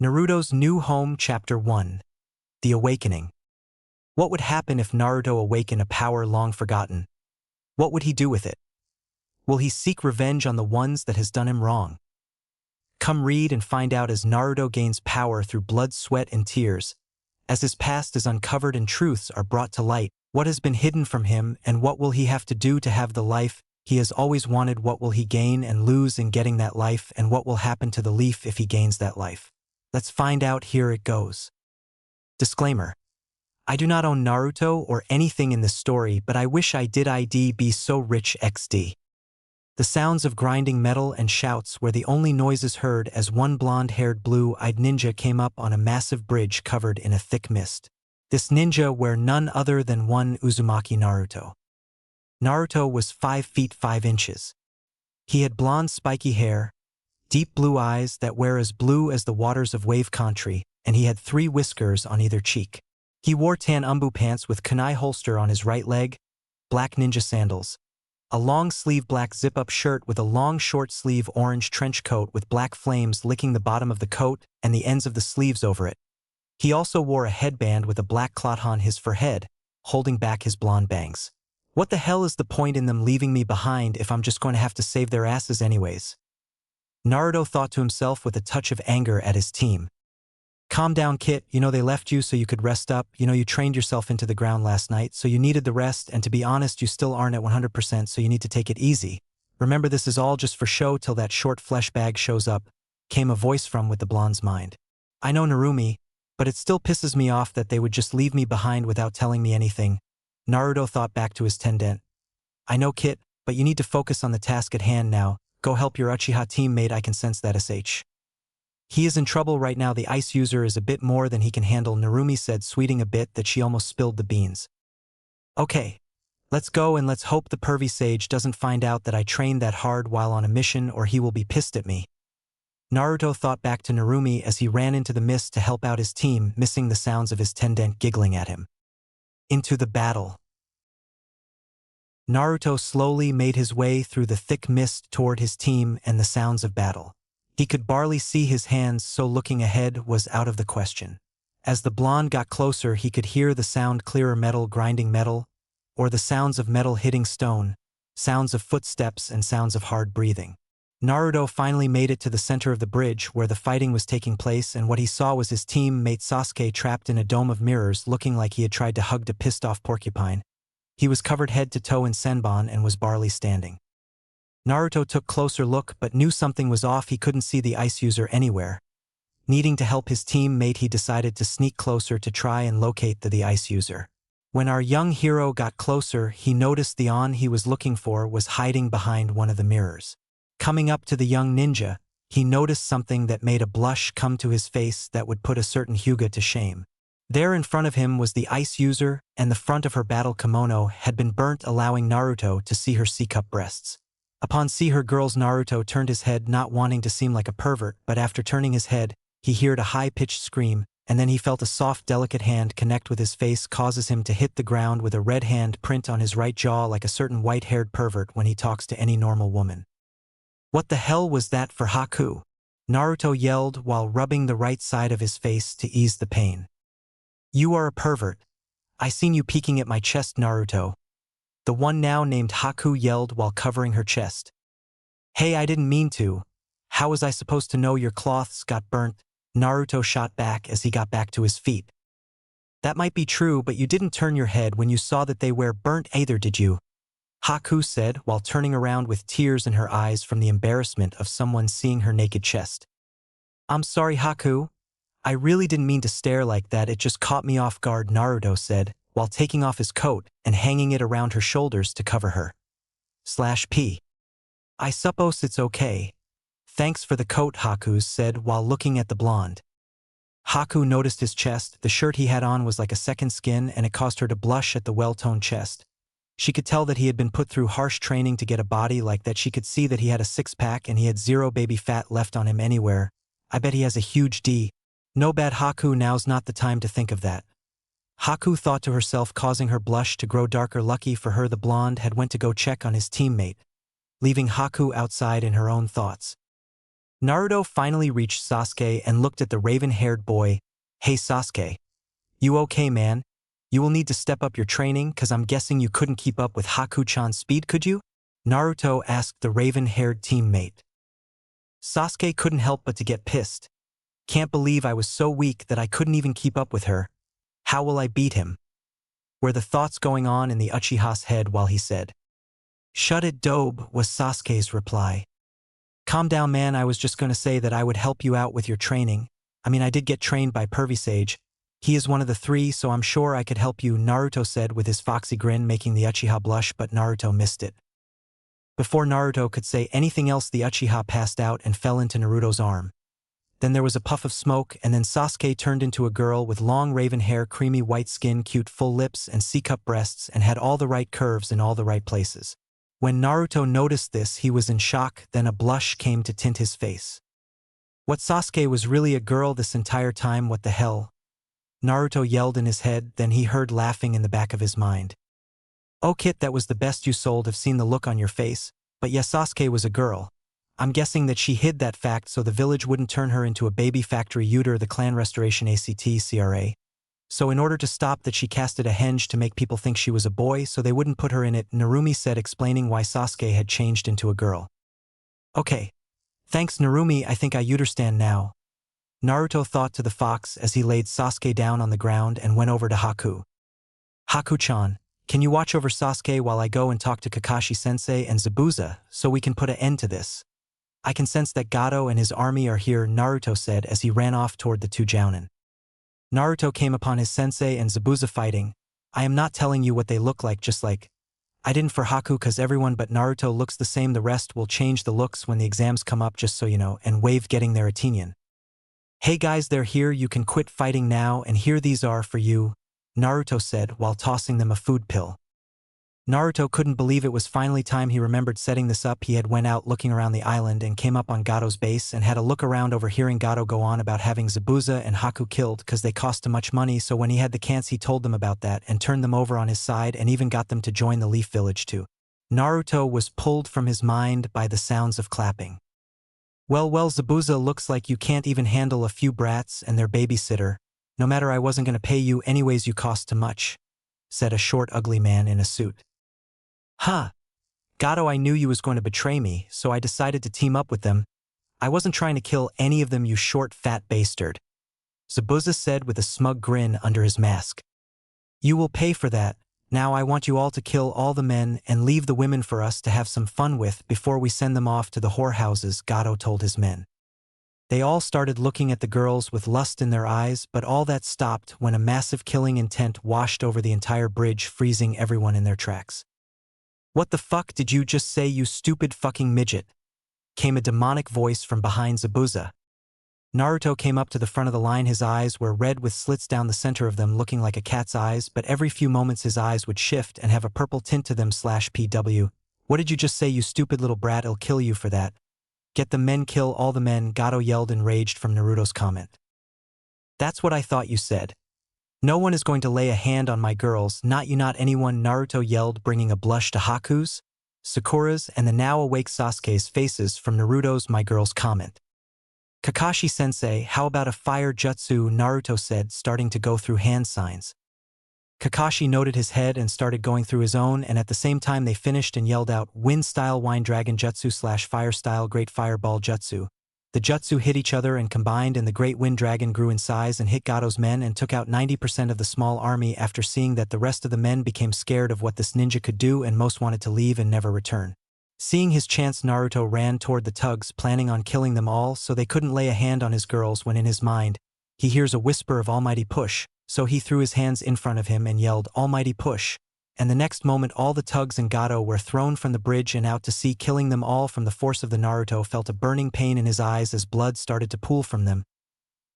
Naruto's New Home Chapter 1. The Awakening. What would happen if Naruto awakened a power long forgotten? What would he do with it? Will he seek revenge on the ones that has done him wrong? Come read and find out as Naruto gains power through blood, sweat, and tears. As his past is uncovered and truths are brought to light, what has been hidden from him and what will he have to do to have the life he has always wanted? What will he gain and lose in getting that life, and what will happen to the leaf if he gains that life? Let's find out. Here it goes. Disclaimer. I do not own Naruto or anything in this story, but I wish I did. I'd be so rich XD. The sounds of grinding metal and shouts were the only noises heard as one blonde-haired blue-eyed ninja came up on a massive bridge covered in a thick mist. This ninja were none other than one Uzumaki Naruto. Naruto was 5 feet 5 inches. He had blonde spiky hair, deep blue eyes that were as blue as the waters of wave country, and he had 3 whiskers on either cheek. He wore tan umbu pants with kunai holster on his right leg, black ninja sandals, a long-sleeve black zip-up shirt with a long short-sleeve orange trench coat with black flames licking the bottom of the coat and the ends of the sleeves over it. He also wore a headband with a black cloth on his forehead, holding back his blonde bangs. What the hell is the point in them leaving me behind if I'm just going to have to save their asses anyways? Naruto thought to himself with a touch of anger at his team. Calm down, Kit. They left you so you could rest up. You trained yourself into the ground last night, so you needed the rest, and to be honest, you still aren't at 100%, so you need to take it easy. Remember, this is all just for show till that short flesh bag shows up, came a voice from with the blonde's mind. I know, Narumi, but it still pisses me off that they would just leave me behind without telling me anything. Naruto thought back to his tendent. I know, Kit, but you need to focus on the task at hand now. Go help your Uchiha teammate. I can sense that sh. He is in trouble right now. The ice user is a bit more than he can handle, Narumi said, sweeting a bit that she almost spilled the beans. Okay, let's go and let's hope the pervy sage doesn't find out that I trained that hard while on a mission, or he will be pissed at me. Naruto thought back to Narumi as he ran into the mist to help out his team, missing the sounds of his tendent giggling at him. Into the battle. Naruto slowly made his way through the thick mist toward his team and the sounds of battle. He could barely see his hands, so looking ahead was out of the question. As the blonde got closer, he could hear the sound clearer, metal grinding metal, or the sounds of metal hitting stone, sounds of footsteps and sounds of hard breathing. Naruto finally made it to the center of the bridge where the fighting was taking place, and what he saw was his teammate Sasuke trapped in a dome of mirrors, looking like he had tried to hug a pissed-off porcupine. He was covered head to toe in senbon and was barely standing. Naruto took closer look but knew something was off. He couldn't see the ice user anywhere. Needing to help his teammate, he decided to sneak closer to try and locate the ice user. When our young hero got closer, he noticed the on he was looking for was hiding behind one of the mirrors. Coming up to the young ninja, he noticed something that made a blush come to his face that would put a certain Hyuga to shame. There in front of him was the ice user, and the front of her battle kimono had been burnt, allowing Naruto to see her C-cup breasts. Upon seeing her girls, Naruto turned his head, not wanting to seem like a pervert, but after turning his head, he heard a high-pitched scream, and then he felt a soft, delicate hand connect with his face, causes him to hit the ground with a red hand print on his right jaw like a certain white-haired pervert when he talks to any normal woman. What the hell was that for Haku? Naruto yelled while rubbing the right side of his face to ease the pain. You are a pervert. I seen you peeking at my chest, Naruto. The one now named Haku yelled while covering her chest. Hey, I didn't mean to. How was I supposed to know your cloths got burnt? Naruto shot back as he got back to his feet. That might be true, but you didn't turn your head when you saw that they were burnt either, did you? Haku said while turning around with tears in her eyes from the embarrassment of someone seeing her naked chest. I'm sorry, Haku. I really didn't mean to stare like that, it just caught me off guard, Naruto said, while taking off his coat and hanging it around her shoulders to cover her. /P. I suppose it's okay. Thanks for the coat, Haku said while looking at the blonde. Haku noticed his chest. The shirt he had on was like a second skin, and it caused her to blush at the well-toned chest. She could tell that he had been put through harsh training to get a body like that. She could see that he had a six-pack and he had 0 baby fat left on him anywhere. I bet he has a huge D. No bad, Haku, now's not the time to think of that. Haku thought to herself, causing her blush to grow darker. Lucky for her, the blonde had went to go check on his teammate, leaving Haku outside in her own thoughts. Naruto finally reached Sasuke and looked at the raven-haired boy. Hey Sasuke. You okay, man? You will need to step up your training, cause I'm guessing you couldn't keep up with Haku-chan's speed, could you? Naruto asked the raven-haired teammate. Sasuke couldn't help but to get pissed. Can't believe I was so weak that I couldn't even keep up with her. How will I beat him? Were the thoughts going on in the Uchiha's head while he said, "Shut it, Dobe," was Sasuke's reply. Calm down, man, I was just gonna say that I would help you out with your training. I mean, I did get trained by Pervy Sage. He is one of the three, so I'm sure I could help you, Naruto said with his foxy grin, making the Uchiha blush, but Naruto missed it. Before Naruto could say anything else, the Uchiha passed out and fell into Naruto's arm. Then there was a puff of smoke, and then Sasuke turned into a girl with long raven hair, creamy white skin, cute full lips, and C-cup breasts, and had all the right curves in all the right places. When Naruto noticed this, he was in shock, then a blush came to tint his face. What, Sasuke was really a girl this entire time, what the hell? Naruto yelled in his head, then he heard laughing in the back of his mind. Oh kid, that was the best you sold, have seen the look on your face, but yes, Sasuke was a girl. I'm guessing that she hid that fact so the village wouldn't turn her into a baby factory Uter the clan restoration ACT-CRA. So in order to stop that, she casted a henge to make people think she was a boy so they wouldn't put her in it, Narumi said, explaining why Sasuke had changed into a girl. Okay. Thanks Narumi, I think I understand now. Naruto thought to the fox as he laid Sasuke down on the ground and went over to Haku. Haku-chan, can you watch over Sasuke while I go and talk to Kakashi-sensei and Zabuza so we can put an end to this? I can sense that Gato and his army are here, Naruto said as he ran off toward the two jounin. Naruto came upon his sensei and Zabuza fighting. I am not telling you what they look like, just like I didn't for Haku, cause everyone but Naruto looks the same, the rest will change the looks when the exams come up, just so you know, and waved getting their opinion. Hey guys, they're here, you can quit fighting now, and here these are for you, Naruto said while tossing them a food pill. Naruto couldn't believe it was finally time. He remembered setting this up. He had went out looking around the island and came up on Gato's base and had a look around, overhearing Gato go on about having Zabuza and Haku killed cause they cost too much money, so when he had the chance he told them about that and turned them over on his side and even got them to join the Leaf Village too. Naruto was pulled from his mind by the sounds of clapping. Well, Zabuza, looks like you can't even handle a few brats and their babysitter. No matter, I wasn't gonna pay you anyways, you cost too much, said a short ugly man in a suit. Huh. Gato, I knew you was going to betray me, so I decided to team up with them. I wasn't trying to kill any of them, you short fat bastard, Zabuza said with a smug grin under his mask. You will pay for that. Now I want you all to kill all the men and leave the women for us to have some fun with before we send them off to the whorehouses, Gato told his men. They all started looking at the girls with lust in their eyes, but all that stopped when a massive killing intent washed over the entire bridge, freezing everyone in their tracks. What the fuck did you just say, you stupid fucking midget? Came a demonic voice from behind Zabuza. Naruto came up to the front of the line. His eyes were red with slits down the center of them, looking like a cat's eyes, but every few moments his eyes would shift and have a purple tint to them. /PW. What did you just say, you stupid little brat? I'll kill you for that. Get the men, kill all the men, Gato yelled enraged from Naruto's comment. That's what I thought you said. No one is going to lay a hand on my girls, not you, not anyone, Naruto yelled, bringing a blush to Haku's, Sakura's, and the now awake Sasuke's faces from Naruto's "my girls" comment. Kakashi-sensei, how about a fire jutsu, Naruto said, starting to go through hand signs. Kakashi noted his head and started going through his own, and at the same time they finished and yelled out, Wind-style Wine Dragon Jutsu / Fire-style Great Fireball Jutsu. The jutsu hit each other and combined, and the Great Wind Dragon grew in size and hit Gato's men and took out 90% of the small army. After seeing that, the rest of the men became scared of what this ninja could do and most wanted to leave and never return. Seeing his chance, Naruto ran toward the thugs, planning on killing them all so they couldn't lay a hand on his girls, when in his mind, he hears a whisper of Almighty Push, so he threw his hands in front of him and yelled, Almighty Push. And the next moment all the thugs and Gato were thrown from the bridge and out to sea, killing them all from the force of the Naruto felt a burning pain in his eyes as blood started to pool from them.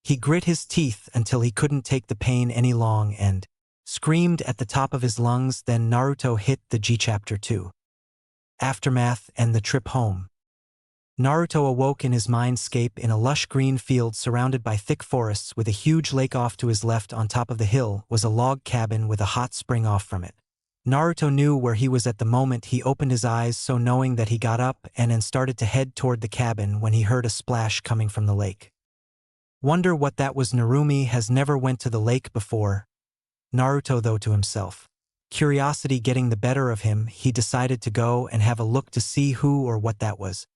He grit his teeth until he couldn't take the pain any longer and screamed at the top of his lungs. Then Naruto hit the G Chapter 2. Aftermath and the trip home. Naruto awoke in his mindscape in a lush green field surrounded by thick forests with a huge lake off to his left. On top of the hill was a log cabin with a hot spring off from it. Naruto knew where he was at the moment he opened his eyes, so knowing that he got up and then started to head toward the cabin when he heard a splash coming from the lake. Wonder what that was. Narumi has never went to the lake before. Naruto though to himself. Curiosity getting the better of him, he decided to go and have a look to see who or what that was.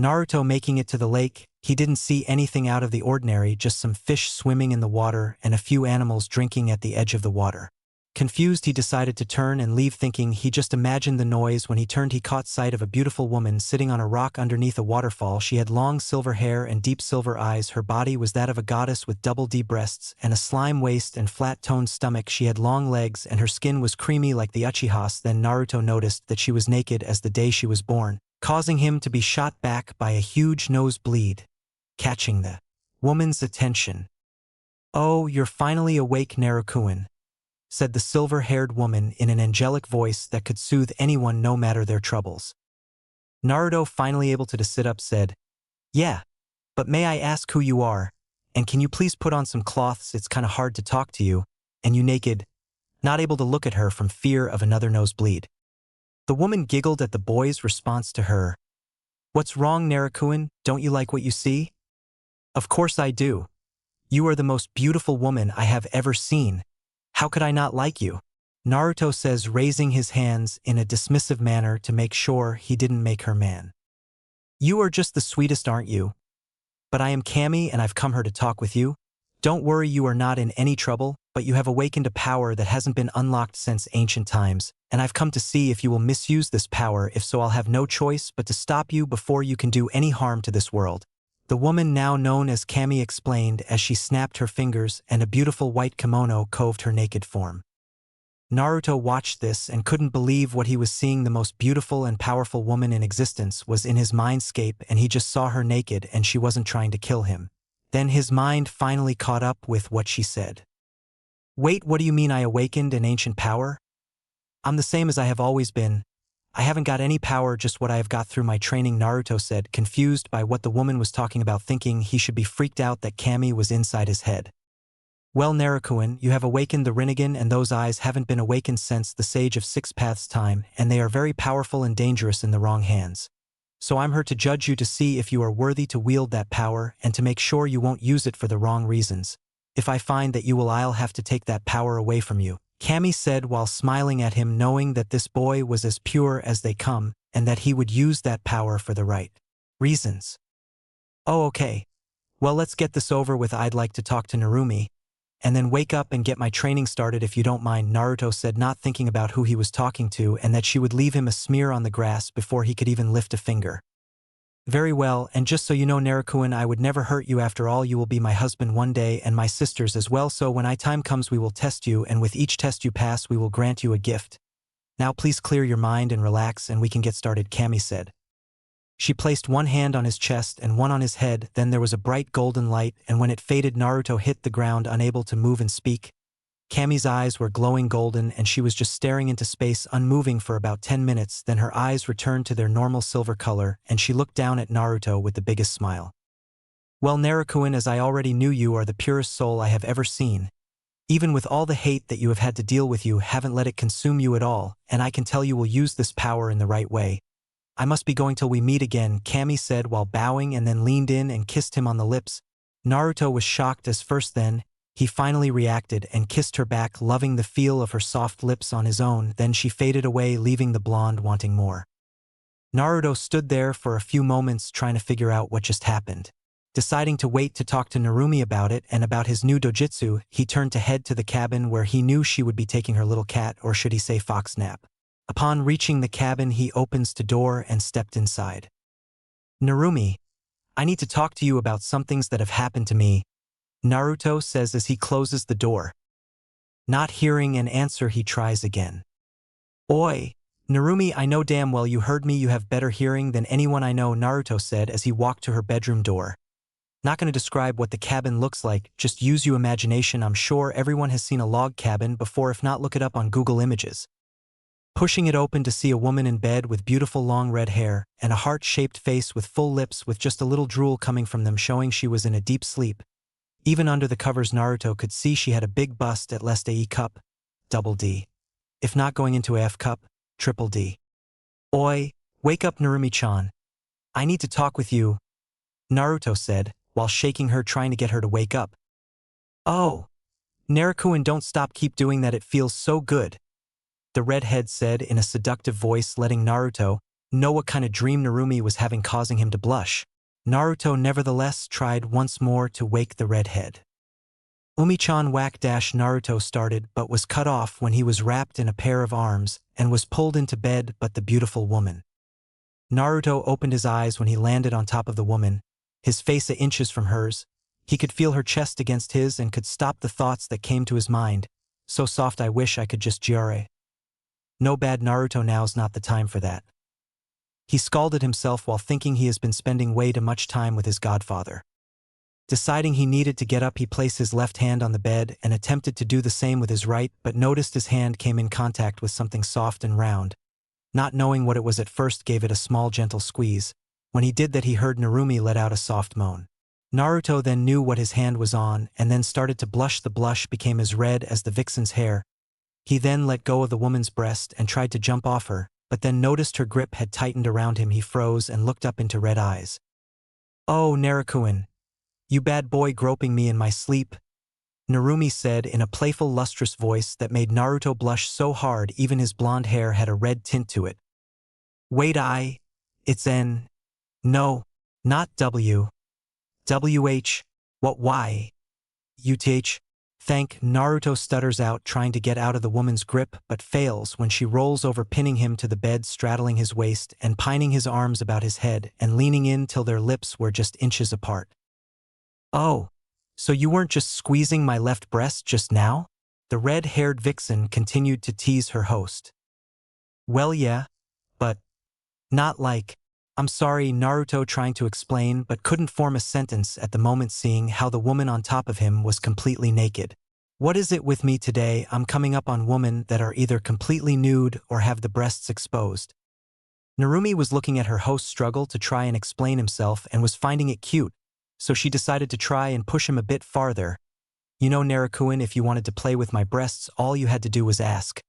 Naruto making it to the lake, he didn't see anything out of the ordinary, just some fish swimming in the water and a few animals drinking at the edge of the water. Confused, he decided to turn and leave, thinking he just imagined the noise. When he turned, he caught sight of a beautiful woman sitting on a rock underneath a waterfall. She had long silver hair and deep silver eyes. Her body was that of a goddess with double D breasts and a slime waist and flat-toned stomach. She had long legs and her skin was creamy like the Uchihas. Then Naruto noticed that she was naked as the day she was born, causing him to be shot back by a huge nosebleed, catching the woman's attention. "Oh, you're finally awake, Naruto," said the silver-haired woman in an angelic voice that could soothe anyone no matter their troubles. Naruto, finally able to sit up, said, "Yeah, but may I ask who you are, and can you please put on some cloths? It's kinda hard to talk to you, and you naked." Not able to look at her from fear of another nosebleed. The woman giggled at the boy's response to her. "What's wrong, Naruto? Don't you like what you see?" "Of course I do. You are the most beautiful woman I have ever seen. How could I not like you?" Naruto says, raising his hands in a dismissive manner to make sure he didn't make her man. "You are just the sweetest, aren't you? But I am Kami and I've come here to talk with you. Don't worry, you are not in any trouble, but you have awakened a power that hasn't been unlocked since ancient times, and I've come to see if you will misuse this power. If so, I'll have no choice but to stop you before you can do any harm to this world." The woman now known as Kami explained as she snapped her fingers and a beautiful white kimono coved her naked form. Naruto watched this and couldn't believe what he was seeing. The most beautiful and powerful woman in existence was in his mindscape, and he just saw her naked and she wasn't trying to kill him. Then his mind finally caught up with what she said. "Wait, what do you mean I awakened an ancient power? I'm the same as I have always been. I haven't got any power, just what I have got through my training," Naruto said, confused by what the woman was talking about, thinking he should be freaked out that Kami was inside his head. "Well, Naruto, you have awakened the Rinnegan, and those eyes haven't been awakened since the Sage of Six Paths time, and they are very powerful and dangerous in the wrong hands. So I'm here to judge you to see if you are worthy to wield that power and to make sure you won't use it for the wrong reasons. If I find that you will, I'll have to take that power away from you," Kami said while smiling at him, knowing that this boy was as pure as they come and that he would use that power for the right reasons. "Oh, okay. Well, let's get this over with. I'd like to talk to Narumi, and then wake up and get my training started if you don't mind," Naruto said, not thinking about who he was talking to and that she would leave him a smear on the grass before he could even lift a finger. "Very well, and just so you know, Naruto, I would never hurt you. After all, you will be my husband one day and my sisters as well, so when time comes we will test you, and with each test you pass we will grant you a gift. Now please clear your mind and relax and we can get started," Kami said. She placed one hand on his chest and one on his head. Then there was a bright golden light, and when it faded, Naruto hit the ground unable to move and speak. Kami's eyes were glowing golden and she was just staring into space, unmoving for about 10 minutes. Then her eyes returned to their normal silver color and she looked down at Naruto with the biggest smile. "Well, Naruto, as I already knew, you are the purest soul I have ever seen. Even with all the hate that you have had to deal with, you haven't let it consume you at all, and I can tell you will use this power in the right way. I must be going till we meet again," Kami said while bowing, and then leaned in and kissed him on the lips. Naruto was shocked as first, then he finally reacted and kissed her back, loving the feel of her soft lips on his own. Then she faded away, leaving the blonde wanting more. Naruto stood there for a few moments trying to figure out what just happened. Deciding to wait to talk to Narumi about it and about his new dojutsu, he turned to head to the cabin where he knew she would be taking her little cat, or should he say fox, nap. Upon reaching the cabin, he opens the door and stepped inside. "Narumi, I need to talk to you about some things that have happened to me," Naruto says as he closes the door. Not hearing an answer, he tries again. "Oi, Narumi, I know damn well you heard me. You have better hearing than anyone I know," Naruto said as he walked to her bedroom door. "Not going to describe what the cabin looks like, just use your imagination. I'm sure everyone has seen a log cabin before. If not, look it up on Google Images." Pushing it open to see a woman in bed with beautiful long red hair and a heart-shaped face with full lips with just a little drool coming from them, showing she was in a deep sleep. Even under the covers, Naruto could see she had a big bust at least a cup, double D. if not going into AF Cup, Triple D. Oi, wake up Narumi-chan. I need to talk with you, Naruto said, while shaking her trying to get her to wake up. Oh, Naruto-kun, don't stop, keep doing that, it feels so good, the redhead said in a seductive voice, letting Naruto know what kind of dream Narumi was having, causing him to blush. Naruto nevertheless tried once more to wake the redhead. Umi-chan, whack dash, Naruto started but was cut off when he was wrapped in a pair of arms and was pulled into bed but the beautiful woman. Naruto opened his eyes when he landed on top of the woman, his face 8 inches from hers. He could feel her chest against his and could stop the thoughts that came to his mind. So soft, I wish I could just gyore. No bad, Naruto, now's not the time for that. He scalded himself while thinking he has been spending way too much time with his godfather. Deciding he needed to get up, he placed his left hand on the bed and attempted to do the same with his right, but noticed his hand came in contact with something soft and round. Not knowing what it was at first, gave it a small gentle squeeze. When he did that, he heard Narumi let out a soft moan. Naruto then knew what his hand was on and then started to blush. The blush became as red as the vixen's hair. He then let go of the woman's breast and tried to jump off her, but then noticed her grip had tightened around him. He froze and looked up into red eyes. Oh, Naruto-kun, you bad boy, groping me in my sleep, Narumi said in a playful, lustrous voice that made Naruto blush so hard even his blonde hair had a red tint to it. Wait, it's N. No, not W. WH, what, why? UTH. Thank, Naruto stutters out, trying to get out of the woman's grip but fails when she rolls over, pinning him to the bed, straddling his waist and pining his arms about his head and leaning in till their lips were just inches apart. Oh, so you weren't just squeezing my left breast just now? The red-haired vixen continued to tease her host. Well, yeah, but not like, I'm sorry, Naruto trying to explain but couldn't form a sentence at the moment, seeing how the woman on top of him was completely naked. What is it with me today? I'm coming up on women that are either completely nude or have the breasts exposed. Narumi was looking at her host struggle to try and explain himself and was finding it cute, so she decided to try and push him a bit farther. You know, Naruto-kun, if you wanted to play with my breasts, all you had to do was ask.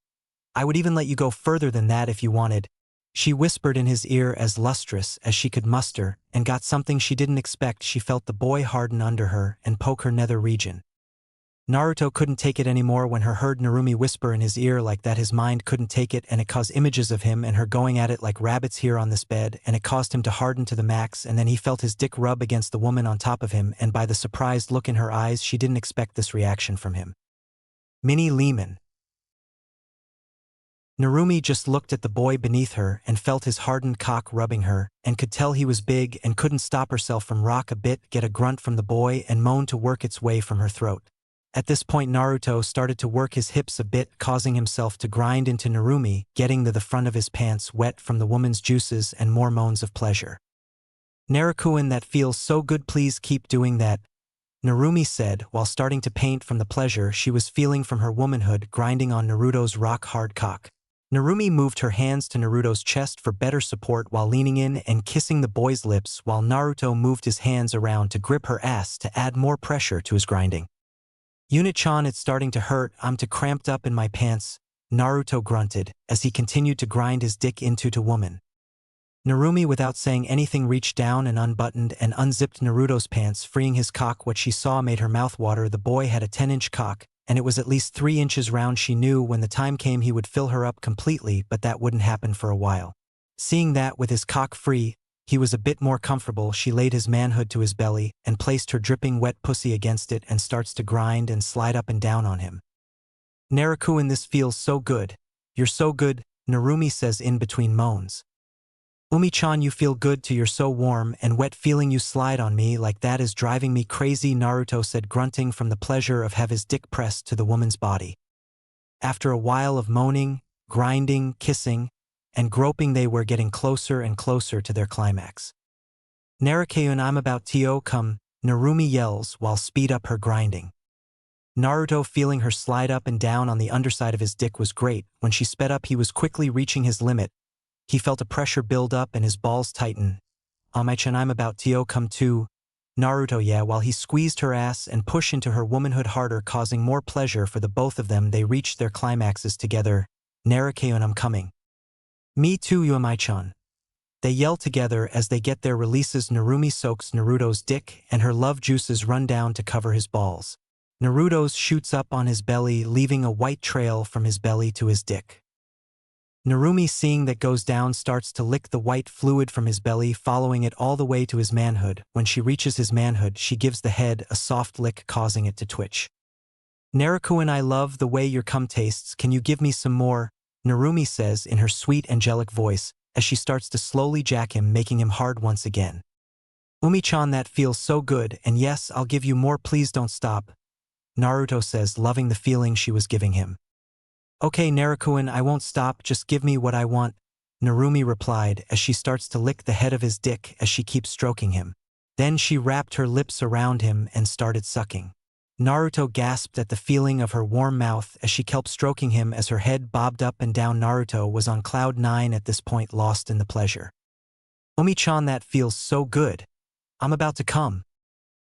I would even let you go further than that if you wanted. She whispered in his ear as lustrous as she could muster, and got something she didn't expect. She felt the boy harden under her and poke her nether region. Naruto couldn't take it anymore when her heard Narumi whisper in his ear like that. His mind couldn't take it, and it caused images of him and her going at it like rabbits here on this bed, and it caused him to harden to the max. And then he felt his dick rub against the woman on top of him, and by the surprised look in her eyes, she didn't expect this reaction from him. Mini Lehman. Narumi just looked at the boy beneath her and felt his hardened cock rubbing her, and could tell he was big and couldn't stop herself from rock a bit, get a grunt from the boy and moan to work its way from her throat. At this point, Naruto started to work his hips a bit, causing himself to grind into Narumi, getting to the front of his pants wet from the woman's juices and more moans of pleasure. Naruto-kun, that feels so good, please keep doing that, Narumi said while starting to paint from the pleasure she was feeling from her womanhood grinding on Naruto's rock-hard cock. Narumi moved her hands to Naruto's chest for better support while leaning in and kissing the boy's lips, while Naruto moved his hands around to grip her ass to add more pressure to his grinding. Unit-chan, it's starting to hurt, I'm too cramped up in my pants, Naruto grunted as he continued to grind his dick into the woman. Narumi, without saying anything, reached down and unbuttoned and unzipped Naruto's pants, freeing his cock. What she saw made her mouth water. The boy had a 10-inch cock, and it was at least 3 inches round. She knew when the time came he would fill her up completely, but that wouldn't happen for a while. Seeing that with his cock free, he was a bit more comfortable, she laid his manhood to his belly and placed her dripping wet pussy against it and starts to grind and slide up and down on him. Naruto-kun, this feels so good. You're so good, Narumi says in between moans. Umi-chan, you feel good too, you're so warm and wet, feeling you slide on me like that is driving me crazy, Naruto said, grunting from the pleasure of have his dick pressed to the woman's body. After a while of moaning, grinding, kissing, and groping, they were getting closer and closer to their climax. Naruto-kun, I'm about to come, Narumi yells while speed up her grinding. Naruto, feeling her slide up and down on the underside of his dick, was great. When she sped up, he was quickly reaching his limit. He felt a pressure build up and his balls tighten. Amai-chan, I'm about to come too, Naruto, yeah, while he squeezed her ass and pushed into her womanhood harder, causing more pleasure for the both of them. They reached their climaxes together. Naruto, I'm coming. Me too, Yuamai-chan. They yell together as they get their releases. Narumi soaks Naruto's dick and her love juices run down to cover his balls. Naruto's shoots up on his belly, leaving a white trail from his belly to his dick. Narumi, seeing that goes down, starts to lick the white fluid from his belly, following it all the way to his manhood. When she reaches his manhood, she gives the head a soft lick, causing it to twitch. Naruto, I love the way your cum tastes. Can you give me some more? Narumi says in her sweet angelic voice, as she starts to slowly jack him, making him hard once again. Umi-chan, that feels so good, and yes, I'll give you more, please don't stop, Naruto says, loving the feeling she was giving him. Okay, Naruto, I won't stop, just give me what I want, Narumi replied as she starts to lick the head of his dick as she keeps stroking him. Then she wrapped her lips around him and started sucking. Naruto gasped at the feeling of her warm mouth as she kept stroking him as her head bobbed up and down. Naruto was on cloud 9 at this point, lost in the pleasure. Umi-chan, that feels so good. I'm about to come.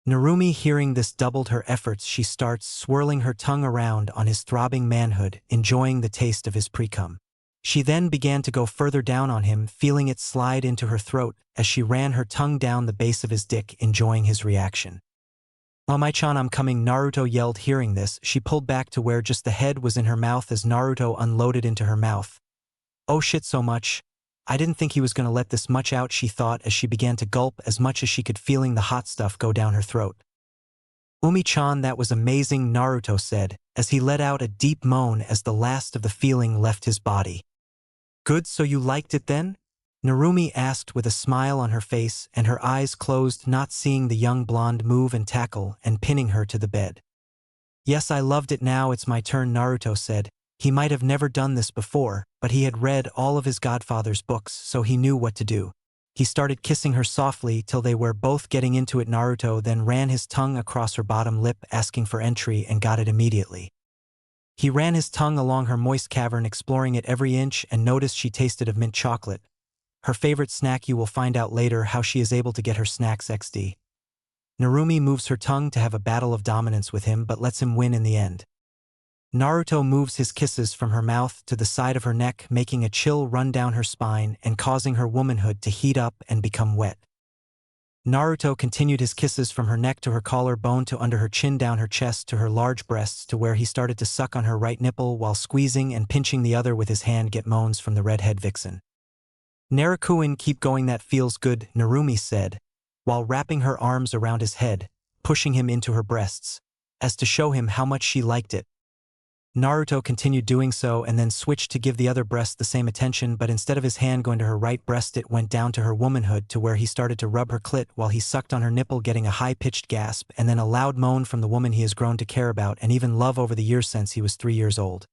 Narumi, hearing this, doubled her efforts. She starts swirling her tongue around on his throbbing manhood, enjoying the taste of his pre-cum. She then began to go further down on him, feeling it slide into her throat as she ran her tongue down the base of his dick, enjoying his reaction. Umi-chan, I'm coming, Naruto yelled. Hearing this, she pulled back to where just the head was in her mouth as Naruto unloaded into her mouth. Oh shit, so much. I didn't think he was gonna let this much out, she thought as she began to gulp as much as she could, feeling the hot stuff go down her throat. Umi-chan, that was amazing, Naruto said, as he let out a deep moan as the last of the feeling left his body. Good, so you liked it then? Narumi asked with a smile on her face and her eyes closed, not seeing the young blonde move and tackle and pinning her to the bed. Yes, I loved it. Now it's my turn, Naruto said. He might have never done this before, but he had read all of his godfather's books, so he knew what to do. He started kissing her softly till they were both getting into it. Naruto then ran his tongue across her bottom lip, asking for entry, and got it immediately. He ran his tongue along her moist cavern, exploring it every inch, and noticed she tasted of mint chocolate. Her favorite snack. You will find out later how she is able to get her snacks XD. Narumi moves her tongue to have a battle of dominance with him, but lets him win in the end. Naruto moves his kisses from her mouth to the side of her neck, making a chill run down her spine and causing her womanhood to heat up and become wet. Naruto continued his kisses from her neck to her collarbone to under her chin, down her chest to her large breasts, to where he started to suck on her right nipple while squeezing and pinching the other with his hand. Get moans from the redhead vixen. Naruto, keep going, that feels good, Narumi said, while wrapping her arms around his head, pushing him into her breasts, as to show him how much she liked it. Naruto continued doing so and then switched to give the other breast the same attention, but instead of his hand going to her right breast, it went down to her womanhood, to where he started to rub her clit while he sucked on her nipple, getting a high-pitched gasp and then a loud moan from the woman he has grown to care about and even love over the years since he was 3 years old.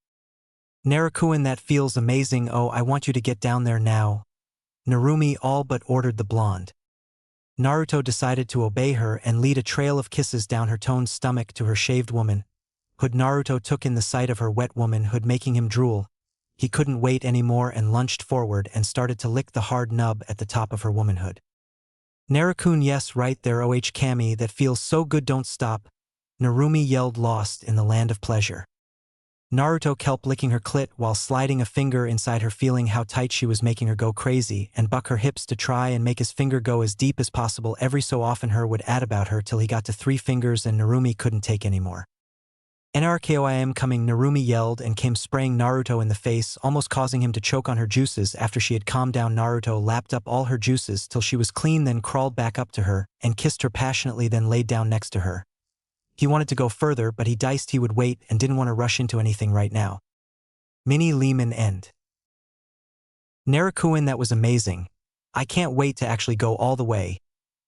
Naruto, that feels amazing. Oh, I want you to get down there now, Narumi all but ordered the blonde. Naruto decided to obey her and lead a trail of kisses down her toned stomach to her shaved woman. Hood. Naruto took in the sight of her wet womanhood, making him drool. He couldn't wait anymore and lunged forward and started to lick the hard nub at the top of her womanhood. Naruto, yes, right there, oh Kami, that feels so good, don't stop, Narumi yelled, lost in the land of pleasure. Naruto kept licking her clit while sliding a finger inside her, feeling how tight she was, making her go crazy and buck her hips to try and make his finger go as deep as possible. Every so often her would add about her till he got to 3 fingers and Narumi couldn't take anymore. Naruto, I am coming, Narumi yelled and came spraying Naruto in the face, almost causing him to choke on her juices. After she had calmed down, Naruto lapped up all her juices till she was clean, then crawled back up to her and kissed her passionately, then laid down next to her. He wanted to go further, but he diced he would wait and didn't want to rush into anything right now. Mini Lehman end. Naruto, that was amazing. I can't wait to actually go all the way.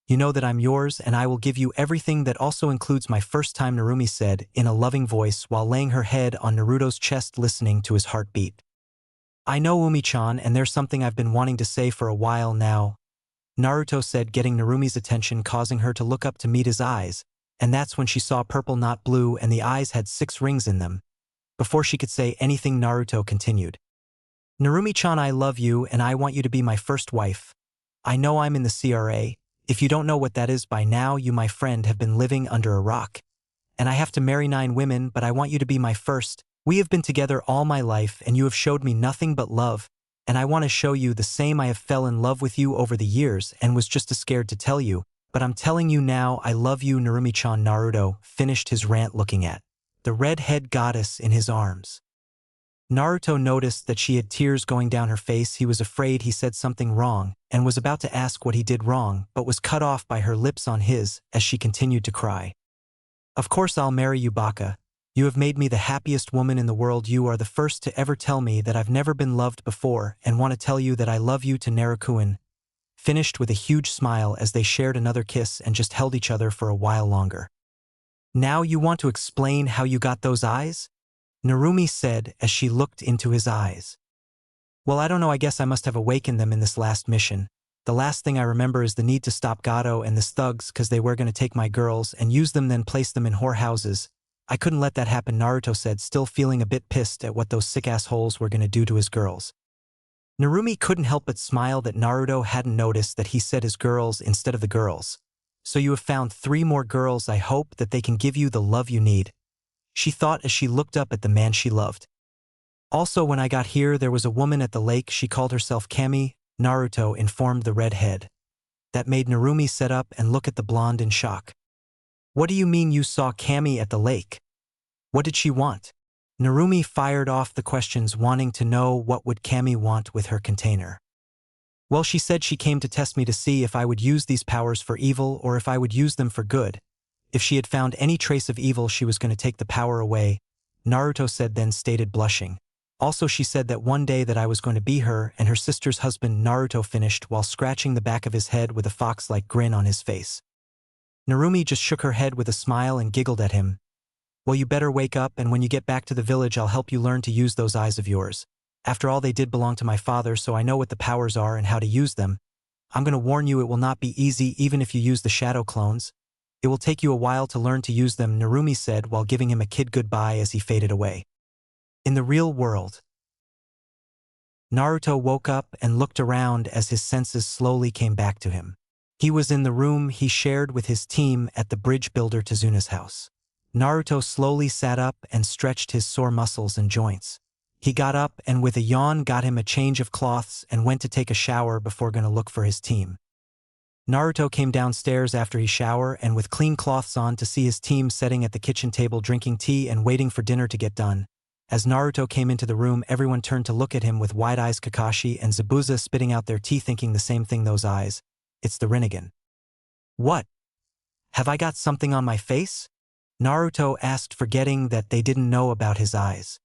You know that I'm yours and I will give you everything. That also includes my first time, Narumi said in a loving voice while laying her head on Naruto's chest, listening to his heartbeat. I know, Umi-chan, and there's something I've been wanting to say for a while now, Naruto said, getting Narumi's attention, causing her to look up to meet his eyes. And that's when she saw purple, not blue, and the eyes had 6 rings in them. Before she could say anything, Naruto continued. Narumi-chan, I love you and I want you to be my first wife. I know I'm in the CRA. If you don't know what that is by now, you, my friend, have been living under a rock. And I have to marry 9 women, but I want you to be my first. We have been together all my life and you have showed me nothing but love, and I want to show you the same. I have fell in love with you over the years and was just scared to tell you, but I'm telling you now I love you. Narumi-chan. Naruto finished his rant looking at the red-head goddess in his arms. Naruto noticed that she had tears going down her face. He was afraid he said something wrong and was about to ask what he did wrong but was cut off by her lips on his as she continued to cry. Of course I'll marry you, Baka. You have made me the happiest woman in the world. You are the first to ever tell me that I've never been loved before and want to tell you that I love you. To Naruto, finished with a huge smile as they shared another kiss and just held each other for a while longer. Now you want to explain how you got those eyes? Narumi said as she looked into his eyes. Well, I don't know, I guess I must have awakened them in this last mission. The last thing I remember is the need to stop Gato and his thugs because they were going to take my girls and use them, then place them in whorehouses. I couldn't let that happen, Naruto said, still feeling a bit pissed at what those sick assholes were going to do to his girls. Narumi couldn't help but smile that Naruto hadn't noticed that he said his girls instead of the girls. So you have found 3 more girls. I hope that they can give you the love you need, she thought as she looked up at the man she loved. Also, when I got here there was a woman at the lake. She called herself Kami, Naruto informed the redhead. That made Narumi sit up and look at the blonde in shock. What do you mean you saw Kami at the lake? What did she want? Narumi fired off the questions, wanting to know what would Kami want with her container. Well, she said she came to test me to see if I would use these powers for evil or if I would use them for good. If she had found any trace of evil she was going to take the power away, Naruto said, then stated blushing. Also she said that one day that I was going to be her and her sister's husband. Naruto finished while scratching the back of his head with a fox-like grin on his face. Narumi just shook her head with a smile and giggled at him. Well, you better wake up, and when you get back to the village I'll help you learn to use those eyes of yours. After all, they did belong to my father, so I know what the powers are and how to use them. I'm going to warn you, it will not be easy even if you use the shadow clones. It will take you a while to learn to use them, Narumi said while giving him a kid goodbye as he faded away. In the real world, Naruto woke up and looked around as his senses slowly came back to him. He was in the room he shared with his team at the bridge builder Tezuna's house. Naruto slowly sat up and stretched his sore muscles and joints. He got up and with a yawn got him a change of cloths and went to take a shower before going to look for his team. Naruto came downstairs after he showered and with clean cloths on to see his team sitting at the kitchen table drinking tea and waiting for dinner to get done. As Naruto came into the room, everyone turned to look at him with wide eyes. Kakashi and Zabuza spitting out their tea, thinking the same thing. Those eyes. It's the Rinnegan. What? Have I got something on my face? Naruto asked, forgetting that they didn't know about his eyes.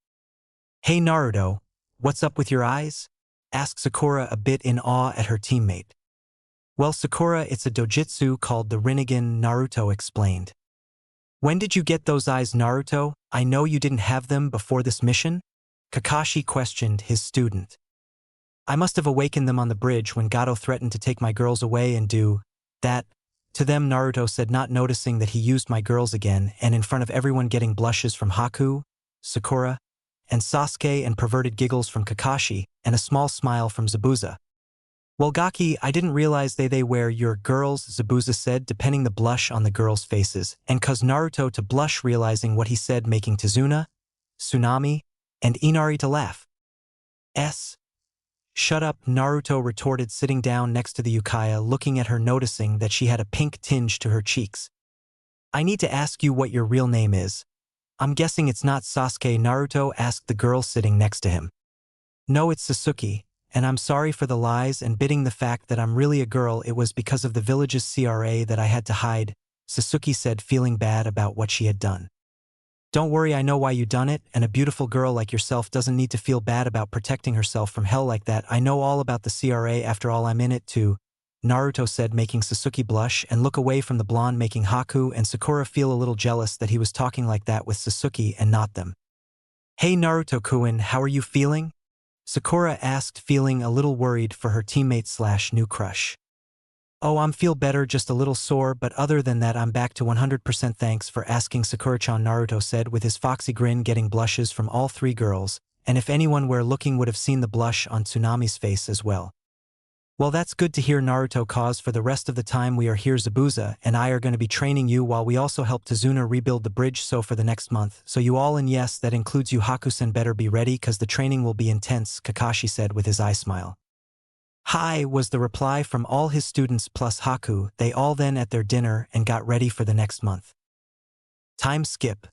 Hey Naruto, what's up with your eyes? Asked Sakura, a bit in awe at her teammate. Well, Sakura, it's a dojutsu called the Rinnegan, Naruto explained. When did you get those eyes, Naruto? I know you didn't have them before this mission? Kakashi questioned his student. I must have awakened them on the bridge when Gato threatened to take my girls away and do that to them, Naruto said, not noticing that he used my girls again and in front of everyone, getting blushes from Haku, Sakura, and Sasuke and perverted giggles from Kakashi and a small smile from Zabuza. Well, Gaki, I didn't realize they were your girls, Zabuza said, depending the blush on the girls' faces, and caused Naruto to blush, realizing what he said, making Tazuna, Tsunami, and Inari to laugh. Shut up, Naruto retorted, sitting down next to the Uchiha, looking at her, noticing that she had a pink tinge to her cheeks. I need to ask you what your real name is. I'm guessing it's not Sasuke, Naruto asked the girl sitting next to him. No, it's Sasuke. And I'm sorry for the lies and bidding the fact that I'm really a girl. It was because of the village's CRA that I had to hide, Sasuke said, feeling bad about what she had done. Don't worry, I know why you done it, and a beautiful girl like yourself doesn't need to feel bad about protecting herself from hell like that. I know all about the CRA, after all I'm in it too, Naruto said, making Sasuke blush and look away from the blonde, making Haku and Sakura feel a little jealous that he was talking like that with Sasuke and not them. Hey Naruto-kun, how are you feeling? Sakura asked, feeling a little worried for her teammate/new crush. Oh, I'm feel better, just a little sore, but other than that I'm back to 100%. Thanks for asking, Sakura-chan, Naruto said with his foxy grin, getting blushes from all 3 girls, and if anyone were looking would have seen the blush on Tsunami's face as well. Well, that's good to hear, Naruto, cause for the rest of the time we are here Zabuza and I are going to be training you while we also help Tazuna rebuild the bridge so for the next month. So you all, and yes, that includes you, Haku-sen, better be ready cause the training will be intense, Kakashi said with his eye smile. Hi, was the reply from all his students plus Haku. They all then ate their dinner and got ready for the next month. Time skip.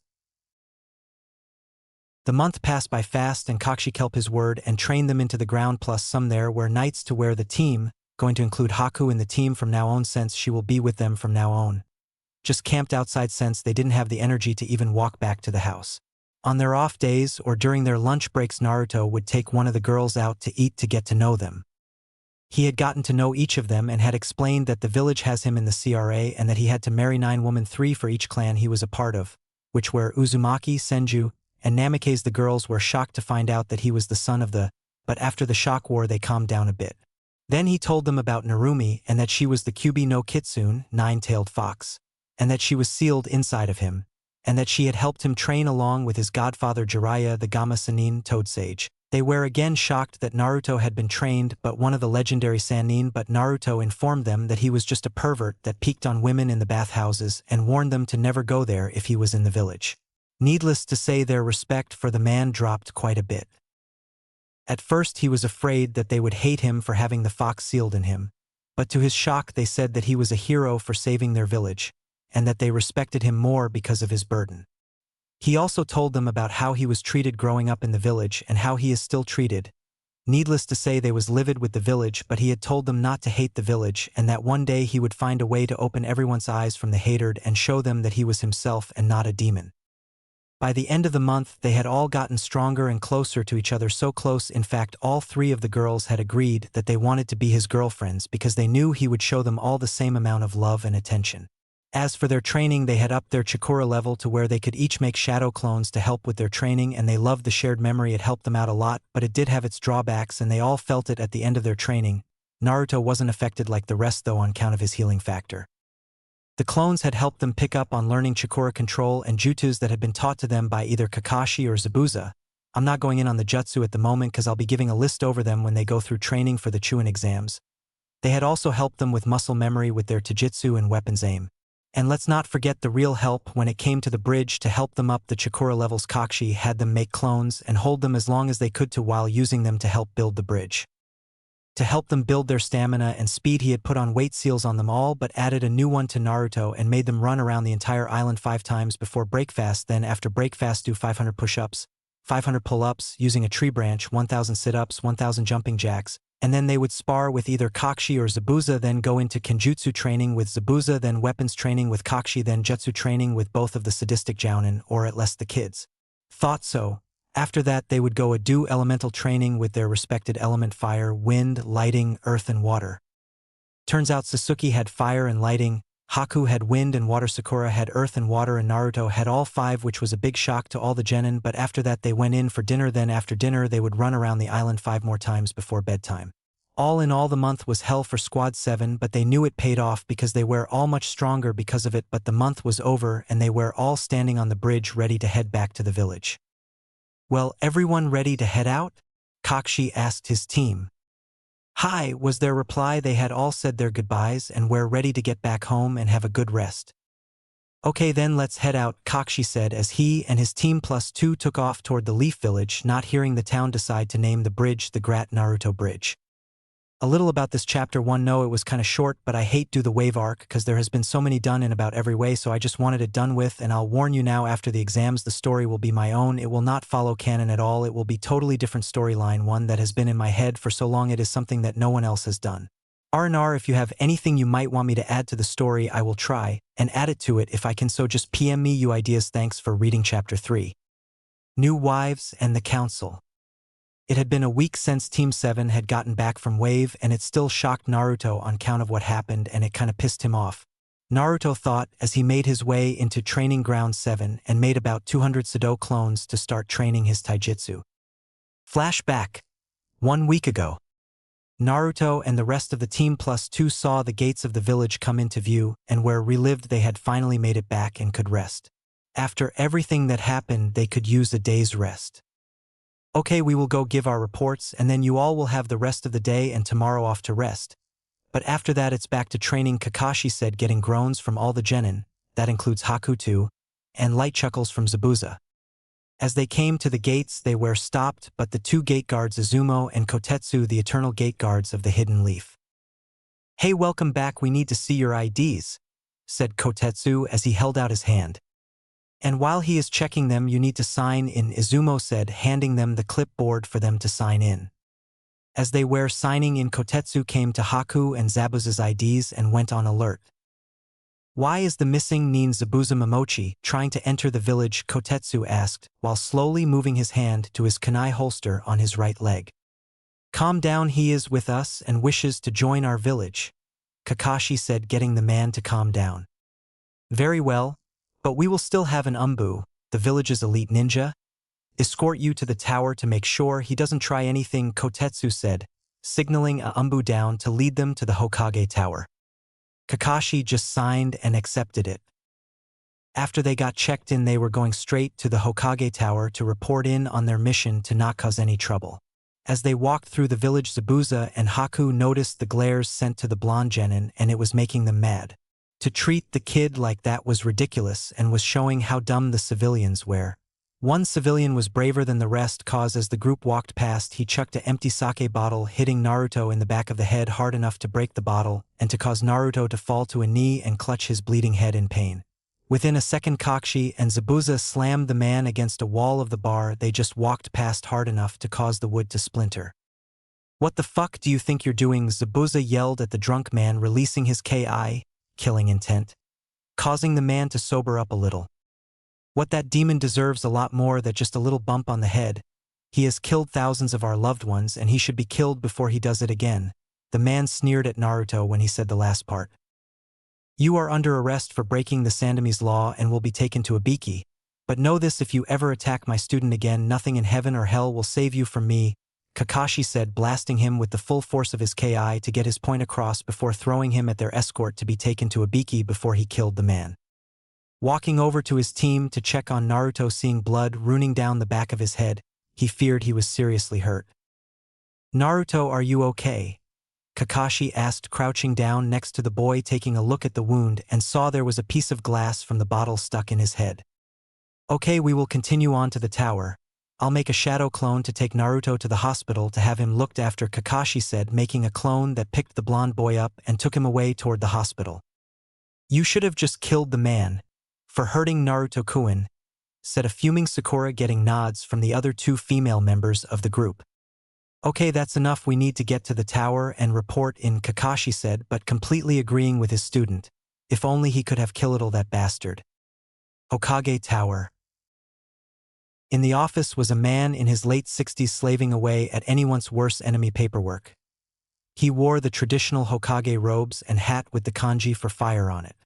The month passed by fast and Kakashi kept his word and trained them into the ground plus some. There were nights to where the team, going to include Haku in the team from now on since she will be with them from now on, just camped outside since they didn't have the energy to even walk back to the house. On their off days or during their lunch breaks, Naruto would take one of the girls out to eat to get to know them. He had gotten to know each of them and had explained that the village has him in the CRA and that he had to marry 9 women, 3 for each clan he was a part of, which were Uzumaki, Senju, and Namikaze. The girls were shocked to find out that he was the son of the, but after the shock war they calmed down a bit. Then he told them about Narumi and that she was the Kyubi no Kitsune, 9-tailed fox, and that she was sealed inside of him, and that she had helped him train along with his godfather Jiraiya the Gama Sannin Toad Sage. They were again shocked that Naruto had been trained but one of the legendary Sannin, but Naruto informed them that he was just a pervert that peeked on women in the bathhouses and warned them to never go there if he was in the village. Needless to say, their respect for the man dropped quite a bit. At first he was afraid that they would hate him for having the fox sealed in him, but to his shock they said that he was a hero for saving their village, and that they respected him more because of his burden. He also told them about how he was treated growing up in the village and how he is still treated. Needless to say, they was livid with the village, but he had told them not to hate the village and that one day he would find a way to open everyone's eyes from the hatred and show them that he was himself and not a demon. By the end of the month they had all gotten stronger and closer to each other, so close in fact all 3 of the girls had agreed that they wanted to be his girlfriends because they knew he would show them all the same amount of love and attention. As for their training, they had upped their Chikura level to where they could each make shadow clones to help with their training, and they loved the shared memory. It helped them out a lot, but it did have its drawbacks and they all felt it at the end of their training. Naruto wasn't affected like the rest though on account of his healing factor. The clones had helped them pick up on learning Chikura control and jutsus that had been taught to them by either Kakashi or Zabuza. I'm not going in on the jutsu at the moment because I'll be giving a list over them when they go through training for the Chunin exams. They had also helped them with muscle memory with their Taijutsu and weapons aim. And let's not forget the real help when it came to the bridge to help them up the Chikura levels. Kakashi had them make clones and hold them as long as they could to while using them to help build the bridge. To help them build their stamina and speed, he had put on weight seals on them all but added a new one to Naruto and made them run around the entire island 5 times before breakfast. Then after breakfast do 500 push-ups, 500 pull-ups using a tree branch, 1000 sit-ups, 1000 jumping jacks, and then they would spar with either Kakashi or Zabuza, then go into Kenjutsu training with Zabuza, then weapons training with Kakashi, then Jutsu training with both of the sadistic Jounin, or at least the kids thought so. After that they would go do elemental training with their respected element: fire, wind, lighting, earth and water. Turns out Sasuke had fire and lighting, Haku had wind and water, Sakura had earth and water, and Naruto had all 5, which was a big shock to all the genin. But after that they went in for dinner, then after dinner they would run around the island 5 more times before bedtime. All in all the month was hell for Squad 7, but they knew it paid off because they were all much stronger because of it. But the month was over and they were all standing on the bridge ready to head back to the village. Well, everyone ready to head out? Kakashi asked his team. Hi, was their reply. They had all said their goodbyes and were ready to get back home and have a good rest. Okay then, let's head out, Kakashi said as he and his team plus 2 took off toward the Leaf Village, not hearing the town decide to name the bridge the Grat Naruto Bridge. A little about this chapter 1. No, it was kinda short, but I hate do the wave arc because there has been so many done in about every way, so I just wanted it done with, and I'll warn you now, after the exams the story will be my own. It will not follow canon at all. It will be totally different storyline, one that has been in my head for so long. It is something that no one else has done. R&R, if you have anything you might want me to add to the story, I will try and add it to it if I can, so just PM me you ideas. Thanks for reading chapter 3. New Wives and the Council. It had been a week since Team 7 had gotten back from Wave, and it still shocked Naruto on account of what happened, and it kinda pissed him off. Naruto thought as he made his way into Training Ground 7 and made about 200 Sado clones to start training his taijutsu. Flashback. 1 week ago. Naruto and the rest of the team plus 2 saw the gates of the village come into view and were relieved they had finally made it back and could rest. After everything that happened, they could use a day's rest. Okay, we will go give our reports and then you all will have the rest of the day and tomorrow off to rest. But after that it's back to training, Kakashi said, getting groans from all the genin, that includes Haku too, and light chuckles from Zabuza. As they came to the gates they were stopped, but the two gate guards Izumo and Kotetsu, the eternal gate guards of the Hidden Leaf. "Hey, welcome back, we need to see your IDs," said Kotetsu as he held out his hand. "And while he is checking them you need to sign in," Izumo said, handing them the clipboard for them to sign in. As they were signing in, Kotetsu came to Haku and Zabuza's IDs and went on alert. "Why is the missing Nin Zabuza Momochi trying to enter the village?" Kotetsu asked, while slowly moving his hand to his kunai holster on his right leg. "Calm down, he is with us and wishes to join our village," Kakashi said, getting the man to calm down. "Very well, but we will still have an Umbu, the village's elite ninja, escort you to the tower to make sure he doesn't try anything," Kotetsu said, signaling a Umbu down to lead them to the Hokage tower. Kakashi just signed and accepted it. After they got checked in they were going straight to the Hokage tower to report in on their mission to not cause any trouble. As they walked through the village, Zabuza and Haku noticed the glares sent to the blonde genin, and it was making them mad. To treat the kid like that was ridiculous and was showing how dumb the civilians were. One civilian was braver than the rest, cause as the group walked past he chucked an empty sake bottle, hitting Naruto in the back of the head hard enough to break the bottle and to cause Naruto to fall to a knee and clutch his bleeding head in pain. Within a second Kakashi and Zabuza slammed the man against a wall of the bar they just walked past hard enough to cause the wood to splinter. "What the fuck do you think you're doing?" Zabuza yelled at the drunk man, releasing his KI, killing intent, causing the man to sober up a little. "What, that demon deserves a lot more than just a little bump on the head. He has killed thousands of our loved ones and he should be killed before he does it again." The man sneered at Naruto when he said the last part. "You are under arrest for breaking the Sandame's law and will be taken to Ibiki. But know this, if you ever attack my student again, nothing in heaven or hell will save you from me," Kakashi said, blasting him with the full force of his KI to get his point across before throwing him at their escort to be taken to Ibiki before he killed the man. Walking over to his team to check on Naruto, seeing blood running down the back of his head, he feared he was seriously hurt. "Naruto, are you okay?" Kakashi asked, crouching down next to the boy, taking a look at the wound and saw there was a piece of glass from the bottle stuck in his head. "Okay, we will continue on to the tower. I'll make a shadow clone to take Naruto to the hospital to have him looked after," Kakashi said, making a clone that picked the blonde boy up and took him away toward the hospital. "You should have just killed the man for hurting Naruto-kun," said a fuming Sakura, getting nods from the other two female members of the group. "Okay, that's enough, we need to get to the tower and report in," Kakashi said, but completely agreeing with his student. If only he could have killed that bastard. Hokage Tower. In the office was a man in his late 60s slaving away at anyone's worst enemy paperwork. He wore the traditional Hokage robes and hat with the kanji for fire on it.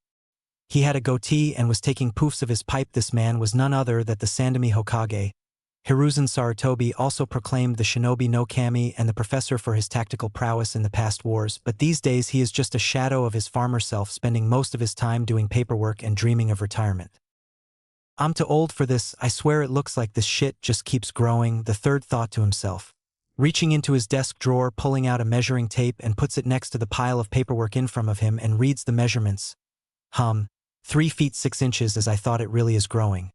He had a goatee and was taking poofs of his pipe. This man was none other than the Sandame Hokage. Hiruzen Sarutobi, also proclaimed the Shinobi no Kami and the professor for his tactical prowess in the past wars, but these days he is just a shadow of his farmer self, spending most of his time doing paperwork and dreaming of retirement. "I'm too old for this, I swear it looks like this shit just keeps growing," the third thought to himself. Reaching into his desk drawer, pulling out a measuring tape and puts it next to the pile of paperwork in front of him and reads the measurements. 3 feet 6 inches, as I thought, it really is growing,"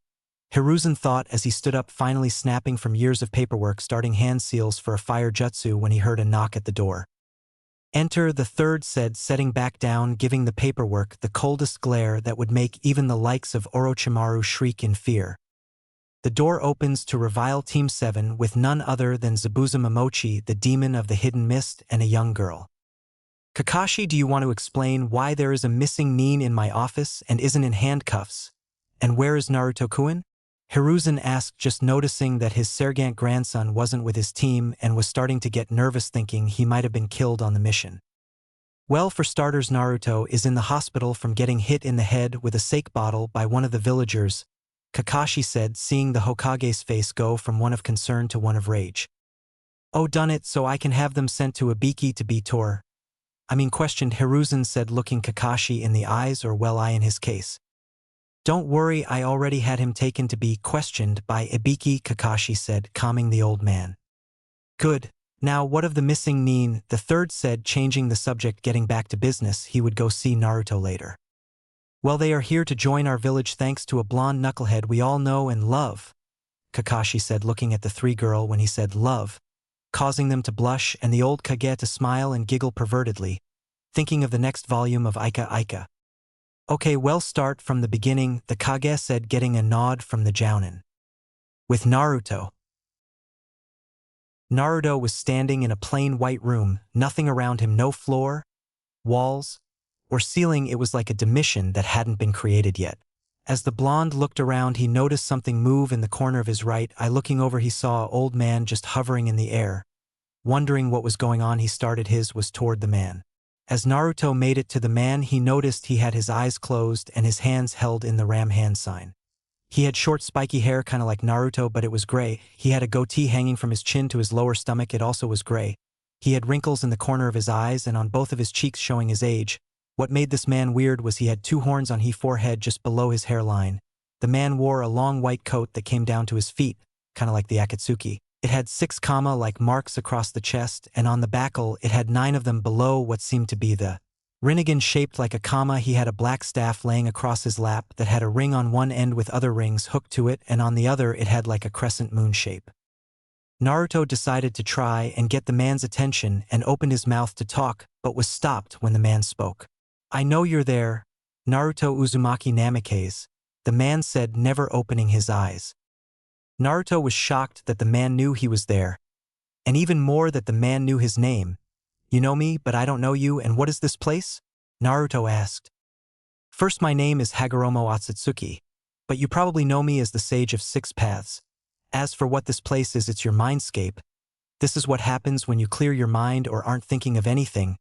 Hiruzen thought as he stood up, finally snapping from years of paperwork, starting hand seals for a fire jutsu when he heard a knock at the door. "Enter," the third said, setting back down, giving the paperwork the coldest glare that would make even the likes of Orochimaru shriek in fear. The door opens to reveal Team 7 with none other than Zabuza Momochi, the demon of the hidden mist, and a young girl. "Kakashi, do you want to explain why there is a missing Nin in my office and isn't in handcuffs? And where is Naruto-kun?" Hiruzen asked, just noticing that his Sergeant grandson wasn't with his team and was starting to get nervous, thinking he might have been killed on the mission. "Well, for starters, Naruto is in the hospital from getting hit in the head with a sake bottle by one of the villagers," Kakashi said, seeing the Hokage's face go from one of concern to one of rage. "Oh, done it, so I can have them sent to Ibiki to be questioned," Hiruzen said, looking Kakashi in the eyes, or well, I in his case. "Don't worry, I already had him taken to be questioned by Ibiki," Kakashi said, calming the old man. "Good. Now what of the missing Nin? The third said, changing the subject, getting back to business, he would go see Naruto later. Well, they are here to join our village thanks to a blonde knucklehead we all know and love, Kakashi said, looking at the three girls when he said love, causing them to blush and the old Kage to smile and giggle pervertedly, thinking of the next volume of Ika Ika. Okay, well, start from the beginning, the Kage said, getting a nod from the Jounin. With Naruto. Naruto was standing in a plain white room, nothing around him, no floor, walls, or ceiling. It was like a dimension that hadn't been created yet. As the blonde looked around, he noticed something move in the corner of his right eye. Looking over, he saw an old man just hovering in the air. Wondering what was going on, he started his was toward the man. As Naruto made it to the man, he noticed he had his eyes closed and his hands held in the ram hand sign. He had short spiky hair, kind of like Naruto, but it was gray. He had a goatee hanging from his chin to his lower stomach. It also was gray. He had wrinkles in the corner of his eyes and on both of his cheeks, showing his age. What made this man weird was he had two horns on his forehead just below his hairline. The man wore a long white coat that came down to his feet, kind of like the Akatsuki. It had 6 like marks across the chest, and on the backle it had 9 of them below what seemed to be the Rinnegan shaped like a comma. He had a black staff laying across his lap that had a ring on one end with other rings hooked to it, and on the other it had like a crescent moon shape. Naruto decided to try and get the man's attention and opened his mouth to talk, but was stopped when the man spoke. I know you're there, Naruto Uzumaki Namikaze, the man said, never opening his eyes. Naruto was shocked that the man knew he was there, and even more that the man knew his name. You know me, but I don't know you, and what is this place? Naruto asked. First, my name is Hagoromo Otsutsuki, but you probably know me as the Sage of 6 Paths. As for what this place is, it's your mindscape. This is what happens when you clear your mind or aren't thinking of anything,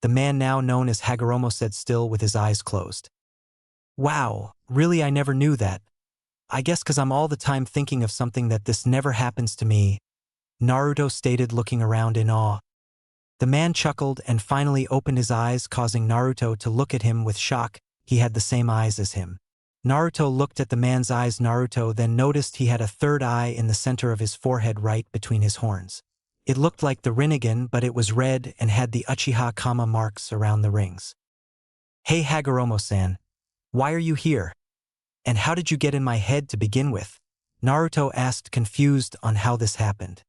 the man now known as Hagoromo said, still with his eyes closed. Wow, really, I never knew that. I guess 'cause I'm all the time thinking of something that this never happens to me, Naruto stated, looking around in awe. The man chuckled and finally opened his eyes, causing Naruto to look at him with shock. He had the same eyes as him. Naruto looked at the man's eyes. Naruto then noticed he had a third eye in the center of his forehead right between his horns. It looked like the Rinnegan, but it was red and had the Uchiha Kama marks around the rings. Hey Hagoromo-san, why are you here? And how did you get in my head to begin with? Naruto asked, confused on how this happened.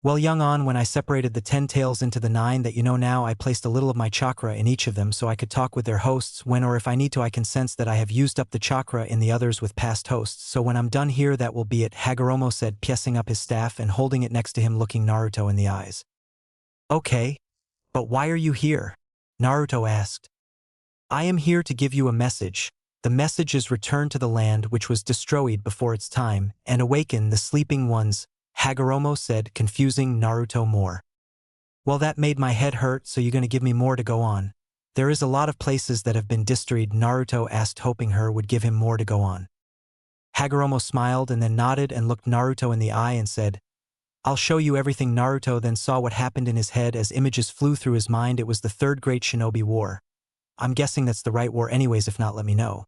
Well, young on, when I separated the 10 tails into the 9 that you know now, I placed a little of my chakra in each of them so I could talk with their hosts when, or if I need to, I can sense that I have used up the chakra in the others with past hosts, so when I'm done here that will be it, Hagoromo said, piecing up his staff and holding it next to him, looking Naruto in the eyes. Okay, but why are you here? Naruto asked. I am here to give you a message. The message is return to the land which was destroyed before its time, and awaken the sleeping ones, Hagoromo said, confusing Naruto more. Well, that made my head hurt, so you're gonna give me more to go on. There is a lot of places that have been destroyed, Naruto asked, hoping her would give him more to go on. Hagoromo smiled and then nodded and looked Naruto in the eye and said, I'll show you everything. Naruto then saw what happened in his head as images flew through his mind. It was the Third Great Shinobi War. I'm guessing that's the right war anyways, if not, let me know.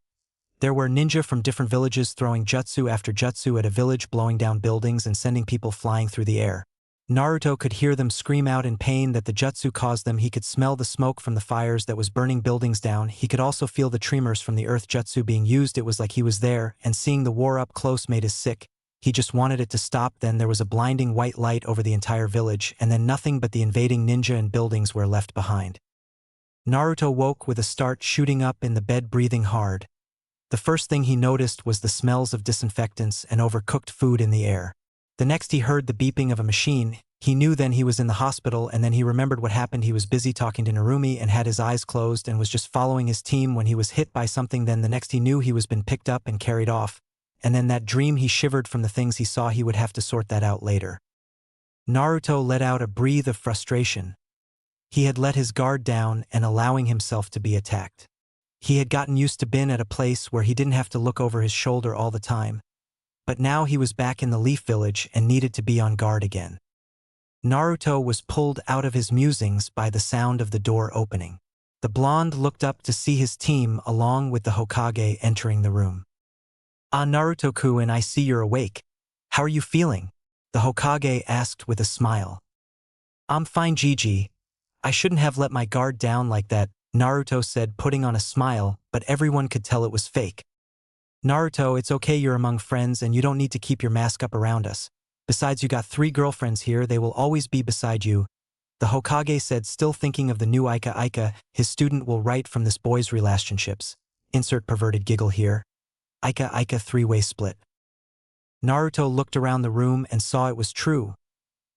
There were ninja from different villages throwing jutsu after jutsu at a village, blowing down buildings and sending people flying through the air. Naruto could hear them scream out in pain that the jutsu caused them. He could smell the smoke from the fires that was burning buildings down. He could also feel the tremors from the earth jutsu being used. It was like he was there, and seeing the war up close made him sick. He just wanted it to stop. Then there was a blinding white light over the entire village, and then nothing but the invading ninja and buildings were left behind. Naruto woke with a start, shooting up in the bed, breathing hard. The first thing he noticed was the smells of disinfectants and overcooked food in the air. The next he heard the beeping of a machine. He knew then he was in the hospital, and then he remembered what happened. He was busy talking to Narumi and had his eyes closed and was just following his team when he was hit by something. Then the next he knew he was been picked up and carried off. And then that dream, he shivered from the things he saw. He would have to sort that out later. Naruto let out a breath of frustration. He had let his guard down and allowing himself to be attacked. He had gotten used to being at a place where he didn't have to look over his shoulder all the time. But now he was back in the Leaf Village and needed to be on guard again. Naruto was pulled out of his musings by the sound of the door opening. The blonde looked up to see his team along with the Hokage entering the room. Ah, Naruto-kun, I see you're awake. How are you feeling? The Hokage asked with a smile. I'm fine, Gigi. I shouldn't have let my guard down like that, Naruto said, putting on a smile, but everyone could tell it was fake. Naruto, it's okay, you're among friends and you don't need to keep your mask up around us. Besides, you got 3 girlfriends here, they will always be beside you. The Hokage said, still thinking of the new Ika, his student will write from this boy's relationships. Insert perverted giggle here. Ika 3-way split. Naruto looked around the room and saw it was true.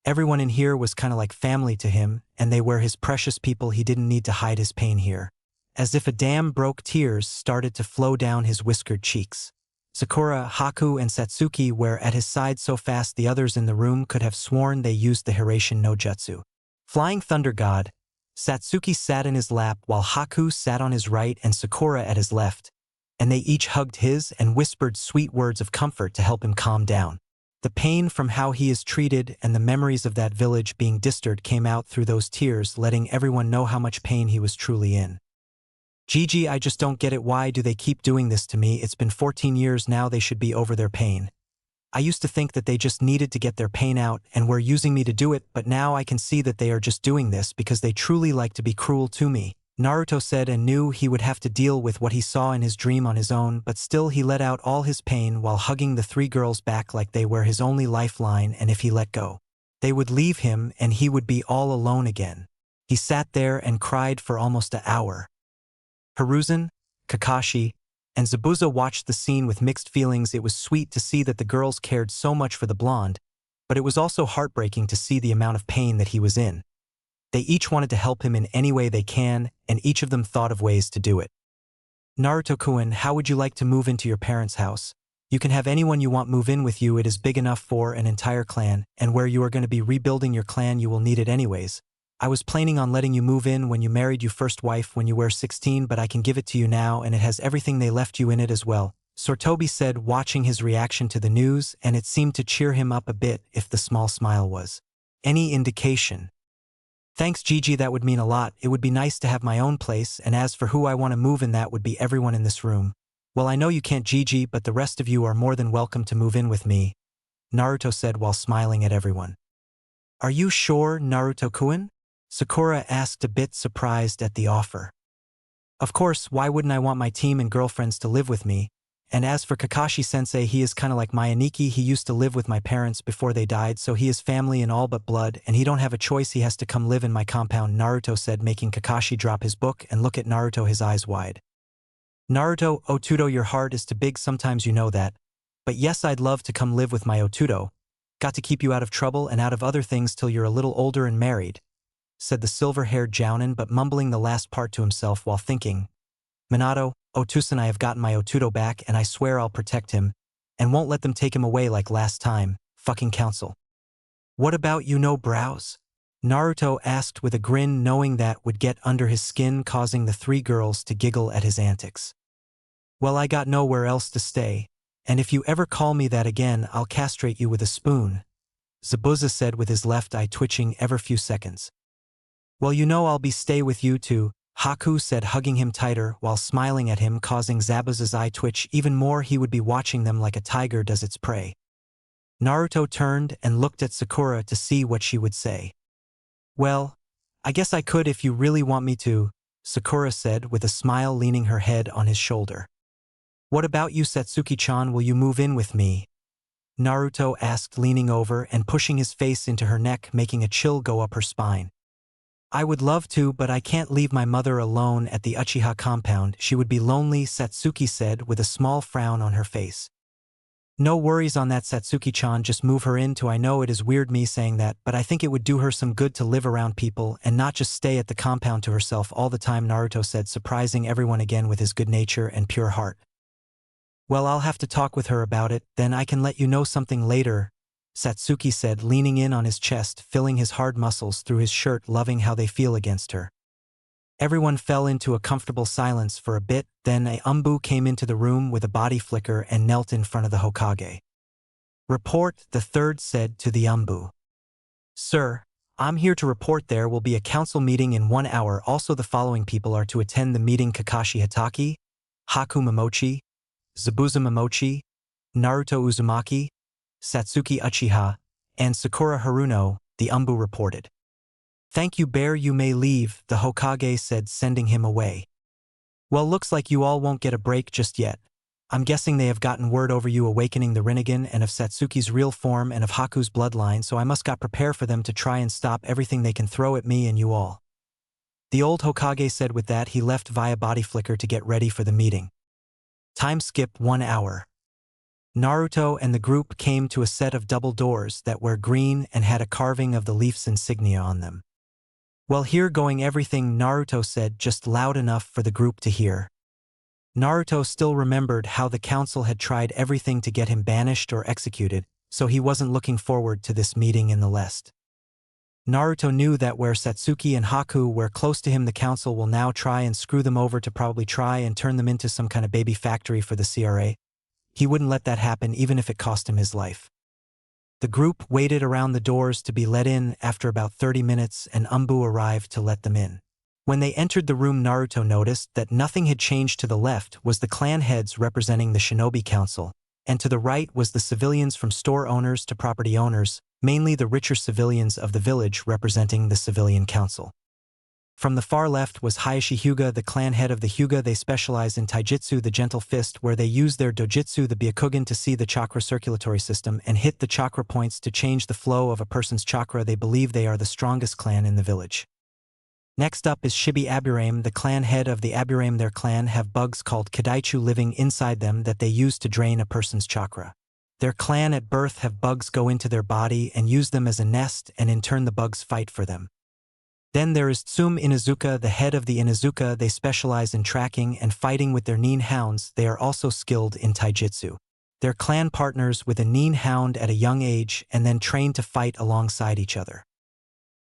Everyone in here was kinda like family to him, and they were his precious people. He didn't need to hide his pain here. As if a dam broke, tears started to flow down his whiskered cheeks. Sakura, Haku, and Satsuki were at his side so fast the others in the room could have sworn they used the Hiraishin no Jutsu. Flying Thunder God, Satsuki sat in his lap while Haku sat on his right and Sakura at his left, and they each hugged his and whispered sweet words of comfort to help him calm down. The pain from how he is treated and the memories of that village being disturbed came out through those tears, letting everyone know how much pain he was truly in. Gigi, I just don't get it. Why do they keep doing this to me? It's been 14 years now, they should be over their pain. I used to think that they just needed to get their pain out and were using me to do it, but now I can see that they are just doing this because they truly like to be cruel to me. Naruto said and knew he would have to deal with what he saw in his dream on his own, but still he let out all his pain while hugging the 3 girls back like they were his only lifeline, and if he let go, they would leave him and he would be all alone again. He sat there and cried for almost an hour. Hiruzen, Kakashi, and Zabuza watched the scene with mixed feelings. It was sweet to see that the girls cared so much for the blonde, but it was also heartbreaking to see the amount of pain that he was in. They each wanted to help him in any way they can, and each of them thought of ways to do it. Naruto-kun, how would you like to move into your parents' house? You can have anyone you want move in with you. It is big enough for an entire clan, and where you are going to be rebuilding your clan you will need it anyways. I was planning on letting you move in when you married your first wife when you were 16, but I can give it to you now and it has everything they left you in it as well, Sortobi said, watching his reaction to the news, and it seemed to cheer him up a bit if the small smile was any indication. Thanks, Gigi, that would mean a lot. It would be nice to have my own place, and as for who I want to move in, that would be everyone in this room. Well, I know you can't, Gigi, but the rest of you are more than welcome to move in with me, Naruto said while smiling at everyone. Are you sure, Naruto-kun? Sakura asked, a bit surprised at the offer. Of course, why wouldn't I want my team and girlfriends to live with me? And as for Kakashi-sensei, he is kinda like my Aniki. He used to live with my parents before they died, so he is family in all but blood, and he don't have a choice, he has to come live in my compound, Naruto said, making Kakashi drop his book and look at Naruto, his eyes wide. Naruto, Otudo, your heart is too big, sometimes you know that. But yes, I'd love to come live with my Otudo. Got to keep you out of trouble and out of other things till you're a little older and married, said the silver-haired Jounin, but mumbling the last part to himself while thinking, Minato, Otusan, I have gotten my Otudo back and I swear I'll protect him and won't let them take him away like last time, fucking council. What about you, no brows? Naruto asked with a grin, knowing that would get under his skin, causing the 3 girls to giggle at his antics. Well, I got nowhere else to stay, and if you ever call me that again, I'll castrate you with a spoon, Zabuza said with his left eye twitching every few seconds. Well, you know I'll be stay with you too, Haku said, hugging him tighter while smiling at him, causing Zabuza's eye twitch even more. He would be watching them like a tiger does its prey. Naruto turned and looked at Sakura to see what she would say. Well, I guess I could if you really want me to, Sakura said with a smile, leaning her head on his shoulder. What about you, Satsuki-chan, will you move in with me? Naruto asked, leaning over and pushing his face into her neck, making a chill go up her spine. I would love to, but I can't leave my mother alone at the Uchiha compound. She would be lonely, Satsuki said with a small frown on her face. No worries on that, Satsuki-chan, just move her in too. I know it is weird me saying that, but I think it would do her some good to live around people and not just stay at the compound to herself all the time, Naruto said, surprising everyone again with his good nature and pure heart. Well, I'll have to talk with her about it, then I can let you know something later, Satsuki said, leaning in on his chest, filling his hard muscles through his shirt, loving how they feel against her. Everyone fell into a comfortable silence for a bit, then a Umbu came into the room with a body flicker and knelt in front of the Hokage. Report, the third said to the Umbu. Sir, I'm here to report there will be a council meeting in 1 hour. Also the following people are to attend the meeting: Kakashi Hatake, Haku Momochi, Zabuza Momochi, Naruto Uzumaki, Satsuki Uchiha, and Sakura Haruno, the Umbu reported. Thank you, bear, you may leave, the Hokage said, sending him away. Well, looks like you all won't get a break just yet. I'm guessing they have gotten word over you awakening the Rinnegan and of Satsuki's real form and of Haku's bloodline, so I must got prepare for them to try and stop everything they can throw at me and you all. The old Hokage said. With that, he left via body flicker to get ready for the meeting. Time skip 1 hour. Naruto and the group came to a set of double doors that were green and had a carving of the Leaf's insignia on them. Well, here going everything, Naruto said, just loud enough for the group to hear. Naruto still remembered how the council had tried everything to get him banished or executed, so he wasn't looking forward to this meeting in the least. Naruto knew that where Satsuki and Haku were close to him, the council will now try and screw them over to probably try and turn them into some kind of baby factory for the CRA. He wouldn't let that happen even if it cost him his life. The group waited around the doors to be let in. After about 30 minutes, an Umbu arrived to let them in. When they entered the room, Naruto noticed that nothing had changed. To the left was the clan heads representing the Shinobi Council, and to the right was the civilians from store owners to property owners, mainly the richer civilians of the village representing the civilian council. From the far left was Hayashi Hyuga, the clan head of the Hyuga. They specialize in taijutsu, the gentle fist, where they use their dojutsu, the Byakugan, to see the chakra circulatory system and hit the chakra points to change the flow of a person's chakra. They believe they are the strongest clan in the village. Next up is Shibi Aburame, the clan head of the Aburame. Their clan have bugs called Kadaichu living inside them that they use to drain a person's chakra. Their clan at birth have bugs go into their body and use them as a nest, and in turn the bugs fight for them. Then there is Tsum Inuzuka, the head of the Inuzuka. They specialize in tracking and fighting with their Nin hounds. They are also skilled in taijutsu. Their clan partners with a Nin hound at a young age and then trained to fight alongside each other.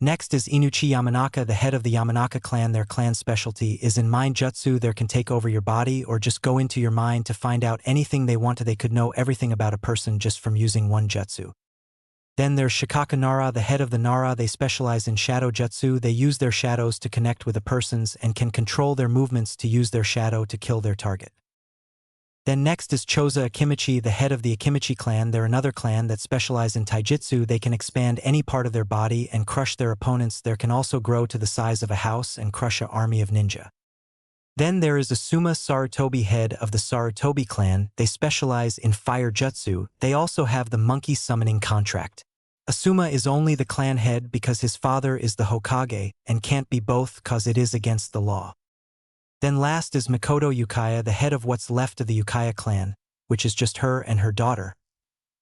Next is Inuchi Yamanaka, the head of the Yamanaka clan. Their clan specialty is in mind jutsu. They can take over your body or just go into your mind to find out anything they want to. They could know everything about a person just from using one jutsu. Then there's Shikaka Nara, the head of the Nara. They specialize in shadow jutsu. They use their shadows to connect with a person's and can control their movements to use their shadow to kill their target. Then next is Choza Akimichi, the head of the Akimichi clan. They're another clan that specialize in taijutsu. They can expand any part of their body and crush their opponents. They can also grow to the size of a house and crush an army of ninja. Then there is Asuma Sarutobi, head of the Sarutobi clan. They specialize in fire jutsu. They also have the monkey summoning contract. Asuma is only the clan head because his father is the Hokage and can't be both cause it is against the law. Then last is Mikoto Yukaya, the head of what's left of the Yukaya clan, which is just her and her daughter.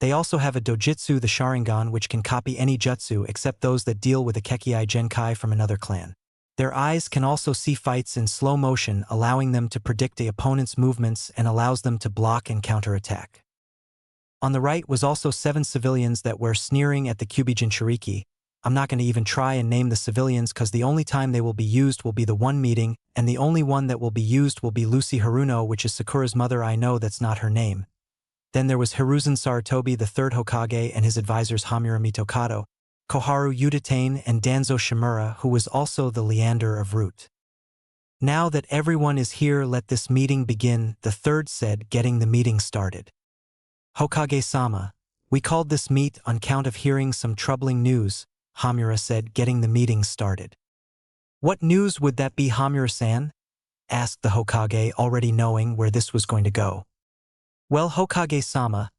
They also have a dojutsu, the Sharingan, which can copy any jutsu except those that deal with the Kekkei Genkai from another clan. Their eyes can also see fights in slow motion, allowing them to predict the opponent's movements and allows them to block and counterattack. On the right was also 7 civilians that were sneering at the Kyubi Jinchuriki. I'm not going to even try and name the civilians cause the only time they will be used will be the one meeting, and the only one that will be used will be Lucy Haruno, which is Sakura's mother. I know that's not her name. Then there was Hiruzen Sarutobi, the 3rd Hokage, and his advisors Hamura Mitokado, Koharu Udatane, and Danzo Shimura, who was also the Leander of Root. Now that everyone is here, let this meeting begin, the 3rd said, getting the meeting started. Hokage-sama, we called this meet on count of hearing some troubling news, Hamura said, getting the meeting started. What news would that be, Hamura-san? Asked the Hokage, already knowing where this was going to go. Well, Hokage-sama,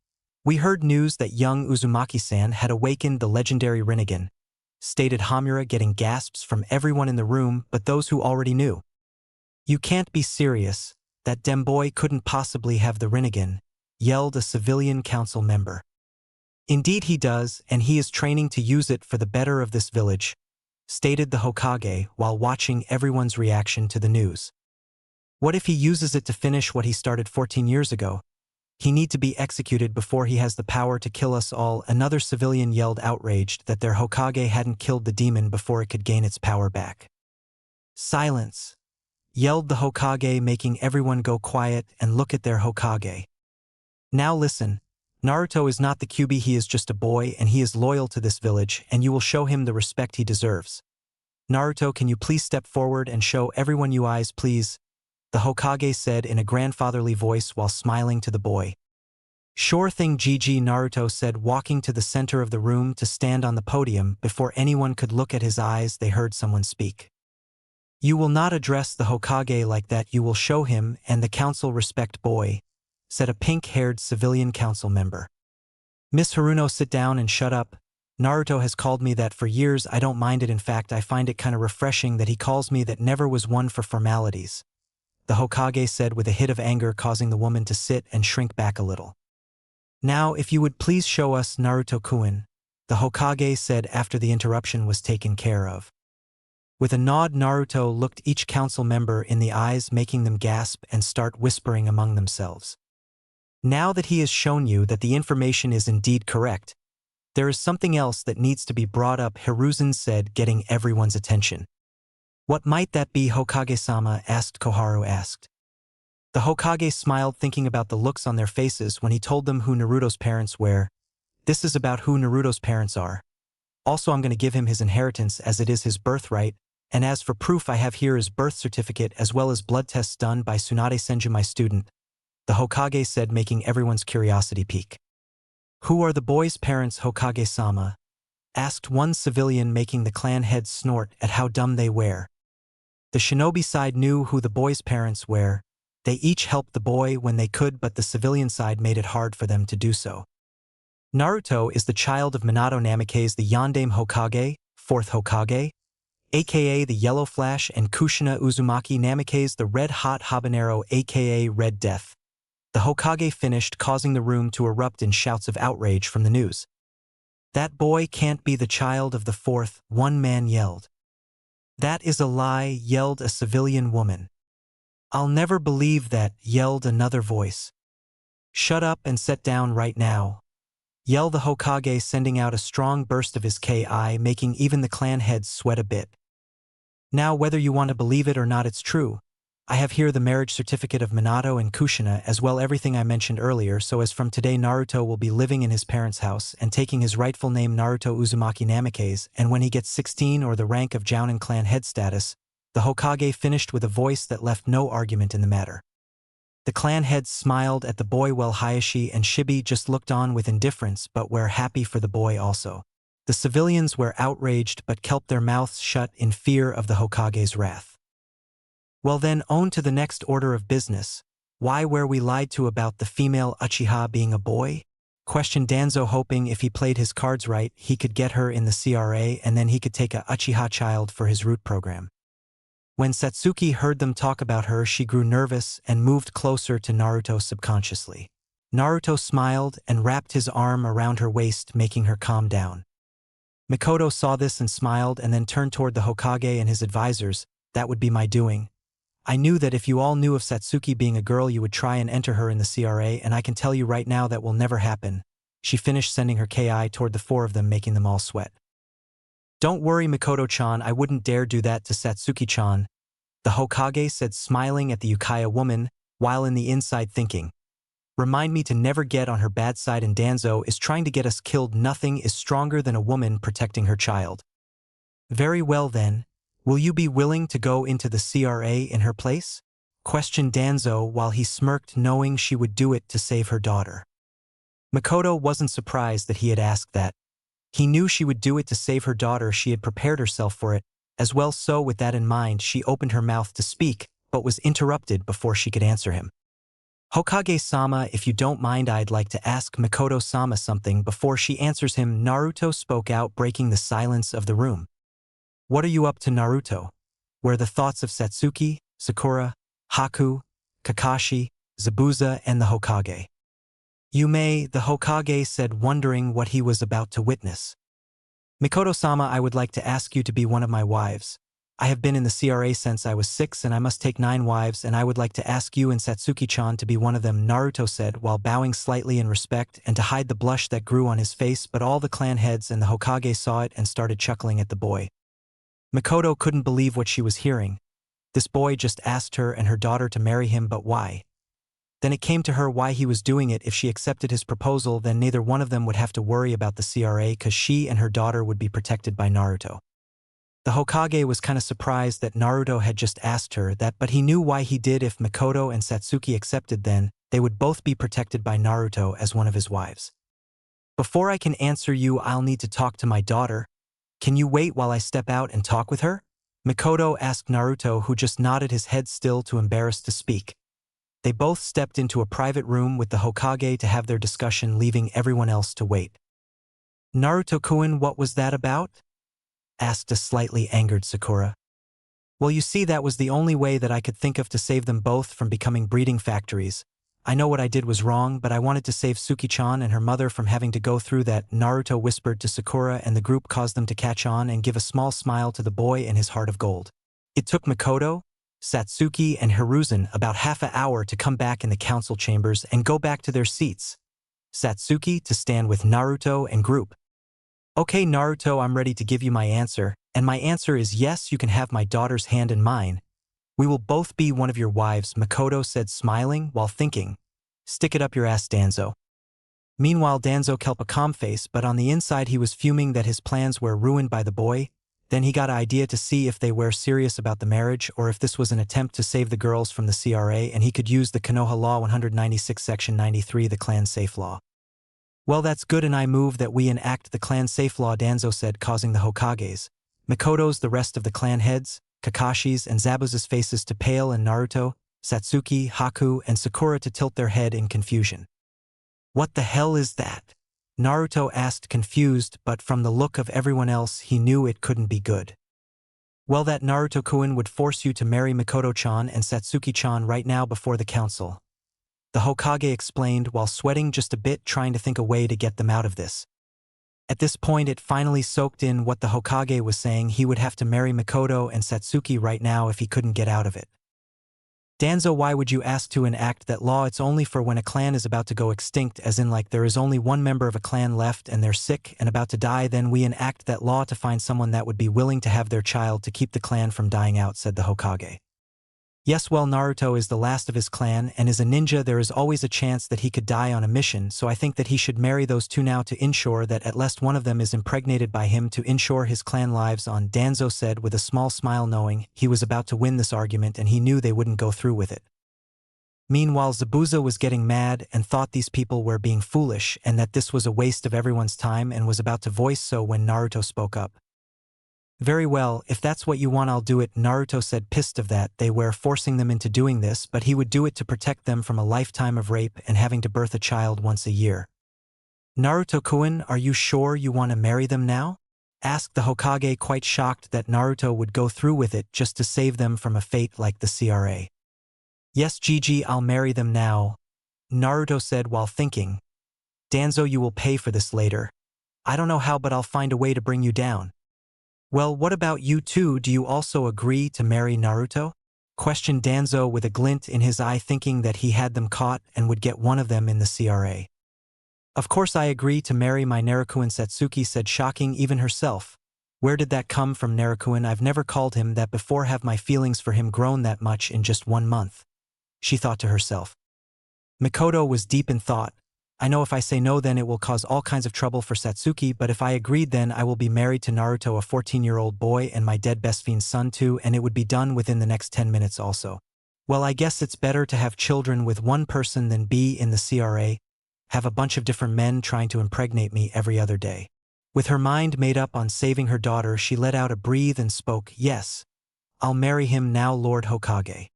we heard news that young Uzumaki-san had awakened the legendary Rinnegan, stated Hamura, getting gasps from everyone in the room but those who already knew. You can't be serious, that dem boy couldn't possibly have the Rinnegan, yelled a civilian council member. Indeed he does, and he is training to use it for the better of this village, stated the Hokage while watching everyone's reaction to the news. What if he uses it to finish what he started 14 years ago? He need to be executed before he has the power to kill us all. Another civilian yelled, outraged that their Hokage hadn't killed the demon before it could gain its power back. Silence, yelled the Hokage, making everyone go quiet and look at their Hokage. Now listen. Naruto is not the Kyubi, he is just a boy and he is loyal to this village and you will show him the respect he deserves. Naruto, can you please step forward and show everyone you eyes, please? The Hokage said in a grandfatherly voice while smiling to the boy. Sure thing, Gigi, Naruto said, walking to the center of the room to stand on the podium. Before anyone could look at his eyes, they heard someone speak. You will not address the Hokage like that, you will show him and the council respect, boy, said a pink-haired civilian council member. Miss Haruno, sit down and shut up. Naruto has called me that for years. I don't mind it. In fact, I find it kinda refreshing that he calls me that. Never was one for formalities, the Hokage said with a hit of anger, causing the woman to sit and shrink back a little. Now, if you would please show us, Naruto-kun, the Hokage said after the interruption was taken care of. With a nod, Naruto looked each council member in the eyes, making them gasp and start whispering among themselves. Now that he has shown you that the information is indeed correct, there is something else that needs to be brought up, Hiruzen said, getting everyone's attention. What might that be, Hokage-sama? Asked Koharu. The Hokage smiled, thinking about the looks on their faces when he told them who Naruto's parents were. This is about who Naruto's parents are. Also, I'm going to give him his inheritance as it is his birthright, and as for proof, I have here his birth certificate as well as blood tests done by Tsunade Senju, my student, the Hokage said, making everyone's curiosity peak. Who are the boy's parents, Hokage-sama? Asked one civilian, making the clan heads snort at how dumb they were. The shinobi side knew who the boy's parents were. They each helped the boy when they could, but the civilian side made it hard for them to do so. Naruto is the child of Minato Namikaze, the Yondaime Hokage, 4th Hokage, aka the Yellow Flash, and Kushina Uzumaki Namikaze, the Red Hot Habanero, aka Red Death. The Hokage finished, causing the room to erupt in shouts of outrage from the news. That boy can't be the child of the 4th, one man yelled. That is a lie, yelled a civilian woman. I'll never believe that, yelled another voice. Shut up and sit down right now, yelled the Hokage, sending out a strong burst of his ki, making even the clan heads sweat a bit. Now, whether you want to believe it or not, it's true. I have here the marriage certificate of Minato and Kushina, as well everything I mentioned earlier, so as from today Naruto will be living in his parents' house and taking his rightful name Naruto Uzumaki Namikaze, and when he gets 16 or the rank of Jounin clan head status, the Hokage finished with a voice that left no argument in the matter. The clan heads smiled at the boy while Hayashi and Shibi just looked on with indifference but were happy for the boy also. The civilians were outraged but kept their mouths shut in fear of the Hokage's wrath. Well then, on to the next order of business. Why were we lied to about the female Uchiha being a boy? Questioned Danzo, hoping if he played his cards right, he could get her in the CRA and then he could take a Uchiha child for his root program. When Satsuki heard them talk about her, she grew nervous and moved closer to Naruto subconsciously. Naruto smiled and wrapped his arm around her waist, making her calm down. Mikoto saw this and smiled and then turned toward the Hokage and his advisors. That would be my doing. I knew that if you all knew of Satsuki being a girl, you would try and enter her in the CRA, and I can tell you right now that will never happen. She finished, sending her ki toward the 4 of them, making them all sweat. Don't worry, Mikoto-chan, I wouldn't dare do that to Satsuki-chan, the Hokage said, smiling at the Uchiha woman, while in the inside thinking, remind me to never get on her bad side, and Danzo is trying to get us killed. Nothing is stronger than a woman protecting her child. Very well then, will you be willing to go into the CRA in her place? Questioned Danzo while he smirked, knowing she would do it to save her daughter. Mikoto wasn't surprised that he had asked that. He knew she would do it to save her daughter. She had prepared herself for it as well, so with that in mind she opened her mouth to speak but was interrupted before she could answer him. Hokage-sama, if you don't mind, I'd like to ask Mikoto-sama something before she answers him. Naruto spoke out, breaking the silence of the room. What are you up to, Naruto? Were the thoughts of Satsuki, Sakura, Haku, Kakashi, Zabuza, and the Hokage? You may, the Hokage said, wondering what he was about to witness. Mikoto-sama, I would like to ask you to be one of my wives. I have been in the CRA since I was 6 and I must take 9 wives, and I would like to ask you and Satsuki-chan to be one of them, Naruto said while bowing slightly in respect and to hide the blush that grew on his face, but all the clan heads and the Hokage saw it and started chuckling at the boy. Mikoto couldn't believe what she was hearing. This boy just asked her and her daughter to marry him, but why? Then it came to her why he was doing it. If she accepted his proposal, then neither one of them would have to worry about the CRA because she and her daughter would be protected by Naruto. The Hokage was kinda surprised that Naruto had just asked her that, but he knew why he did. If Mikoto and Satsuki accepted, then They would both be protected by Naruto as one of his wives. Before I can answer you, I'll need to talk to my daughter. Can you wait while I step out and talk with her? Mikoto asked Naruto, who just nodded his head, still too embarrassed to speak. They both stepped into a private room with the Hokage to have their discussion, leaving everyone else to wait. Naruto-kun, what was that about? Asked a slightly angered Sakura. Well, you see, that was the only way that I could think of to save them both from becoming breeding factories. I know what I did was wrong, but I wanted to save Suki-chan and her mother from having to go through that, Naruto whispered to Sakura, and the group caused them to catch on and give a small smile to the boy and his heart of gold. It took Mikoto, Satsuki, and Hiruzen about half an hour to come back in the council chambers and go back to their seats. Satsuki to stand with Naruto and group. Okay, Naruto, I'm ready to give you my answer, and my answer is yes, you can have my daughter's hand in mine. We will both be one of your wives, Mikoto said, smiling while thinking. Stick it up your ass, Danzo. Meanwhile, Danzo kept a calm face, but on the inside he was fuming that his plans were ruined by the boy. Then he got an idea to see if they were serious about the marriage or if this was an attempt to save the girls from the CRA, and he could use the Konoha Law 196 Section 93, the clan safe law. Well, that's good, and I move that we enact the clan safe law, Danzo said, causing the Hokages, Mikoto's, the rest of the clan heads, Kakashi's and Zabuza's faces to pale, and Naruto, Satsuki, Haku, and Sakura to tilt their head in confusion. What the hell is that? Naruto asked, confused, but from the look of everyone else he knew it couldn't be good. Well, that Naruto-kun would force you to marry Mikoto-chan and Satsuki-chan right now before the council. The Hokage explained while sweating just a bit, trying to think a way to get them out of this. At this point it finally soaked in what the Hokage was saying. He would have to marry Mikoto and Satsuki right now if he couldn't get out of it. Danzo, why would you ask to enact that law? It's only for when a clan is about to go extinct, as in like there is only one member of a clan left and they're sick and about to die, then we enact that law to find someone that would be willing to have their child to keep the clan from dying out, said the Hokage. Yes, well, Naruto is the last of his clan and is a ninja. There is always a chance that he could die on a mission, so I think that he should marry those two now to ensure that at least one of them is impregnated by him to ensure his clan lives on, Danzo said with a small smile, knowing he was about to win this argument and he knew they wouldn't go through with it. Meanwhile, Zabuza was getting mad and thought these people were being foolish and that this was a waste of everyone's time and was about to voice so when Naruto spoke up. Very well, if that's what you want, I'll do it, Naruto said, pissed of that they were forcing them into doing this, but he would do it to protect them from a lifetime of rape and having to birth a child once a year. Naruto-kun, are you sure you want to marry them now? Asked the Hokage, quite shocked that Naruto would go through with it just to save them from a fate like the CRA. Yes, Gigi, I'll marry them now, Naruto said while thinking. Danzo, you will pay for this later. I don't know how, but I'll find a way to bring you down. Well, what about you two? Do you also agree to marry Naruto? Questioned Danzo with a glint in his eye, thinking that he had them caught and would get one of them in the CRA. Of course I agree to marry my Naruto-kun, Satsuki said, shocking even herself. Where did that come from, Naruto-kun? I've never called him that before. Have my feelings for him grown that much in just 1 month? She thought to herself. Mikoto was deep in thought. I know if I say no, then it will cause all kinds of trouble for Satsuki, but if I agreed, then I will be married to Naruto, a 14-year-old boy, and my dead best friend's son too, and it would be done within the next 10 minutes also. Well, I guess it's better to have children with one person than be in the CRA, have a bunch of different men trying to impregnate me every other day. With her mind made up on saving her daughter, she let out a breath and spoke, yes, I'll marry him now, Lord Hokage.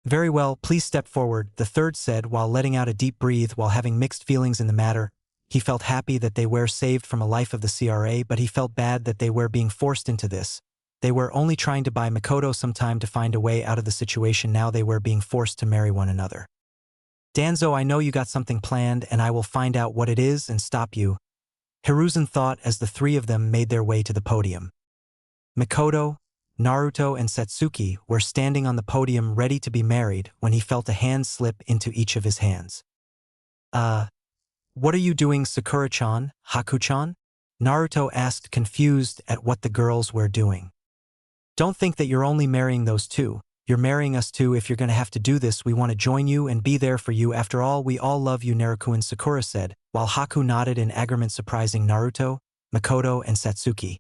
Very well, please step forward, the third said while letting out a deep breath. While having mixed feelings in the matter, he felt happy that they were saved from a life of the CRA, but he felt bad that they were being forced into this. They were only trying to buy Mikoto some time to find a way out of the situation. Now they were being forced to marry one another. Danzo, I know you got something planned and I will find out what it is and stop you, Hiruzen thought as the three of them made their way to the podium. Mikoto, Naruto and Satsuki were standing on the podium ready to be married when he felt a hand slip into each of his hands. What are you doing, Sakura-chan, Haku-chan? Naruto asked, confused at what the girls were doing. Don't think that you're only marrying those two. You're marrying us too. If you're going to have to do this, we want to join you and be there for you. After all, we all love you, Naruto-kun, Sakura said, while Haku nodded in agreement, surprising Naruto, Mikoto and Satsuki.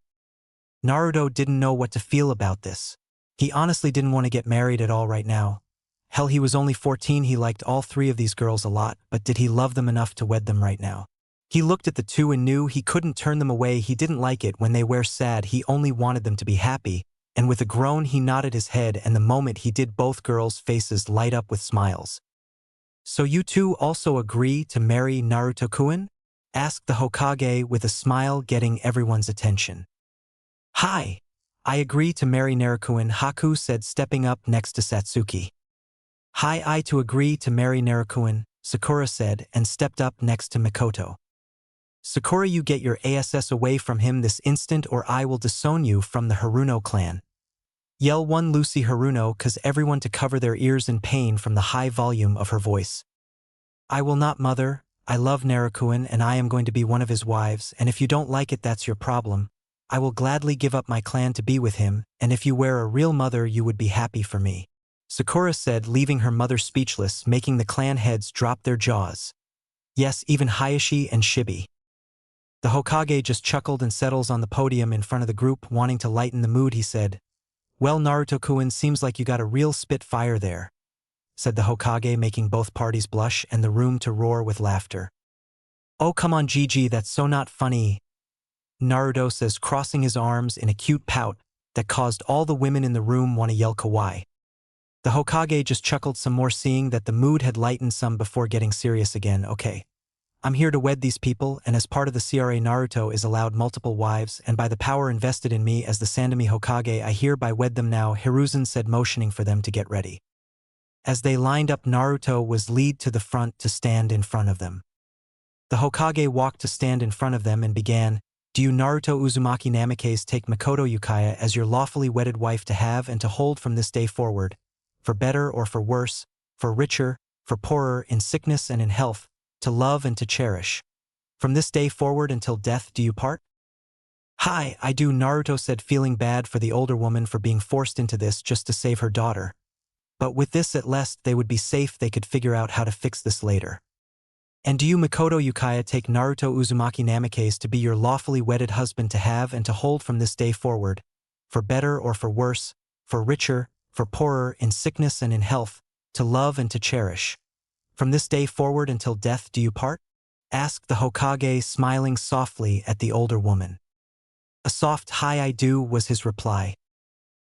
Naruto didn't know what to feel about this. He honestly didn't want to get married at all right now. Hell, he was only 14. He liked all three of these girls a lot, but did he love them enough to wed them right now? He looked at the two and knew he couldn't turn them away. He didn't like it when they were sad. He only wanted them to be happy, and with a groan he nodded his head, and the moment he did, both girls' faces light up with smiles. So you two also agree to marry Naruto-kun? Asked the Hokage with a smile, getting everyone's attention. Hi, I agree to marry Naruto-kun, Haku said, stepping up next to Satsuki. Hi, I too agree to marry Naruto-kun, Sakura said, and stepped up next to Mikoto. Sakura, you get your ass away from him this instant or I will disown you from the Haruno clan. Yell one Lucy Haruno, cause everyone to cover their ears in pain from the high volume of her voice. I will not, mother. I love Naruto-kun and I am going to be one of his wives, and if you don't like it, that's your problem. I will gladly give up my clan to be with him, and if you were a real mother you would be happy for me. Sakura said, leaving her mother speechless, making the clan heads drop their jaws. Yes, even Hayashi and Shibi. The Hokage just chuckled and settles on the podium in front of the group, wanting to lighten the mood. He said, well, Naruto-kun, seems like you got a real spitfire there, said the Hokage, making both parties blush and the room to roar with laughter. Oh, come on, Gigi, that's so not funny, Naruto says, crossing his arms in a cute pout that caused all the women in the room want to yell kawaii. The Hokage just chuckled some more, seeing that the mood had lightened some, before getting serious again. Okay, I'm here to wed these people, and as part of the CRA, Naruto is allowed multiple wives, and by the power invested in me as the Sandomi Hokage, I hereby wed them now, Hiruzen said, motioning for them to get ready. As they lined up, Naruto was led to the front to stand in front of them. The Hokage walked to stand in front of them and began, do you Naruto Uzumaki Namikaze take Mikoto Yukaya as your lawfully wedded wife to have and to hold from this day forward, for better or for worse, for richer, for poorer, in sickness and in health, to love and to cherish? From this day forward until death do you part? Hi, I do, Naruto said, feeling bad for the older woman for being forced into this just to save her daughter. But with this at least they would be safe, they could figure out how to fix this later. And do you Mikoto Yukaya take Naruto Uzumaki Namikaze to be your lawfully wedded husband to have and to hold from this day forward, for better or for worse, for richer, for poorer, in sickness and in health, to love and to cherish? From this day forward until death do you part? Asked the Hokage, smiling softly at the older woman. A soft "hi, I do" was his reply.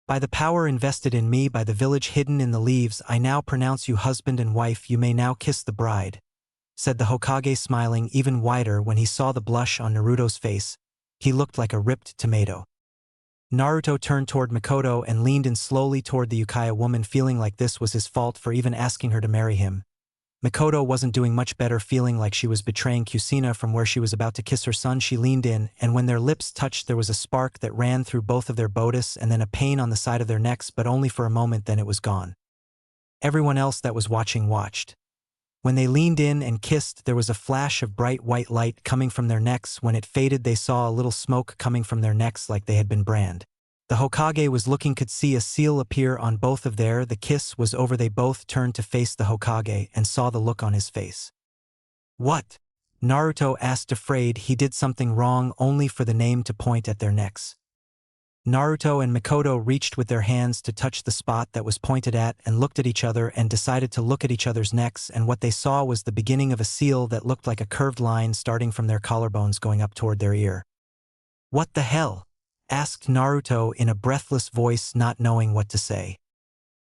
By the power invested in me by the village hidden in the leaves, I now pronounce you husband and wife. You may now kiss the bride, said the Hokage, smiling even wider when he saw the blush on Naruto's face. He looked like a ripped tomato. Naruto turned toward Mikoto and leaned in slowly toward the Uchiha woman, feeling like this was his fault for even asking her to marry him. Mikoto wasn't doing much better, feeling like she was betraying Kusina from where she was about to kiss her son. She leaned in, and when their lips touched there was a spark that ran through both of their bodice and then a pain on the side of their necks, but only for a moment, then it was gone. Everyone else that was watching watched. When they leaned in and kissed, there was a flash of bright white light coming from their necks. When it faded, they saw a little smoke coming from their necks like they had been burned. The Hokage was looking, could see a seal appear on both of their. The kiss was over. They both turned to face the Hokage and saw the look on his face. What? Naruto asked, afraid he did something wrong, only for the name to point at their necks. Naruto and Mikoto reached with their hands to touch the spot that was pointed at and looked at each other and decided to look at each other's necks, and what they saw was the beginning of a seal that looked like a curved line starting from their collarbones going up toward their ear. What the hell? Asked Naruto in a breathless voice, not knowing what to say.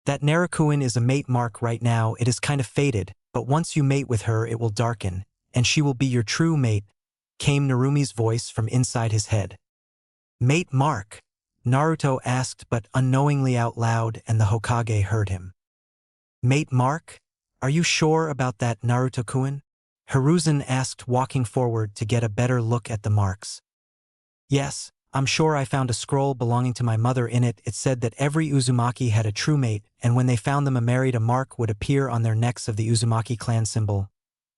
That Naruto-kun is a mate mark right now. It is kind of faded, but once you mate with her it will darken, and she will be your true mate, came Narumi's voice from inside his head. Mate mark? Naruto asked, but unknowingly out loud, and the Hokage heard him. Mate mark? Are you sure about that, Naruto-kun? Hiruzen asked, walking forward to get a better look at the marks. Yes, I'm sure. I found a scroll belonging to my mother. In it, it said that every Uzumaki had a true mate, and when they found them married, a mark would appear on their necks of the Uzumaki clan symbol,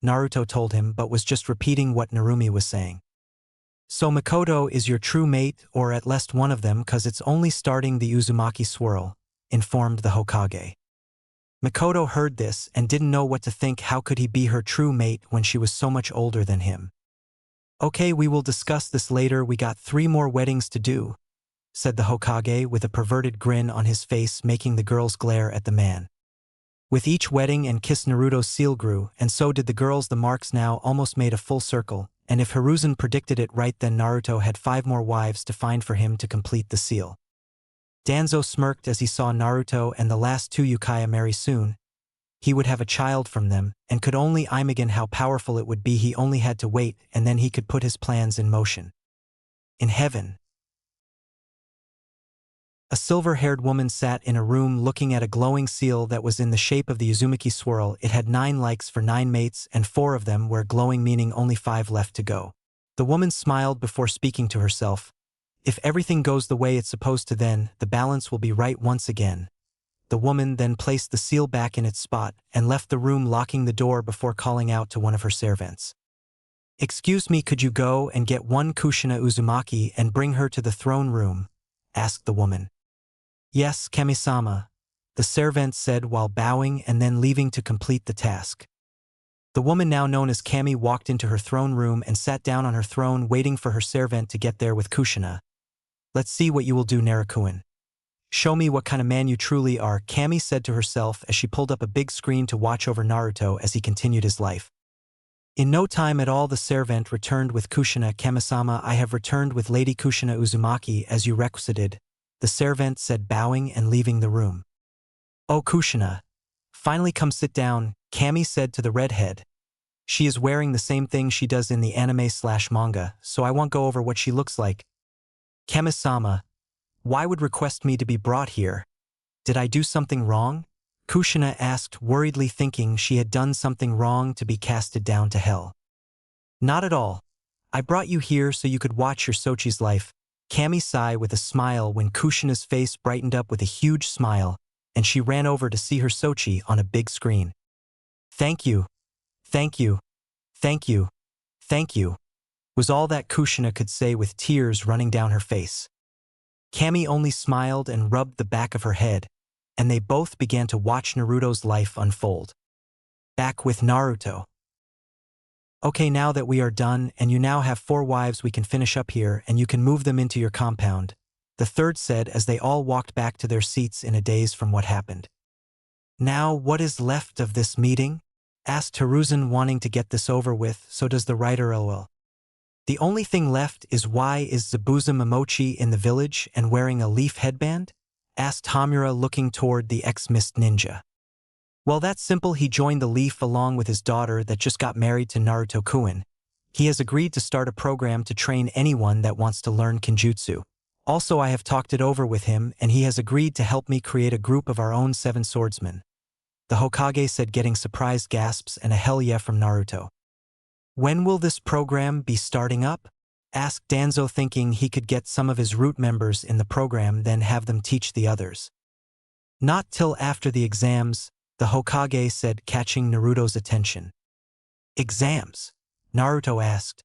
Naruto told him, but was just repeating what Narumi was saying. So Mikoto is your true mate, or at least one of them, cause it's only starting the Uzumaki swirl, informed the Hokage. Mikoto heard this and didn't know what to think. How could he be her true mate when she was so much older than him? Okay, we will discuss this later. We got 3 more weddings to do, said the Hokage with a perverted grin on his face, making the girls glare at the man. With each wedding and kiss Naruto's seal grew, and so did the girls. The marks now almost made a full circle, and if Hiruzen predicted it right, then Naruto had 5 more wives to find for him to complete the seal. Danzo smirked as he saw Naruto and the last 2 Uchiha marry soon. He would have a child from them, and could only imagine how powerful it would be. He only had to wait, and then he could put his plans in motion. In heaven, a silver-haired woman sat in a room looking at a glowing seal that was in the shape of the Uzumaki swirl. It had 9 likes for 9 mates, and 4 of them were glowing, meaning only 5 left to go. The woman smiled before speaking to herself. If everything goes the way it's supposed to, then the balance will be right once again. The woman then placed the seal back in its spot and left the room, locking the door before calling out to one of her servants. "Excuse me, could you go and get one Kushina Uzumaki and bring her to the throne room?" asked the woman. "Yes, Kami-sama," the servant said while bowing and then leaving to complete the task. The woman, now known as Kami, walked into her throne room and sat down on her throne, waiting for her servant to get there with Kushina. "Let's see what you will do, Naruto. Show me what kind of man you truly are," Kami said to herself as she pulled up a big screen to watch over Naruto as he continued his life. In no time at all, the servant returned with Kushina. "Kami-sama, I have returned with Lady Kushina Uzumaki as you requisited," the servant said, bowing and leaving the room. "Oh, Kushina, finally come sit down," Kami said to the redhead. "She is wearing the same thing she does in the anime/manga, so I won't go over what she looks like." "Kami-sama, why would request me to be brought here? Did I do something wrong?" Kushina asked, worriedly, thinking she had done something wrong to be casted down to hell. "Not at all. I brought you here so you could watch your Sochi's life," Kami sighed with a smile when Kushina's face brightened up with a huge smile, and she ran over to see her Sochi on a big screen. "Thank you. Thank you. Thank you. Thank you," was all that Kushina could say with tears running down her face. Kami only smiled and rubbed the back of her head, and they both began to watch Naruto's life unfold. Back with Naruto. "Okay, now that we are done and you now have 4 wives, we can finish up here and you can move them into your compound," the third said as they all walked back to their seats in a daze from what happened. "Now what is left of this meeting?" asked Hiruzen, wanting to get this over with. "So does the writer, lol. The only thing left is, why is Zabuza Momochi in the village and wearing a leaf headband?" asked Hamura, looking toward the ex-mist ninja. "Well, that's simple. He joined the Leaf along with his daughter that just got married to Naruto-kun. He has agreed to start a program to train anyone that wants to learn Kenjutsu. Also, I have talked it over with him and he has agreed to help me create a group of our own 7 swordsmen," the Hokage said, getting surprised gasps and a hell yeah from Naruto. "When will this program be starting up?" asked Danzo, thinking he could get some of his root members in the program, then have them teach the others. "Not till after the exams," the Hokage said, catching Naruto's attention. "Exams?" Naruto asked.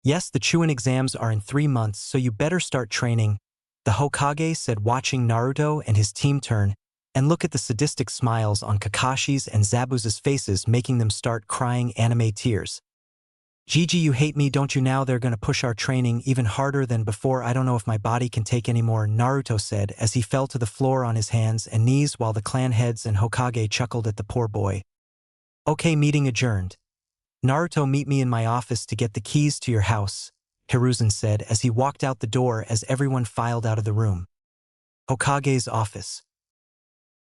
"Yes, the Chunin exams are in 3 months, so you better start training," the Hokage said, watching Naruto and his team turn and look at the sadistic smiles on Kakashi's and Zabuza's faces, making them start crying anime tears. "Gigi, you hate me, don't you? Now they're gonna push our training even harder than before. I don't know if my body can take anymore," Naruto said as he fell to the floor on his hands and knees while the clan heads and Hokage chuckled at the poor boy. "Okay, meeting adjourned. Naruto, meet me in my office to get the keys to your house," Hiruzen said as he walked out the door as everyone filed out of the room. Hokage's office.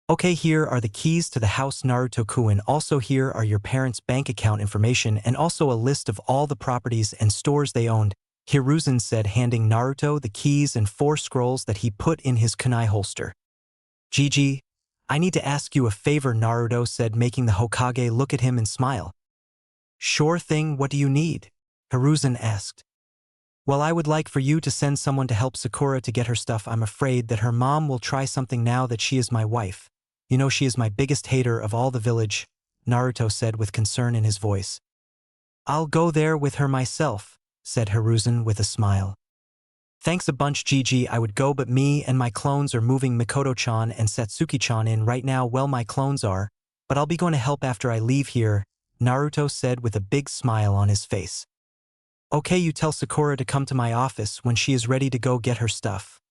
"Okay, here are the keys to the house, Naruto-kun. Also, here are your parents' bank account information and also a list of all the properties and stores they owned," Hiruzen said, handing Naruto the keys and 4 scrolls that he put in his kunai holster. "Gigi, I need to ask you a favor," Naruto said, making the Hokage look at him and smile. "Sure thing, what do you need?" Hiruzen asked. "Well, I would like for you to send someone to help Sakura to get her stuff. I'm afraid that her mom will try something now that she is my wife. You know, she is my biggest hater of all the village," Naruto said with concern in his voice. "I'll go there with her myself," said Hiruzen with a smile. "Thanks a bunch, Gigi. I would go, but me and my clones are moving Mikoto-chan and Satsuki-chan in right now. Well, my clones are, but I'll be going to help after I leave here," Naruto said with a big smile on his face. "Okay, you tell Sakura to come to my office when she is ready to go get her stuff,"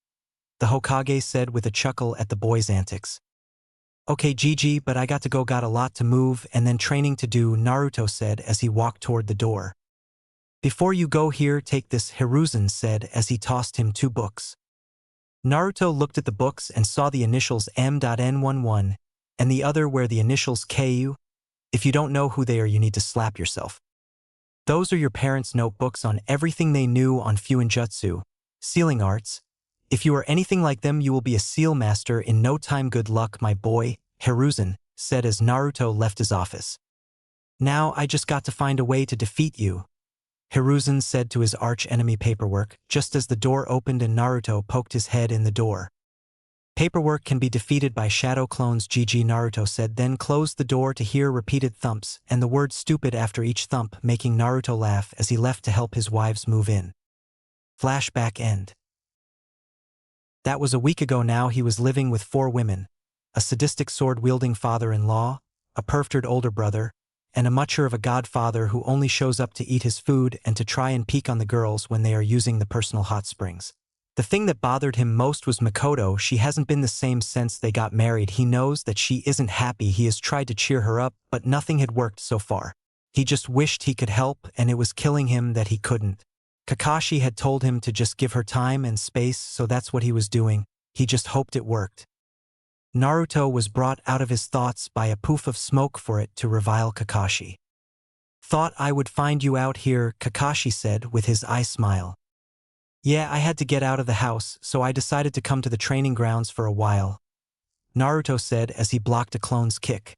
the Hokage said with a chuckle at the boy's antics. Okay, Gigi, but I got to go, got a lot to move and then training to do, Naruto said as he walked toward the door. Before you go here, take this, Hiruzen said as he tossed him 2 books. Naruto looked at the books and saw the initials M.N11 and the other where the initials KU. If you don't know who they are, you need to slap yourself. Those are your parents' notebooks on everything they knew on Fuinjutsu, sealing arts. If you are anything like them, you will be a seal master in no time. Good luck, my boy, Hiruzen said as Naruto left his office. Now I just got to find a way to defeat you, Hiruzen said to his arch-enemy Paperwork, just as the door opened and Naruto poked his head in the door. Paperwork can be defeated by shadow clones, GG, Naruto said, then closed the door to hear repeated thumps and the word stupid after each thump, making Naruto laugh as he left to help his wives move in. Flashback end. That was a week ago now. He was living with 4 women, a sadistic sword-wielding father-in-law, a perverted older brother, and a mucher of a godfather who only shows up to eat his food and to try and peek on the girls when they are using the personal hot springs. The thing that bothered him most was Makoto. She hasn't been the same since they got married. He knows that she isn't happy. He has tried to cheer her up, but nothing had worked so far. He just wished he could help, and it was killing him that he couldn't. Kakashi had told him to just give her time and space, so that's what he was doing. He just hoped it worked. Naruto was brought out of his thoughts by a poof of smoke for it to revile Kakashi. Thought I would find you out here, Kakashi said with his eye smile. Yeah, I had to get out of the house, so I decided to come to the training grounds for a while, Naruto said as he blocked a clone's kick.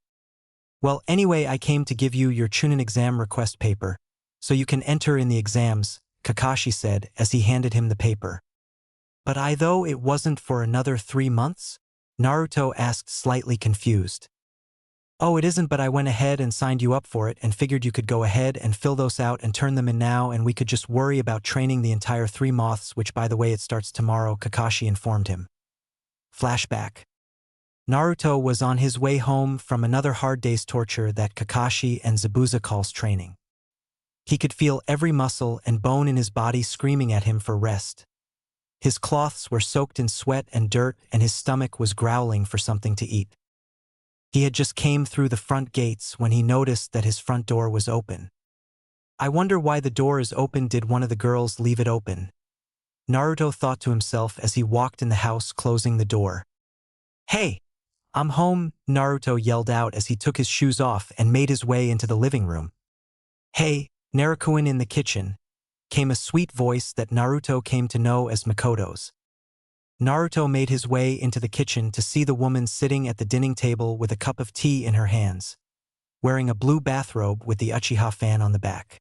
Well, anyway, I came to give you your Chunin exam request paper, so you can enter in the exams, Kakashi said as he handed him the paper. But though it wasn't for another 3 months? Naruto asked, slightly confused. Oh, it isn't, but I went ahead and signed you up for it and figured you could go ahead and fill those out and turn them in now, and we could just worry about training the entire 3 months, which by the way it starts tomorrow, Kakashi informed him. Flashback. Naruto was on his way home from another hard day's torture that Kakashi and Zabuza calls training. He could feel every muscle and bone in his body screaming at him for rest. His cloths were soaked in sweat and dirt, and his stomach was growling for something to eat. He had just came through the front gates when he noticed that his front door was open. I wonder why the door is open. Did one of the girls leave it open? Naruto thought to himself as he walked in the house, closing the door. Hey, I'm home, Naruto yelled out as he took his shoes off and made his way into the living room. Hey, Narukuin. In the kitchen came a sweet voice that Naruto came to know as Makoto's. Naruto made his way into the kitchen to see the woman sitting at the dining table with a cup of tea in her hands, wearing a blue bathrobe with the Uchiha fan on the back.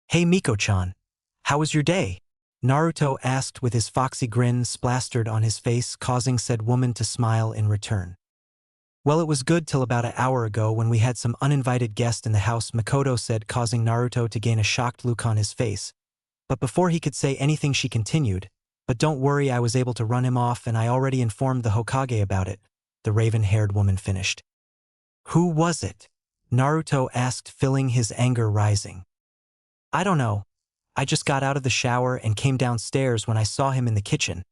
Hey Miko-chan, how was your day? Naruto asked with his foxy grin plastered on his face, causing said woman to smile in return. Well, it was good till about an hour ago when we had some uninvited guest in the house, Makoto said, causing Naruto to gain a shocked look on his face. But before he could say anything she continued, but don't worry, I was able to run him off and I already informed the Hokage about it, the raven-haired woman finished. Who was it? Naruto asked, feeling his anger rising. I don't know. I just got out of the shower and came downstairs when I saw him in the kitchen.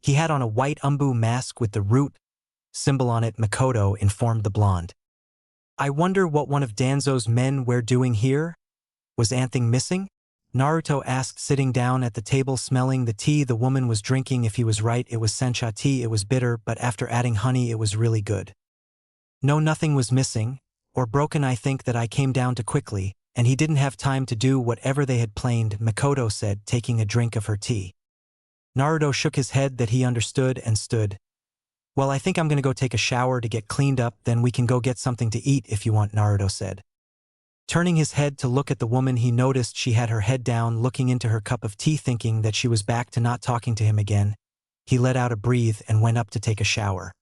He had on a white umbu mask with the root symbol on it, Makoto informed the blonde. I wonder what one of Danzo's men were doing here? Was anything missing? Naruto asked, sitting down at the table smelling the tea the woman was drinking. If he was right, it was sencha tea. It was bitter, but after adding honey it was really good. No, nothing was missing or broken. I think that I came down too quickly, and he didn't have time to do whatever they had planned, Makoto said, taking a drink of her tea. Naruto shook his head that he understood and stood. Well, I think I'm gonna go take a shower to get cleaned up, then we can go get something to eat if you want, Naruto said. Turning his head to look at the woman, he noticed she had her head down, looking into her cup of tea, thinking that she was back to not talking to him again. He let out a breath and went up to take a shower.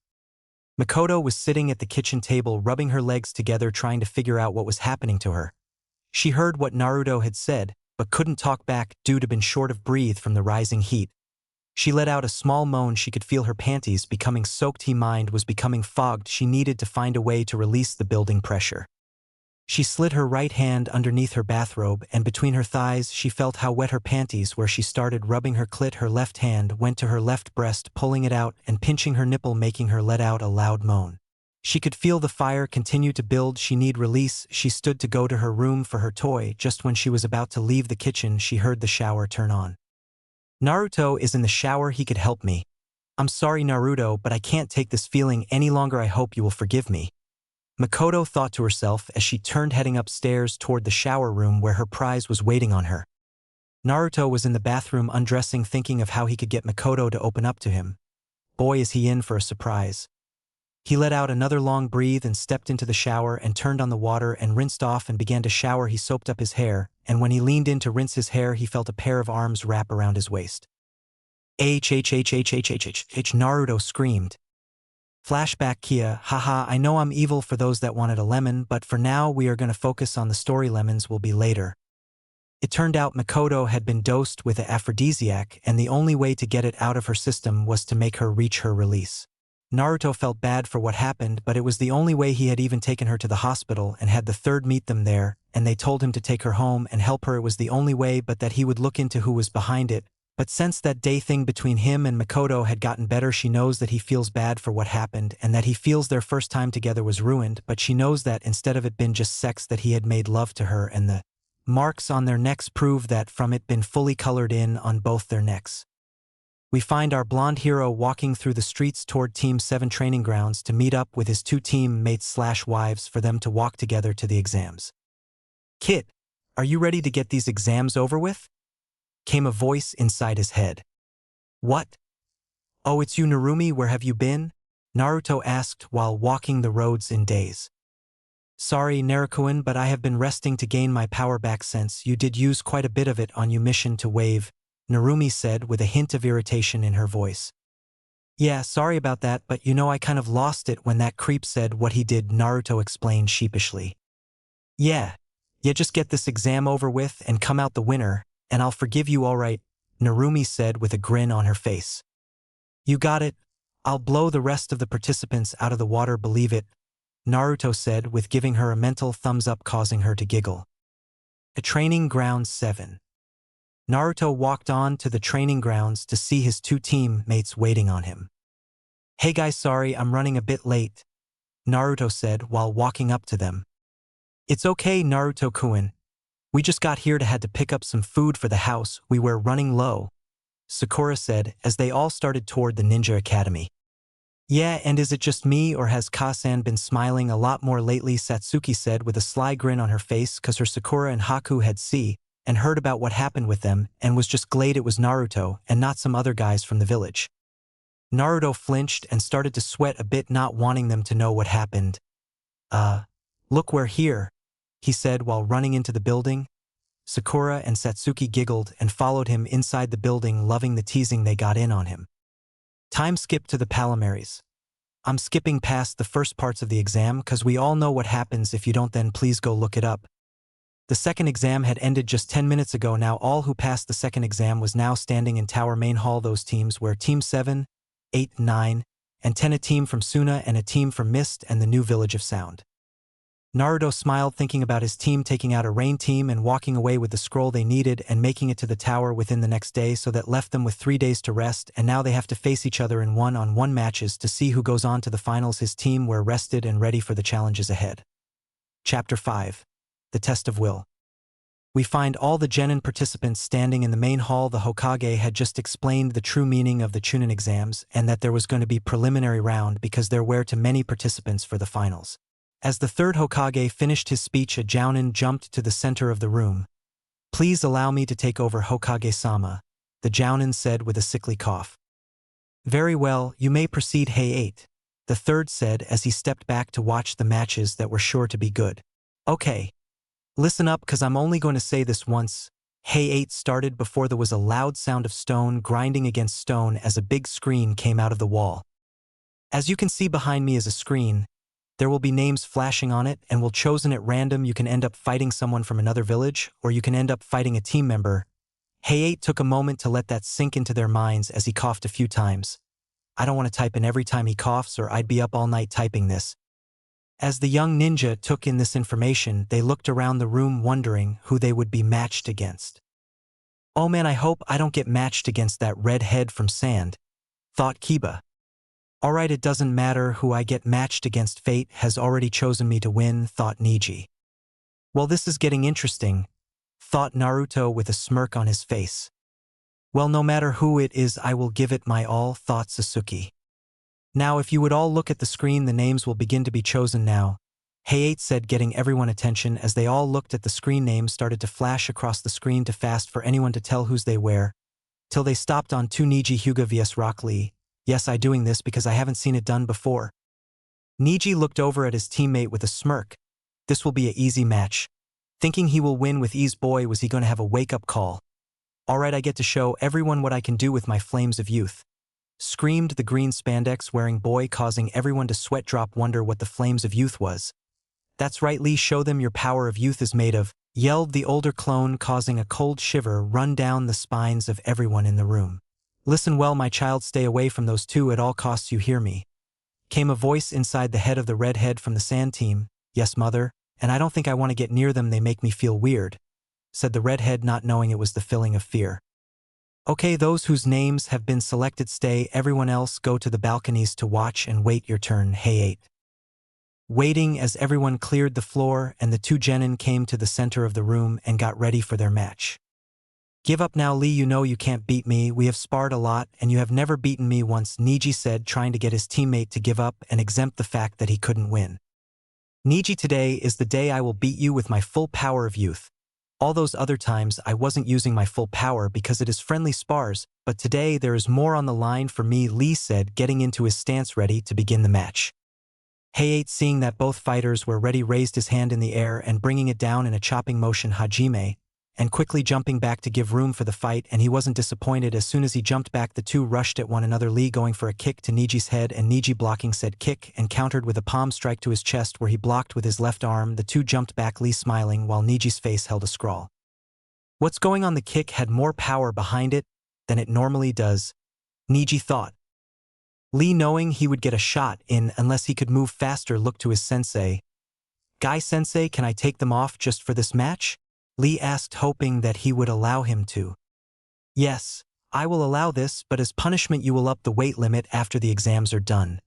Makoto was sitting at the kitchen table, rubbing her legs together, trying to figure out what was happening to her. She heard what Naruto had said, but couldn't talk back due to being short of breath from the rising heat. She let out a small moan. She could feel her panties becoming soaked. Her mind was becoming fogged. She needed to find a way to release the building pressure. She slid her right hand underneath her bathrobe, and between her thighs she felt how wet her panties were. She started rubbing her clit. Her left hand went to her left breast, pulling it out and pinching her nipple, making her let out a loud moan. She could feel the fire continue to build. She need release. She stood to go to her room for her toy. Just when she was about to leave the kitchen, she heard the shower turn on. Naruto is in the shower. He could help me. I'm sorry, Naruto, but I can't take this feeling any longer. I hope you will forgive me. Makoto thought to herself as she turned heading upstairs toward the shower room where her prize was waiting on her. Naruto was in the bathroom undressing, thinking of how he could get Makoto to open up to him. Boy, is he in for a surprise. He let out another long breath and stepped into the shower and turned on the water and rinsed off and began to shower. He soaped up his hair, and when he leaned in to rinse his hair, he felt a pair of arms wrap around his waist. Naruto screamed. Flashback Kia, haha, I know I'm evil for those that wanted a lemon, but for now we are going to focus on the story. Lemons will be later. It turned out Makoto had been dosed with an aphrodisiac, and the only way to get it out of her system was to make her reach her release. Naruto felt bad for what happened, but it was the only way. He had even taken her to the hospital and had the third meet them there, and they told him to take her home and help her. It was the only way, but that he would look into who was behind it. But since that day thing between him and Makoto had gotten better, she knows that he feels bad for what happened and that he feels their first time together was ruined, but she knows that instead of it been just sex, that he had made love to her, and the marks on their necks prove that from it been fully colored in on both their necks. We find our blonde hero walking through the streets toward Team 7 training grounds to meet up with his two teammates/wives for them to walk together to the exams. Kit, are you ready to get these exams over with? Came a voice inside his head. What? Oh, it's you, Narumi. Where have you been? Naruto asked while walking the roads in daze. Sorry, Naruto, but I have been resting to gain my power back since you did use quite a bit of it on your mission to wave, Narumi said with a hint of irritation in her voice. Yeah, sorry about that, but you know I kind of lost it when that creep said what he did, Naruto explained sheepishly. Yeah, just get this exam over with and come out the winner, and I'll forgive you, all right, Narumi said with a grin on her face. You got it. I'll blow the rest of the participants out of the water, believe it, Naruto said with giving her a mental thumbs up, causing her to giggle. A training grounds 7. Naruto walked on to the training grounds to see his two teammates waiting on him. Hey guys, sorry I'm running a bit late, Naruto said while walking up to them. It's okay, Naruto-kun. We just got here to had to pick up some food for the house. We were running low, Sakura said as they all started toward the ninja academy. Yeah, and is it just me or has Kasan been smiling a lot more lately? Satsuki said with a sly grin on her face, cause her Sakura and Haku had seen and heard about what happened with them and was just glad it was Naruto and not some other guys from the village. Naruto flinched and started to sweat a bit, not wanting them to know what happened. Look, we're here, he said while running into the building. Sakura and Satsuki giggled and followed him inside the building, loving the teasing they got in on him. Time skip to the preliminaries. I'm skipping past the first parts of the exam cause we all know what happens if you don't, then please go look it up. The second exam had ended just 10 minutes ago. Now all who passed the second exam was now standing in Tower Main Hall. Those teams were Team 7, 8, 9, and 10, a team from Suna and a team from Mist and the New Village of Sound. Naruto smiled thinking about his team taking out a rain team and walking away with the scroll they needed and making it to the tower within the next day, so that left them with 3 days to rest, and now they have to face each other in one-on-one matches to see who goes on to the finals. His team were rested and ready for the challenges ahead. Chapter 5. The Test of Will. We find all the Genin participants standing in the main hall. The Hokage had just explained the true meaning of the Chunin exams and that there was going to be preliminary round because there were too many participants for the finals. As the third Hokage finished his speech, a Jounin jumped to the center of the room. Please allow me to take over, Hokage-sama, the Jounin said with a sickly cough. Very well, you may proceed, Hey-8, the third said as he stepped back to watch the matches that were sure to be good. Okay. Listen up, cause I'm only going to say this once. Hey-8 started before there was a loud sound of stone grinding against stone as a big screen came out of the wall. As you can see behind me is a screen. There will be names flashing on it and will chosen at random. You can end up fighting someone from another village, or you can end up fighting a team member. Hey-8 took a moment to let that sink into their minds as he coughed a few times. I don't want to type in every time he coughs or I'd be up all night typing this. As the young ninja took in this information, they looked around the room wondering who they would be matched against. Oh man, I hope I don't get matched against that redhead from Sand, thought Kiba. Alright, it doesn't matter who I get matched against, fate has already chosen me to win, thought Niji. Well, this is getting interesting, thought Naruto with a smirk on his face. Well, no matter who it is, I will give it my all, thought Sasuke. Now if you would all look at the screen, the names will begin to be chosen now, Hayate said, getting everyone attention. As they all looked at the screen, names started to flash across the screen, too fast for anyone to tell whose they were, till they stopped on 2 Niji Hyuga vs Rock Lee. Yes, I doing this because I haven't seen it done before. Niji looked over at his teammate with a smirk. This will be a easy match. Thinking he will win with ease, boy was he going to have a wake-up call. Alright, I get to show everyone what I can do with my flames of youth, screamed the green spandex wearing boy, causing everyone to sweat drop, wonder what the flames of youth was. That's right, Lee, show them your power of youth is made of, yelled the older clone, causing a cold shiver run down the spines of everyone in the room. Listen well, my child, stay away from those two at all costs, you hear me? Came a voice inside the head of the redhead from the sand team. Yes, mother, and I don't think I want to get near them, they make me feel weird, said the redhead, not knowing it was the feeling of fear. Okay, those whose names have been selected stay, everyone else go to the balconies to watch and wait your turn, Hayate. Waiting as everyone cleared the floor and the 2 genin came to the center of the room and got ready for their match. Give up now, Lee, you know you can't beat me, we have sparred a lot and you have never beaten me once, Niji said, trying to get his teammate to give up and exempt the fact that he couldn't win. Niji, today is the day I will beat you with my full power of youth. All those other times I wasn't using my full power because it is friendly spars, but today there is more on the line for me, Lee said, getting into his stance ready to begin the match. Hayate, seeing that both fighters were ready, raised his hand in the air and bringing it down in a chopping motion, Hajime, and quickly jumping back to give room for the fight, and he wasn't disappointed. As soon as he jumped back, the two rushed at one another, Lee going for a kick to Niji's head and Niji blocking said kick and countered with a palm strike to his chest where he blocked with his left arm. The two jumped back, Lee smiling while Niji's face held a scrawl. What's going on? The kick had more power behind it than it normally does, Niji thought. Lee, knowing he would get a shot in unless he could move faster, looked to his sensei. Guy-sensei, can I take them off just for this match? Lee asked, hoping that he would allow him to. Yes, I will allow this, but as punishment you will up the weight limit after the exams are done,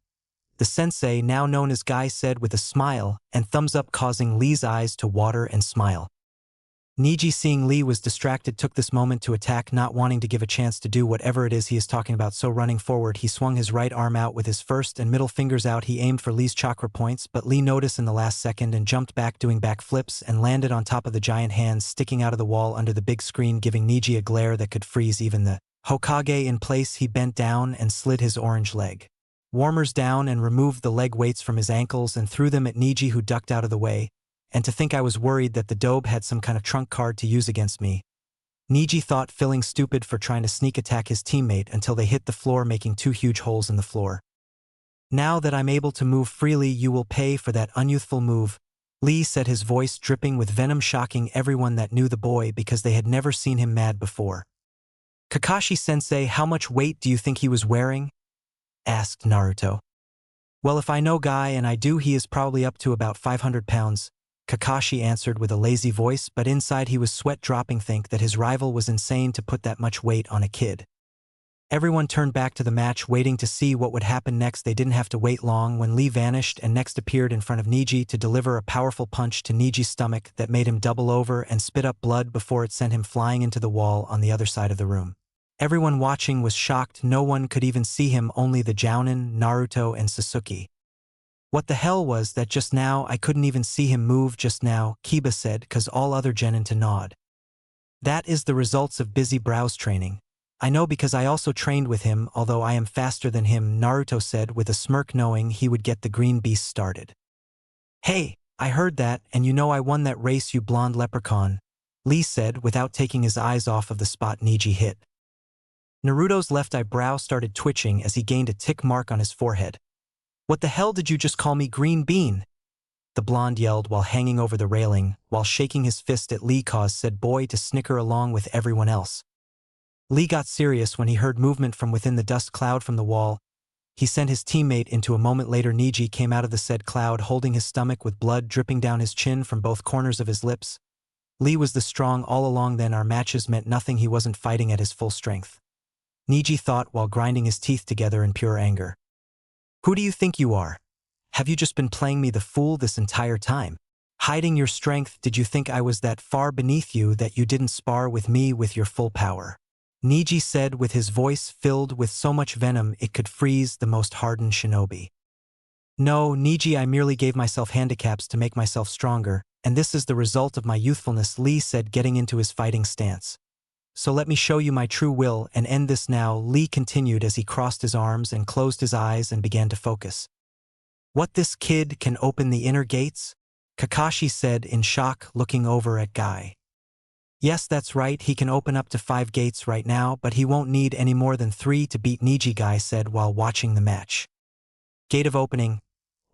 the sensei, now known as Guy, said with a smile and thumbs up, causing Lee's eyes to water and smile. Niji, seeing Lee was distracted, took this moment to attack, not wanting to give a chance to do whatever it is he is talking about. So running forward, he swung his right arm out with his first and middle fingers out. He aimed for Lee's chakra points, but Lee noticed in the last second and jumped back, doing back flips and landed on top of the giant hands sticking out of the wall under the big screen, giving Niji a glare that could freeze even the Hokage in place. He bent down and slid his orange leg warmers down and removed the leg weights from his ankles and threw them at Niji, who ducked out of the way. And to think I was worried that the dobe had some kind of trump card to use against me, Niji thought, feeling stupid for trying to sneak attack his teammate until they hit the floor, making 2 huge holes in the floor. Now that I'm able to move freely, you will pay for that unyouthful move, Lee said, his voice dripping with venom, shocking everyone that knew the boy because they had never seen him mad before. Kakashi-sensei, how much weight do you think he was wearing? Asked Naruto. Well, if I know Guy, and I do, he is probably up to about 500 pounds. Kakashi answered with a lazy voice, but inside he was sweat dropping. Think that his rival was insane to put that much weight on a kid. Everyone turned back to the match, waiting to see what would happen next. They didn't have to wait long when Lee vanished and next appeared in front of Niji to deliver a powerful punch to Niji's stomach that made him double over and spit up blood before it sent him flying into the wall on the other side of the room. Everyone watching was shocked. No one could even see him, only the Jounin, Naruto, and Sasuke. What the hell was that just now? I couldn't even see him move just now, Kiba said, cause all other genin to nod. That is the results of busy brows training. I know because I also trained with him, although I am faster than him, Naruto said with a smirk, knowing he would get the green beast started. Hey, I heard that, and you know I won that race, you blonde leprechaun, Lee said without taking his eyes off of the spot Niji hit. Naruto's left eyebrow started twitching as he gained a tick mark on his forehead. What the hell did you just call me, green bean? The blonde yelled while hanging over the railing, while shaking his fist at Lee, caused said boy to snicker along with everyone else. Lee got serious when he heard movement from within the dust cloud from the wall. He sent his teammate into a moment later. Niji came out of the said cloud holding his stomach with blood dripping down his chin from both corners of his lips. Lee was the strong all along, then our matches meant nothing, he wasn't fighting at his full strength, Niji thought while grinding his teeth together in pure anger. Who do you think you are? Have you just been playing me the fool this entire time? Hiding your strength, did you think I was that far beneath you that you didn't spar with me with your full power? Niji said with his voice filled with so much venom it could freeze the most hardened shinobi. No, Niji, I merely gave myself handicaps to make myself stronger, and this is the result of my youthfulness, Lee said, getting into his fighting stance. So let me show you my true will and end this now, Lee continued as he crossed his arms and closed his eyes and began to focus. What, this kid can open the inner gates? Kakashi said in shock, looking over at Guy. Yes, that's right, he can open up to 5 gates right now, but he won't need any more than 3 to beat Niji, Guy said while watching the match. Gate of opening.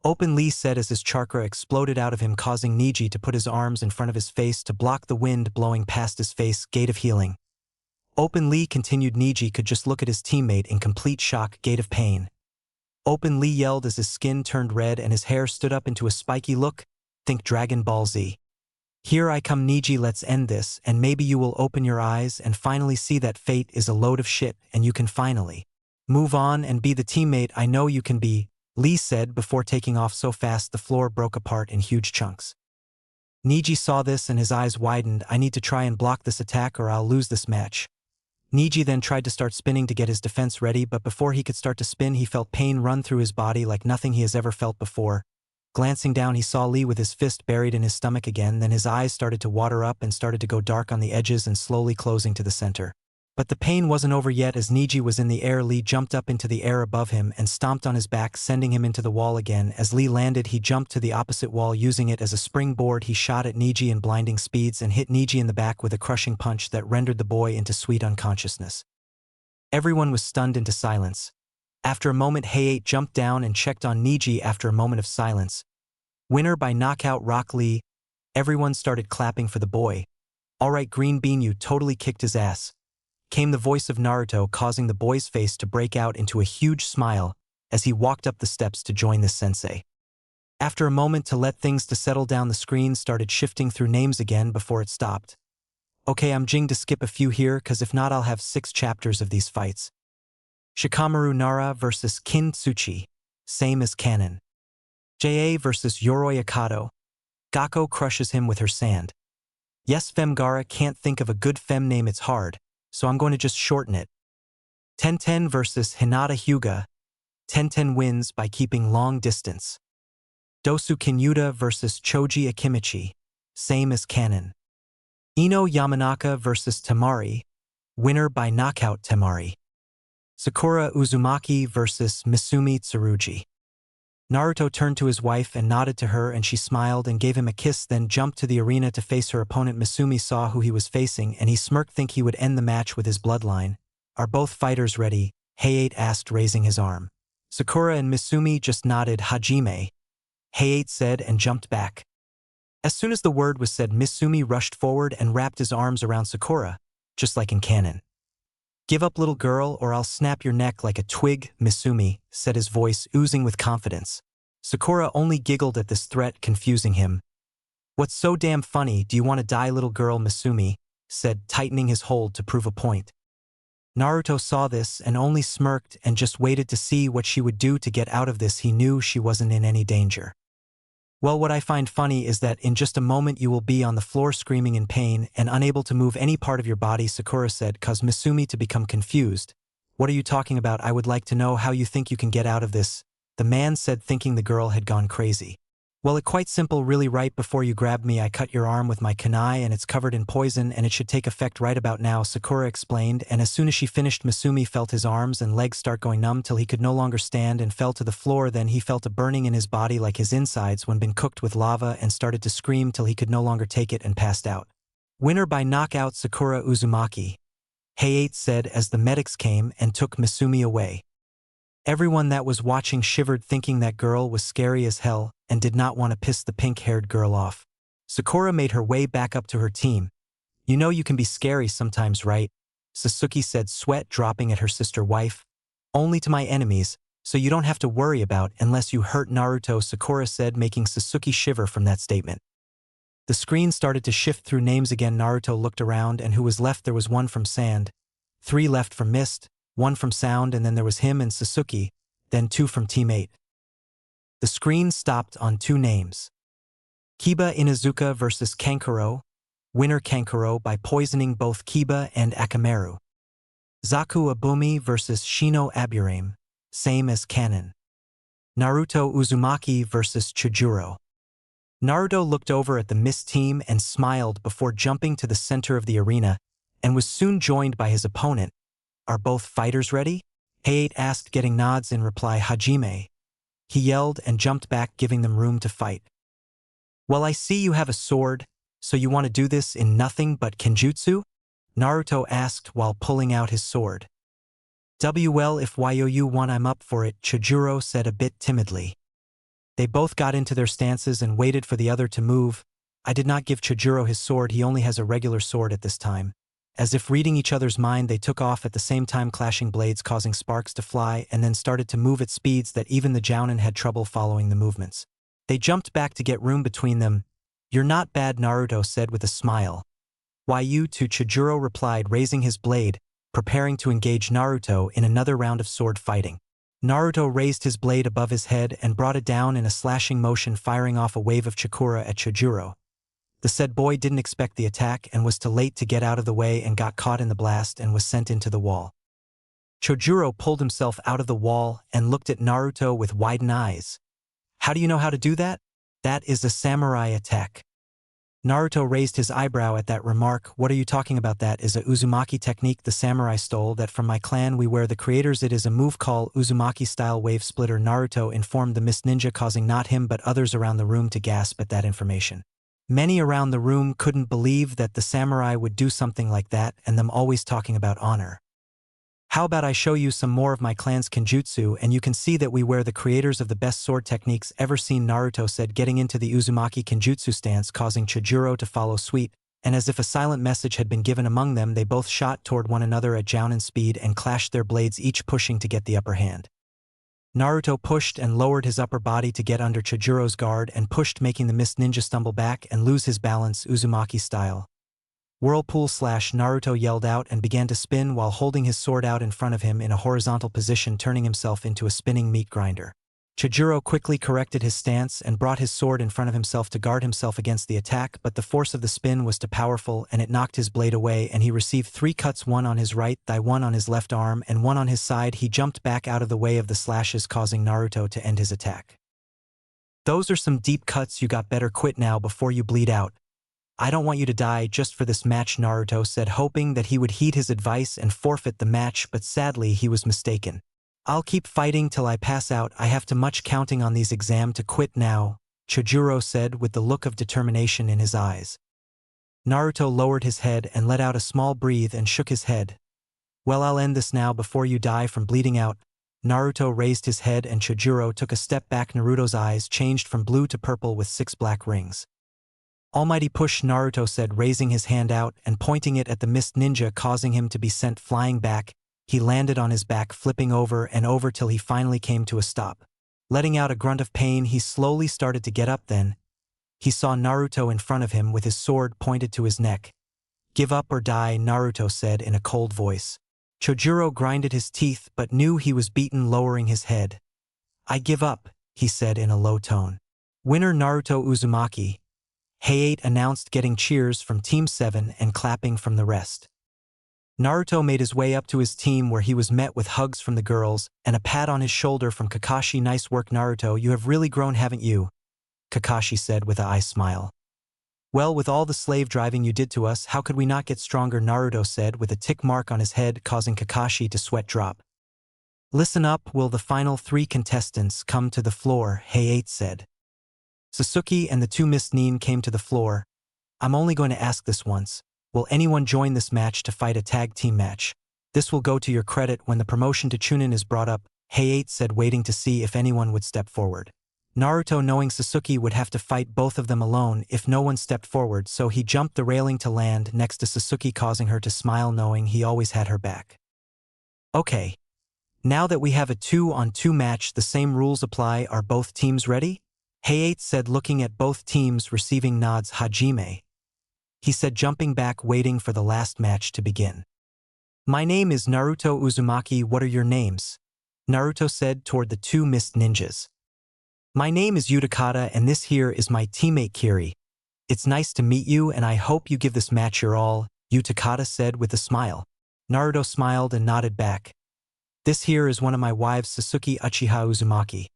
Open, Lee said as his chakra exploded out of him, causing Niji to put his arms in front of his face to block the wind blowing past his face. Gate of healing. Open, Lee continued. Niji could just look at his teammate in complete shock. Gate of pain. Open, Lee yelled as his skin turned red and his hair stood up into a spiky look. Think Dragon Ball Z. Here I come, Niji, let's end this, and maybe you will open your eyes and finally see that fate is a load of shit and you can finally move on and be the teammate I know you can be, Lee said before taking off so fast the floor broke apart in huge chunks. Niji saw this and his eyes widened. I need to try and block this attack or I'll lose this match. Niji then tried to start spinning to get his defense ready, but before he could start to spin he felt pain run through his body like nothing he has ever felt before. Glancing down he saw Lee with his fist buried in his stomach again, then his eyes started to water up and started to go dark on the edges and slowly closing to the center. But the pain wasn't over yet. As Niji was in the air, Lee jumped up into the air above him and stomped on his back, sending him into the wall again. As Lee landed he jumped to the opposite wall, using it as a springboard. He shot at Niji in blinding speeds and hit Niji in the back with a crushing punch that rendered the boy into sweet unconsciousness. Everyone was stunned into silence. After a moment Hayate jumped down and checked on Niji. After a moment of silence. Winner by knockout, Rock Lee. Everyone started clapping for the boy. Alright Green Bean, you totally kicked his ass. Came the voice of Naruto, causing the boy's face to break out into a huge smile as he walked up the steps to join the sensei. After a moment to let things to settle down, the screen started shifting through names again before it stopped. Okay, I'm going to skip a few here cause if not I'll have 6 chapters of these fights. Shikamaru Nara versus Kintsuchi, same as canon. JA versus Yoroi Akato. Gakko crushes him with her sand. Yes, Femgara, can't think of a good fem name, it's hard, so I'm going to just shorten it. Tenten versus Hinata Hyuga. Tenten wins by keeping long distance. Dosu Kinyuta versus Choji Akimichi, same as canon. Ino Yamanaka versus Temari, winner by knockout Temari. Sakura Uzumaki versus Misumi Tsurugi. Naruto turned to his wife and nodded to her, and she smiled and gave him a kiss, then jumped to the arena to face her opponent. Misumi saw who he was facing and he smirked. Think he would end the match with his bloodline. Are both fighters ready? Hayate asked, raising his arm. Sakura and Misumi just nodded. Hajime, Hayate said, and jumped back. As soon as the word was said, Misumi rushed forward and wrapped his arms around Sakura, just like in canon. Give up, little girl, or I'll snap your neck like a twig, Misumi said, his voice oozing with confidence. Sakura only giggled at this threat, confusing him. What's so damn funny, do you want to die, little girl, Misumi said, tightening his hold to prove a point. Naruto saw this and only smirked and just waited to see what she would do to get out of this. He knew she wasn't in any danger. Well, what I find funny is that in just a moment you will be on the floor screaming in pain and unable to move any part of your body, Sakura said, caused Misumi to become confused. What are you talking about? I would like to know how you think you can get out of this, the man said, thinking the girl had gone crazy. Well, it's quite simple, really. Right before you grabbed me I cut your arm with my kunai and it's covered in poison and it should take effect right about now, Sakura explained, and as soon as she finished Misumi felt his arms and legs start going numb till he could no longer stand and fell to the floor. Then he felt a burning in his body like his insides when been cooked with lava and started to scream till he could no longer take it and passed out. Winner by knockout, Sakura Uzumaki, Hayate said as the medics came and took Misumi away. Everyone that was watching shivered, thinking that girl was scary as hell and did not want to piss the pink-haired girl off. Sakura made her way back up to her team. You know you can be scary sometimes, right? Sasuke said, sweat dropping at her sister wife. Only to my enemies, so you don't have to worry about unless you hurt Naruto, Sakura said, making Sasuke shiver from that statement. The screen started to shift through names again. Naruto looked around and who was left? There was 1 from sand, 3 left from mist, 1 from sound, and then there was him and Sasuke, then 2 from Team 8. The screen stopped on two names. Kiba Inuzuka versus Kankuro, winner Kankuro by poisoning both Kiba and Akamaru. Zaku Abumi versus Shino Aburame, same as canon. Naruto Uzumaki versus Chujuro. Naruto looked over at the Mist team and smiled before jumping to the center of the arena and was soon joined by his opponent. Are both fighters ready? Hayate asked, getting nods in reply. Hajime. He yelled and jumped back, giving them room to fight. Well, I see you have a sword, so you want to do this in nothing but kenjutsu? Naruto asked while pulling out his sword. Well, if you want, I'm up for it, Chujuro said a bit timidly. They both got into their stances and waited for the other to move. I did not give Chujuro his sword, he only has a regular sword at this time. As if reading each other's mind, they took off at the same time, clashing blades, causing sparks to fly, and then started to move at speeds that even the Jounin had trouble following the movements. They jumped back to get room between them. You're not bad, Naruto said with a smile. Why you too, Chujuro replied, raising his blade, preparing to engage Naruto in another round of sword fighting. Naruto raised his blade above his head and brought it down in a slashing motion, firing off a wave of chakura at Chujuro. The said boy didn't expect the attack and was too late to get out of the way and got caught in the blast and was sent into the wall. Chojuro pulled himself out of the wall and looked at Naruto with widened eyes. How do you know how to do that? That is a samurai attack. Naruto raised his eyebrow at that remark. What are you talking about? That is a Uzumaki technique the samurai stole that from my clan. We were the creators. It is a move called Uzumaki style wave splitter. Naruto informed the Mist Ninja, causing not him but others around the room to gasp at that information. Many around the room couldn't believe that the samurai would do something like that, and them always talking about honor. How about I show you some more of my clan's kenjutsu and you can see that we were the creators of the best sword techniques ever seen, Naruto said, getting into the Uzumaki kenjutsu stance, causing Chojuro to follow suit, and as if a silent message had been given among them, they both shot toward one another at Jounin speed and clashed their blades, each pushing to get the upper hand. Naruto pushed and lowered his upper body to get under Chojuro's guard and pushed, making the Mist Ninja stumble back and lose his balance, Uzumaki style. Whirlpool slash, Naruto yelled out and began to spin while holding his sword out in front of him in a horizontal position, turning himself into a spinning meat grinder. Chojuro quickly corrected his stance and brought his sword in front of himself to guard himself against the attack, but the force of the spin was too powerful and it knocked his blade away, and he received 3 cuts, one on his right thigh, one on his left arm, and one on his side. He jumped back out of the way of the slashes, causing Naruto to end his attack. Those are some deep cuts. You got better quit now before you bleed out. I don't want you to die just for this match, Naruto said, hoping that he would heed his advice and forfeit the match, but sadly he was mistaken. I'll keep fighting till I pass out. I have too much counting on these exam to quit now, Chojuro said with the look of determination in his eyes. Naruto lowered his head and let out a small breath and shook his head. Well, I'll end this now before you die from bleeding out. Naruto raised his head and Chojuro took a step back. Naruto's eyes changed from blue to purple with 6 black rings. Almighty push, Naruto said, raising his hand out and pointing it at the Mist Ninja, causing him to be sent flying back. He landed on his back, flipping over and over till he finally came to a stop. Letting out a grunt of pain, he slowly started to get up. Then he saw Naruto in front of him with his sword pointed to his neck. Give up or die, Naruto said in a cold voice. Chojuro grinded his teeth but knew he was beaten, lowering his head. I give up, he said in a low tone. Winner Naruto Uzumaki, Hayate announced, getting cheers from Team 7 and clapping from the rest. Naruto made his way up to his team where he was met with hugs from the girls and a pat on his shoulder from Kakashi. Nice work, Naruto, you have really grown, haven't you? Kakashi said with a smile. Well, with all the slave driving you did to us, how could we not get stronger, Naruto said with a tick mark on his head, causing Kakashi to sweat drop. Listen up, will the final 3 contestants come to the floor, Hayate said. Sasuke and the 2 Mist Nin came to the floor. I'm only going to ask this once. Will anyone join this match to fight a tag team match? This will go to your credit when the promotion to Chunin is brought up, Hayate said, waiting to see if anyone would step forward. Naruto, knowing Sasuke would have to fight both of them alone if no one stepped forward, so he jumped the railing to land next to Sasuke, causing her to smile, knowing he always had her back. Okay. Now that we have a 2-on-2 match, the same rules apply. Are both teams ready? Hayate said, looking at both teams, receiving nods. Hajime, he said, jumping back, waiting for the last match to begin. My name is Naruto Uzumaki. What are your names? Naruto said toward the 2 Mist Ninjas. My name is Utakata and this here is my teammate Kiri. It's nice to meet you and I hope you give this match your all, Utakata said with a smile. Naruto smiled and nodded back. This here is one of my wives Sasuke Uchiha Uzumaki.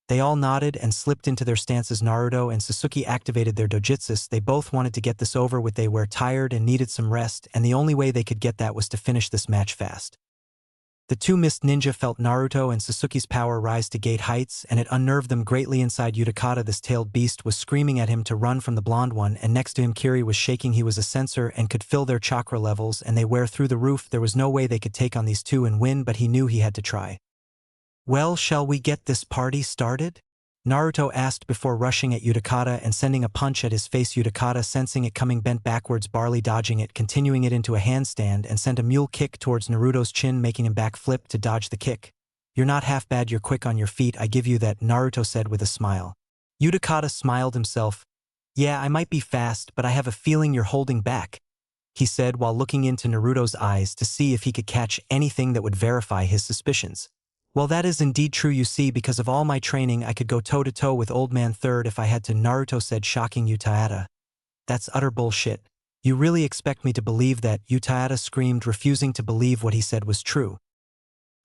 They all nodded and slipped into their stances. Naruto and Sasuke activated their dojutsus. They both wanted to get this over with. They were tired and needed some rest, and the only way they could get that was to finish this match fast. The two mist ninja felt Naruto and Sasuke's power rise to great heights, and it unnerved them greatly. Inside Utakata, this tailed beast was screaming at him to run from the blonde one, and next to him Kiri was shaking. He was a sensor and could fill their chakra levels, and they were through the roof. There was no way they could take on these two and win, but he knew he had to try. Well, shall we get this party started? Naruto asked before rushing at Utakata and sending a punch at his face. Utakata, sensing it coming, bent backwards, barely dodging it, continuing it into a handstand, and sent a mule kick towards Naruto's chin, making him backflip to dodge the kick. You're not half bad, you're quick on your feet, I give you that, Naruto said with a smile. Utakata smiled himself. Yeah, I might be fast, but I have a feeling you're holding back, he said while looking into Naruto's eyes to see if he could catch anything that would verify his suspicions. Well, that is indeed true, you see, because of all my training I could go toe-to-toe with Old Man Third if I had to, Naruto said, shocking Uchiha. That's utter bullshit. You really expect me to believe that? Uchiha screamed, refusing to believe what he said was true.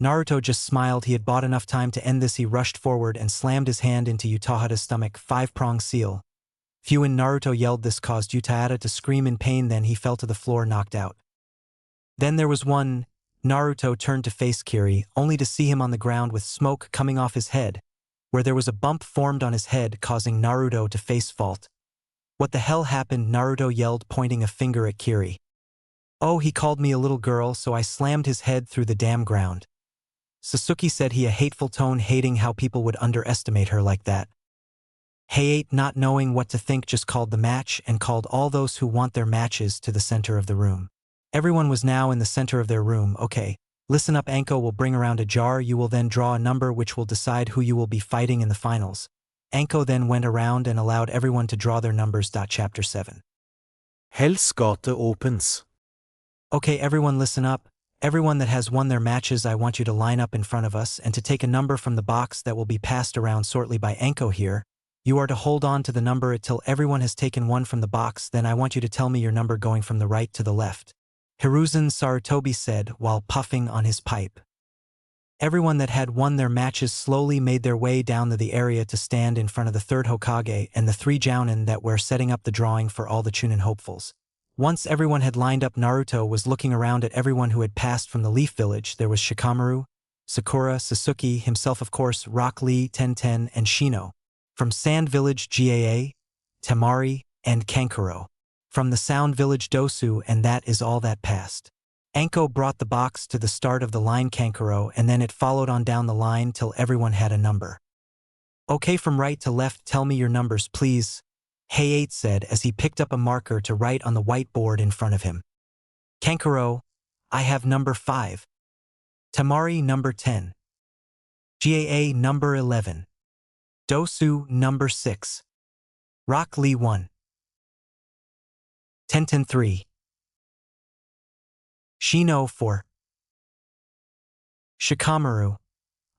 Naruto just smiled. He had bought enough time to end this. He rushed forward and slammed his hand into Uchiha's stomach. Five-prong seal. Phew! Naruto yelled. This caused Uchiha to scream in pain. Then he fell to the floor, knocked out. Then there was one. Naruto turned to face Kiri, only to see him on the ground with smoke coming off his head, where there was a bump formed on his head, causing Naruto to face fault. What the hell happened? Naruto yelled, pointing a finger at Kiri. Oh, he called me a little girl, so I slammed his head through the damn ground. Sasuke said he, a hateful tone, hating how people would underestimate her like that. Hayate, not knowing what to think, just called the match and called all those who want their matches to the center of the room. Everyone was now in the center of their room. Okay, listen up. Anko will bring around a jar. You will then draw a number which will decide who you will be fighting in the finals. Anko then went around and allowed everyone to draw their numbers. Chapter 7. Hell's Gate opens. Okay, everyone listen up. Everyone that has won their matches, I want you to line up in front of us and to take a number from the box that will be passed around shortly by Anko here. You are to hold on to the number until everyone has taken one from the box. Then I want you to tell me your number going from the right to the left. Hiruzen Sarutobi said while puffing on his pipe. Everyone that had won their matches slowly made their way down to the area to stand in front of the third Hokage and the three Jounin that were setting up the drawing for all the Chunin hopefuls. Once everyone had lined up, Naruto was looking around at everyone who had passed from the Leaf Village. There was Shikamaru, Sakura, Sasuke, himself of course, Rock Lee, Tenten, and Shino. From Sand Village, Gaa, Temari, and Kankuro. From the Sound Village, Dosu, and that is all that passed. Anko brought the box to the start of the line Kankuro, and then it followed on down the line till everyone had a number. Okay, from right to left, tell me your numbers, please, Hayate said as he picked up a marker to write on the whiteboard in front of him. Kankuro, I have number 5. Temari, number 10. Gaa, number 11. Dosu, number 6. Rock Lee, 1. Tenten, 3. Shino, 4. Shikamaru,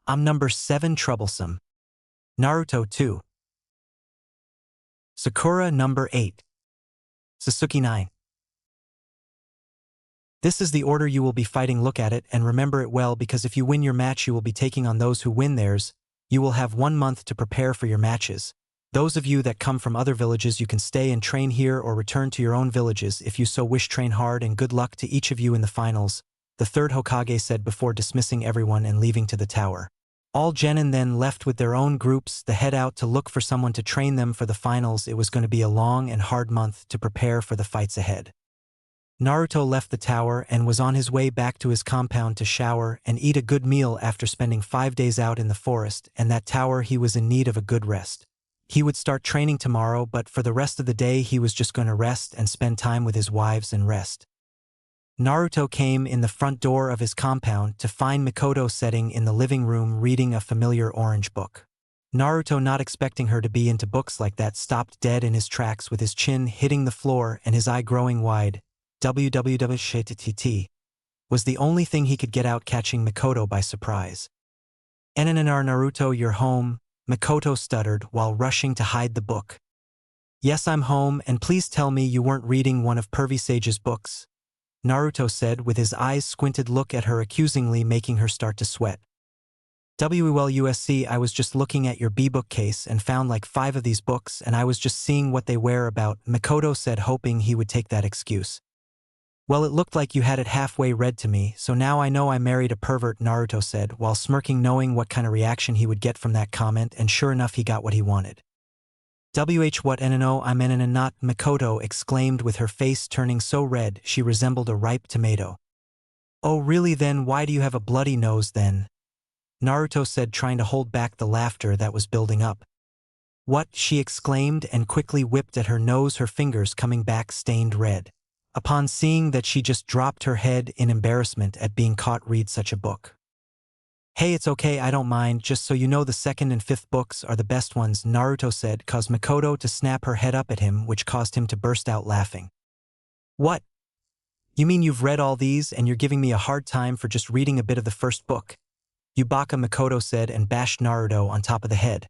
I'm number 7, troublesome. Naruto, 2. Sakura, number 8. Sasuke, 9. This is the order you will be fighting. Look at it and remember it well, because if you win your match you will be taking on those who win theirs. You will have 1 month to prepare for your matches. Those of you that come from other villages, you can stay and train here or return to your own villages if you so wish. Train hard and good luck to each of you in the finals, the third Hokage said before dismissing everyone and leaving to the tower. All genin then left with their own groups, the head out to look for someone to train them for the finals. It was going to be a long and hard month to prepare for the fights ahead. Naruto left the tower and was on his way back to his compound to shower and eat a good meal after spending 5 days out in the forest, and that tower he was in need of a good rest. He would start training tomorrow, but for the rest of the day he was just going to rest and spend time with his wives and rest. Naruto came in the front door of his compound to find Mikoto sitting in the living room reading a familiar orange book. Naruto, not expecting her to be into books like that, stopped dead in his tracks with his chin hitting the floor and his eye growing wide. WWWSHTT was the only thing he could get out, catching Mikoto by surprise. Naruto, you're home. Makoto stuttered while rushing to hide the book. Yes, I'm home, and please tell me you weren't reading one of Pervy Sage's books, Naruto said with his eyes squinted look at her accusingly, making her start to sweat. USC, I was just looking at your B-book case and found like 5 of these books and I was just seeing what they were about, Makoto said, hoping he would take that excuse. Well, it looked like you had it halfway read to me, so now I know I married a pervert, Naruto said, while smirking, knowing what kind of reaction he would get from that comment, and sure enough he got what he wanted. What NNO I'm in not, Makoto exclaimed with her face turning so red she resembled a ripe tomato. Oh really, then why do you have a bloody nose then? Naruto said, trying to hold back the laughter that was building up. What? She exclaimed and quickly whipped at her nose, her fingers coming back stained red. Upon seeing that, she just dropped her head in embarrassment at being caught read such a book. Hey, it's okay, I don't mind, just so you know the 2nd and 5th books are the best ones, Naruto said, caused Makoto to snap her head up at him, which caused him to burst out laughing. What? You mean you've read all these and you're giving me a hard time for just reading a bit of the 1st book? Yubaka, Makoto said and bashed Naruto on top of the head.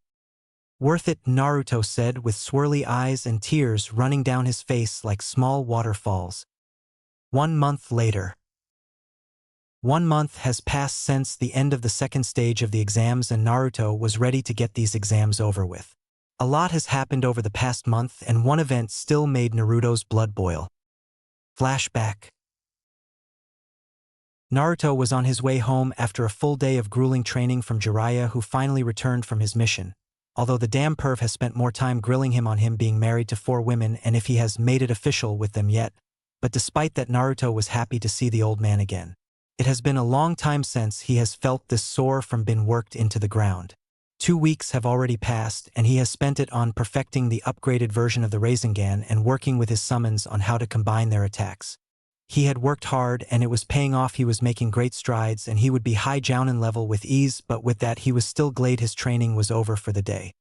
Worth it, Naruto said with swirly eyes and tears running down his face like small waterfalls. 1 month later. 1 month has passed since the end of the 2nd stage of the exams and Naruto was ready to get these exams over with. A lot has happened over the past month and one event still made Naruto's blood boil. Flashback. Naruto was on his way home after a full day of grueling training from Jiraiya, who finally returned from his mission. Although the damn perv has spent more time grilling him on him being married to 4 women and if he has made it official with them yet. But despite that, Naruto was happy to see the old man again. It has been a long time since he has felt this sore from being worked into the ground. 2 weeks have already passed and he has spent it on perfecting the upgraded version of the Rasengan and working with his summons on how to combine their attacks. He had worked hard and it was paying off. He was making great strides and he would be high Jounin level with ease, but with that he was still glad his training was over for the day.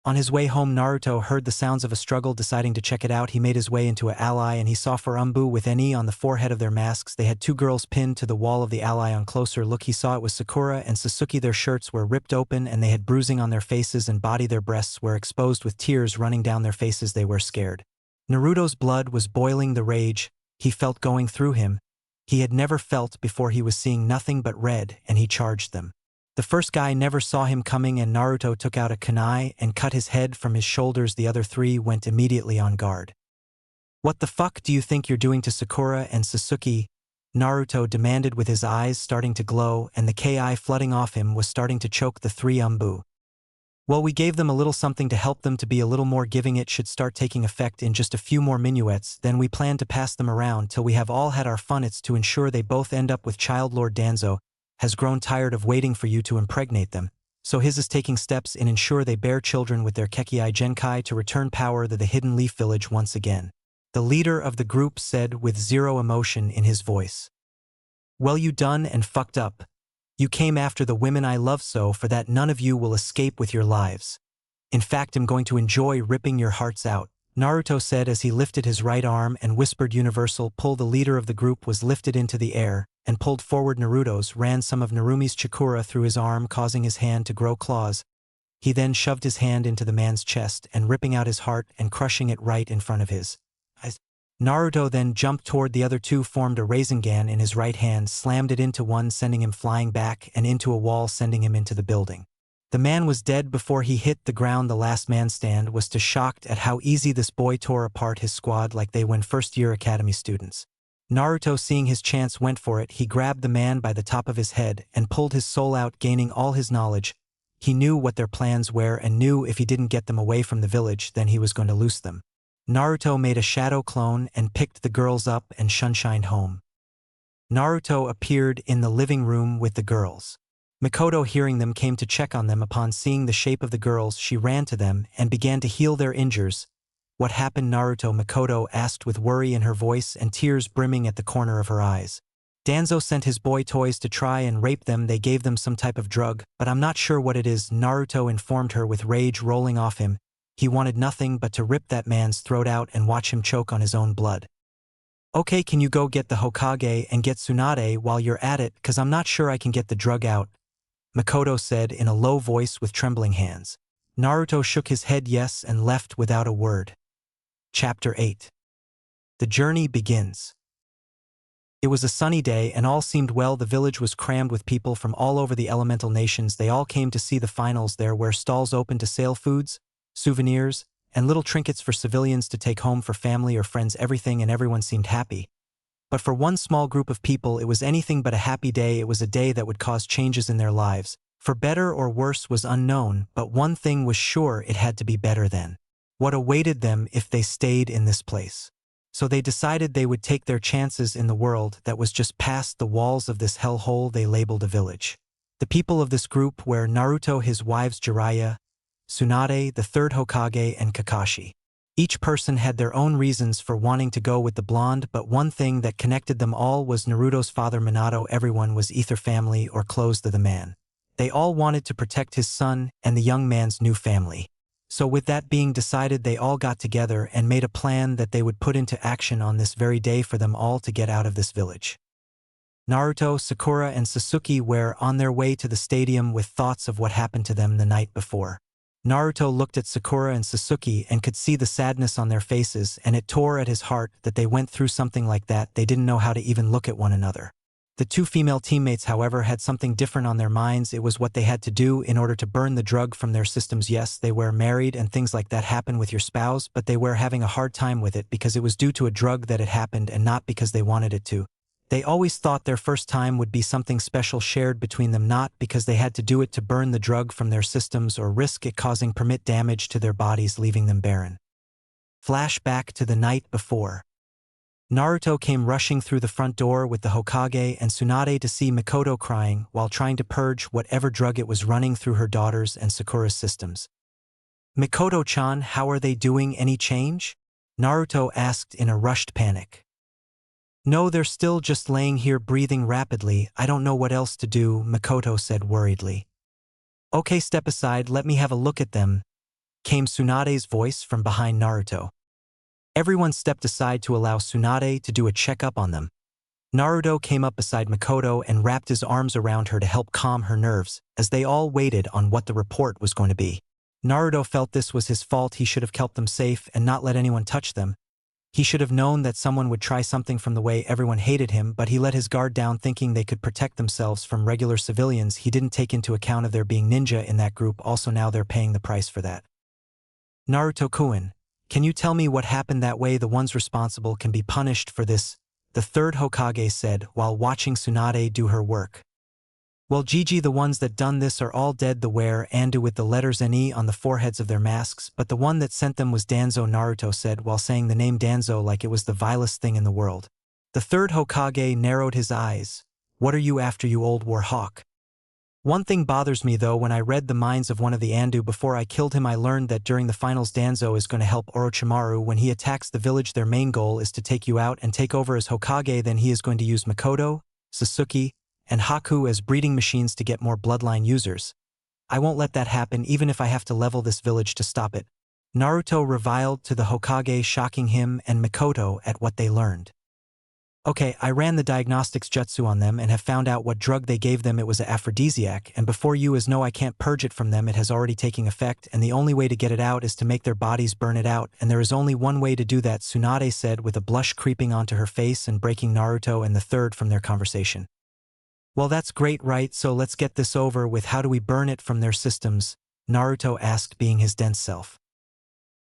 On his way home, Naruto heard the sounds of a struggle. Deciding to check it out, he made his way into an ally and he saw 4 Umbu with NE on the forehead of their masks. They had 2 girls pinned to the wall of the ally. On closer look he saw it was Sakura and Sasuke. Their shirts were ripped open and they had bruising on their faces and body. Their breasts were exposed with tears running down their faces. They were scared. Naruto's blood was boiling. The rage he felt going through him, he had never felt before. He was seeing nothing but red and he charged them. The first guy never saw him coming and Naruto took out a kunai and cut his head from his shoulders. The other 3 went immediately on guard. What the fuck do you think you're doing to Sakura and Sasuke? Naruto demanded with his eyes starting to glow and the ki flooding off him was starting to choke the 3 Umbu. Well, we gave them a little something to help them to be a little more giving. It should start taking effect in just a few more minuets, then we plan to pass them around till we have all had our fun. It's to ensure they both end up with child. Lord Danzo has grown tired of waiting for you to impregnate them, so his is taking steps in ensure they bear children with their Kekkei Genkai to return power to the Hidden Leaf Village once again. The leader of the group said with zero emotion in his voice. Well, you done and fucked up. You came after the women I love, so for that none of you will escape with your lives. In fact, I'm going to enjoy ripping your hearts out, Naruto said as he lifted his right arm and whispered universal pull. The leader of the group was lifted into the air and pulled forward. Naruto's ran some of Narumi's chakra through his arm, causing his hand to grow claws. He then shoved his hand into the man's chest and ripping out his heart and crushing it right in front of his eyes. Naruto then jumped toward the other 2, formed a Rasengan in his right hand, slammed it into one, sending him flying back and into a wall, sending him into the building. The man was dead before he hit the ground. The last man stand was too shocked at how easy this boy tore apart his squad like they were first-year academy students. Naruto, seeing his chance, went for it. He grabbed the man by the top of his head and pulled his soul out, gaining all his knowledge. He knew what their plans were and knew if he didn't get them away from the village, then he was going to lose them. Naruto made a shadow clone and picked the girls up and shunshined home. Naruto appeared in the living room with the girls. Makoto, hearing them, came to check on them. Upon seeing the shape of the girls, she ran to them and began to heal their injuries. What happened, Naruto? Makoto asked with worry in her voice and tears brimming at the corner of her eyes. Danzo sent his boy toys to try and rape them. They gave them some type of drug, but I'm not sure what it is, Naruto informed her with rage rolling off him. He wanted nothing but to rip that man's throat out and watch him choke on his own blood. Okay, can you go get the Hokage and get Tsunade while you're at it, cause I'm not sure I can get the drug out. Makoto said in a low voice with trembling hands. Naruto shook his head yes and left without a word. Chapter 8. The journey begins. It was a sunny day and all seemed well. The village was crammed with people from all over the elemental nations. They all came to see the finals there, where stalls opened to sell foods, souvenirs, and little trinkets for civilians to take home for family or friends. Everything and everyone seemed happy. But for one small group of people it was anything but a happy day. It was a day that would cause changes in their lives. For better or worse was unknown, but one thing was sure: it had to be better than what awaited them if they stayed in this place. So they decided they would take their chances in the world that was just past the walls of this hellhole they labeled a village. The people of this group were Naruto, his wives Jiraiya, Tsunade, the third Hokage, and Kakashi. Each person had their own reasons for wanting to go with the blonde, but one thing that connected them all was Naruto's father Minato. Everyone was either family or close to the man. They all wanted to protect his son and the young man's new family. So with that being decided, they all got together and made a plan that they would put into action on this very day for them all to get out of this village. Naruto, Sakura, and Sasuke were on their way to the stadium with thoughts of what happened to them the night before. Naruto looked at Sakura and Sasuke and could see the sadness on their faces, and it tore at his heart that they went through something like that. They didn't know how to even look at one another. The two female teammates, however, had something different on their minds. It was what they had to do in order to burn the drug from their systems. Yes, they were married and things like that happen with your spouse, but they were having a hard time with it because it was due to a drug that had happened and not because they wanted it to. They always thought their first time would be something special shared between them, not because they had to do it to burn the drug from their systems or risk it causing permanent damage to their bodies, leaving them barren. Flashback to the night before. Naruto came rushing through the front door with the Hokage and Tsunade to see Makoto crying while trying to purge whatever drug it was running through her daughter's and Sakura's systems. "Mikoto-chan, how are they doing? Any change?" Naruto asked in a rushed panic. "No, they're still just laying here breathing rapidly. I don't know what else to do," Makoto said worriedly. "Okay, step aside, let me have a look at them," came Tsunade's voice from behind Naruto. Everyone stepped aside to allow Tsunade to do a checkup on them. Naruto came up beside Makoto and wrapped his arms around her to help calm her nerves, as they all waited on what the report was going to be. Naruto felt this was his fault. He should have kept them safe and not let anyone touch them. He should have known that someone would try something from the way everyone hated him, but he let his guard down thinking they could protect themselves from regular civilians. He didn't take into account of there being ninja in that group. Also, now they're paying the price for that. "Naruto-kun, can you tell me what happened that way? The ones responsible can be punished for this," the third Hokage said while watching Tsunade do her work. "Well, Gigi, the ones that done this are all dead. The wear Andu with the letters NE on the foreheads of their masks, but the one that sent them was Danzo," Naruto said while saying the name Danzo like it was the vilest thing in the world. The third Hokage narrowed his eyes. "What are you after, you old war hawk? One thing bothers me though. When I read the minds of one of the Andu before I killed him, I learned that during the finals Danzo is going to help Orochimaru when he attacks the village. Their main goal is to take you out and take over as Hokage. Then he is going to use Makoto, Sasuke, and Haku as breeding machines to get more bloodline users. I won't let that happen, even if I have to level this village to stop it." Naruto reviled to the Hokage, shocking him and Makoto at what they learned. "Okay, I ran the diagnostics jutsu on them and have found out what drug they gave them. It was an aphrodisiac, and before you as know I can't purge it from them. It has already taken effect, and the only way to get it out is to make their bodies burn it out, and there is only one way to do that," Tsunade said with a blush creeping onto her face and breaking Naruto and the third from their conversation. "Well, that's great, right? So let's get this over with. How do we burn it from their systems?" Naruto asked, being his dense self.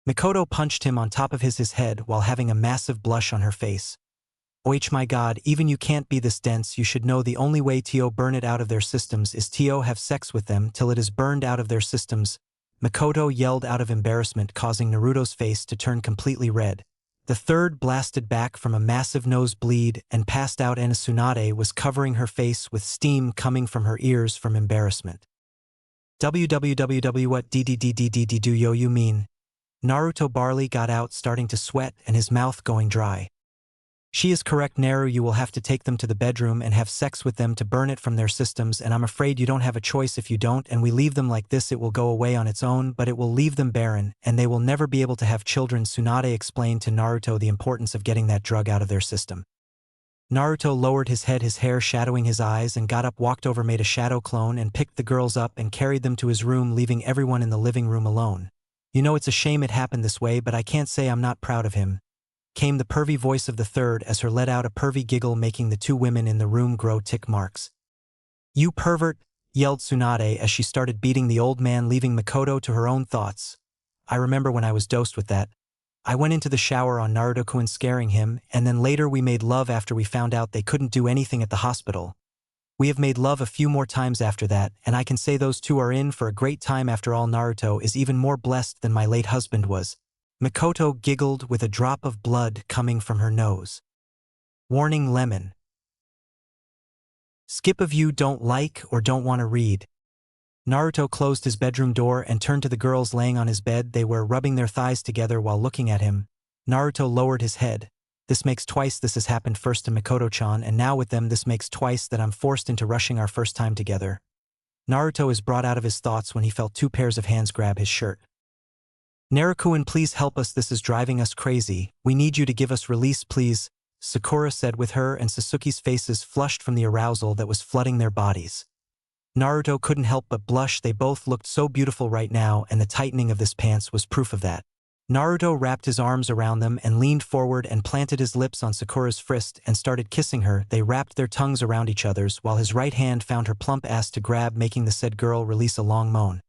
Makoto punched him on top of his head while having a massive blush on her face. "Oh my god, even you can't be this dense. You should know the only way to burn it out of their systems is to have sex with them till it is burned out of their systems," Makoto yelled out of embarrassment, causing Naruto's face to turn completely red. The third blasted back from a massive nosebleed and passed out, and Tsunade was covering her face with steam coming from her ears from embarrassment. "Www, what ddddd do you mean?" Naruto barely got out, starting to sweat and his mouth going dry. "She is correct, Naru. You will have to take them to the bedroom and have sex with them to burn it from their systems, and I'm afraid you don't have a choice. If you don't and we leave them like this, it will go away on its own, but it will leave them barren, and they will never be able to have children." Tsunade explained to Naruto the importance of getting that drug out of their system. Naruto lowered his head, his hair shadowing his eyes, and got up, walked over, made a shadow clone, and picked the girls up and carried them to his room, leaving everyone in the living room alone. You know, it's a shame it happened this way, but I can't say I'm not proud of him, came the pervy voice of the third as her let out a pervy giggle, making the two women in the room grow tick marks. You pervert, yelled Tsunade as she started beating the old man, leaving Mikoto to her own thoughts. I remember when I was dosed with that. I went into the shower on Naruto-kun, scaring him, and then later we made love after we found out they couldn't do anything at the hospital. We have made love a few more times after that, and I can say those two are in for a great time. After all, Naruto is even more blessed than my late husband was. Mikoto giggled with a drop of blood coming from her nose. Warning: lemon. Skip if you don't like or don't want to read. Naruto closed his bedroom door and turned to the girls laying on his bed. They were rubbing their thighs together while looking at him. Naruto lowered his head. This makes twice this has happened, first to Mikoto-chan and now with them. This makes twice that I'm forced into rushing our first time together. Naruto is brought out of his thoughts when he felt two pairs of hands grab his shirt. Naruto-kun, please help us, this is driving us crazy. We need you to give us release, please, Sakura said with her and Sasuke's faces flushed from the arousal that was flooding their bodies. Naruto couldn't help but blush. They both looked so beautiful right now, and the tightening of this pants was proof of that. Naruto wrapped his arms around them and leaned forward and planted his lips on Sakura's wrist and started kissing her. They wrapped their tongues around each other's while his right hand found her plump ass to grab, making the said girl release a long moan.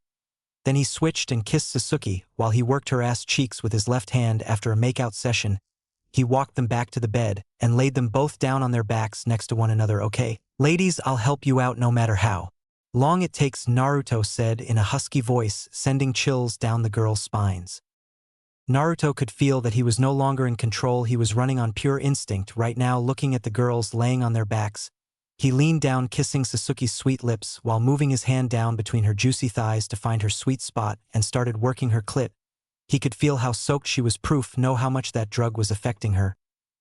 Then he switched and kissed Sasuke while he worked her ass cheeks with his left hand. After a makeout session, he walked them back to the bed and laid them both down on their backs next to one another. Okay, ladies, I'll help you out no matter how long it takes, Naruto said in a husky voice, sending chills down the girls' spines. Naruto could feel that he was no longer in control. He was running on pure instinct right now. Looking at the girls laying on their backs, he leaned down, kissing Sasuke's sweet lips while moving his hand down between her juicy thighs to find her sweet spot and started working her clit. He could feel how soaked she was, proof know how much that drug was affecting her.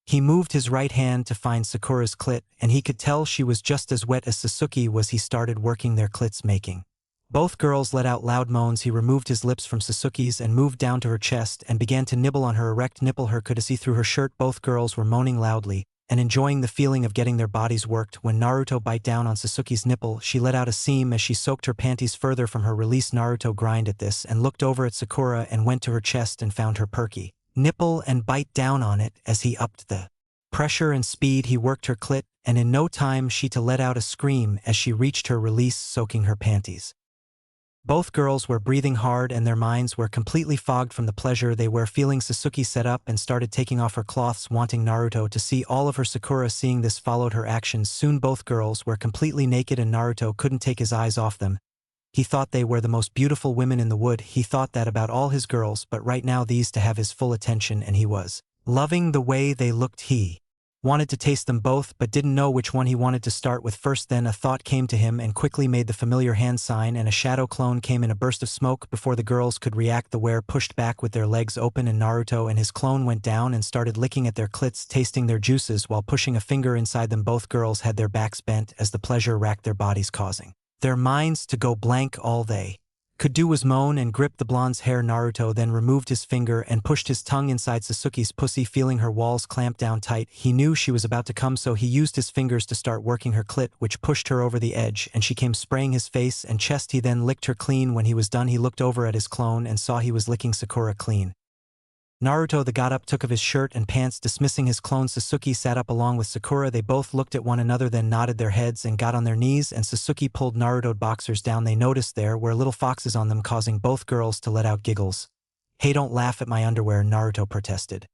He moved his right hand to find Sakura's clit, and he could tell she was just as wet as Sasuke was. He started working their clits, making both girls let out loud moans. He removed his lips from Sasuke's and moved down to her chest and began to nibble on her erect nipple. Her could see through her shirt. Both girls were moaning loudly and enjoying the feeling of getting their bodies worked. When Naruto bit down on Sasuke's nipple, she let out a scream as she soaked her panties further from her release. Naruto grinned at this and looked over at Sakura and went to her chest and found her perky nipple and bite down on it. As he upped the pressure and speed, he worked her clit, and in no time she let out a scream as she reached her release, soaking her panties. Both girls were breathing hard and their minds were completely fogged from the pleasure they were feeling. Sasuke sat up and started taking off her cloths, wanting Naruto to see all of her. Sakura, seeing this, followed her actions. Soon both girls were completely naked and Naruto couldn't take his eyes off them. He thought they were the most beautiful women in the wood. He thought that about all his girls, but right now these to have his full attention, and he was loving the way they looked. He wanted to taste them both but didn't know which one he wanted to start with first. Then a thought came to him and quickly made the familiar hand sign, and a shadow clone came in a burst of smoke. Before the girls could react, the wearer pushed back with their legs open, and Naruto and his clone went down and started licking at their clits, tasting their juices while pushing a finger inside them. Both girls had their backs bent as the pleasure racked their bodies, causing their minds to go blank. All they could do was moan and grip the blonde's hair. Naruto then removed his finger and pushed his tongue inside Sasuke's pussy, feeling her walls clamp down tight. He knew she was about to come, so he used his fingers to start working her clit, which pushed her over the edge, and she came spraying his face and chest. He then licked her clean. When he was done, he looked over at his clone and saw he was licking Sakura clean. Naruto got up, took off his shirt and pants, dismissing his clone. Sasuke sat up along with Sakura. They both looked at one another, then nodded their heads and got on their knees, and Sasuke pulled Naruto's boxers down. They noticed there were little foxes on them, causing both girls to let out giggles. Hey, don't laugh at my underwear, Naruto protested.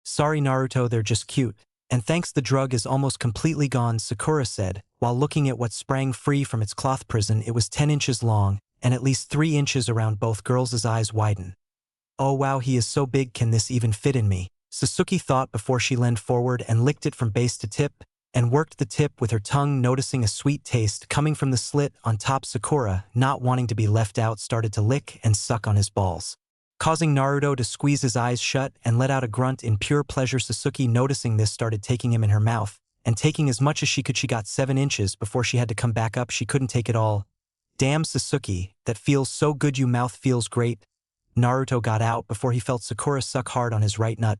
Sorry Naruto, they're just cute. And thanks, the drug is almost completely gone, Sakura said, while looking at what sprang free from its cloth prison. It was 10 inches long, and at least 3 inches around. Both girls' eyes widened. Oh wow, he is so big, can this even fit in me? Sasuke thought before she leaned forward and licked it from base to tip, and worked the tip with her tongue, noticing a sweet taste coming from the slit on top. Sakura, not wanting to be left out, started to lick and suck on his balls, causing Naruto to squeeze his eyes shut and let out a grunt in pure pleasure. Sasuke, noticing this, started taking him in her mouth, and taking as much as she could. She got 7 inches before she had to come back up. She couldn't take it all. Damn Sasuke, that feels so good. Your mouth feels great. Naruto got out before he felt Sakura suck hard on his right nut.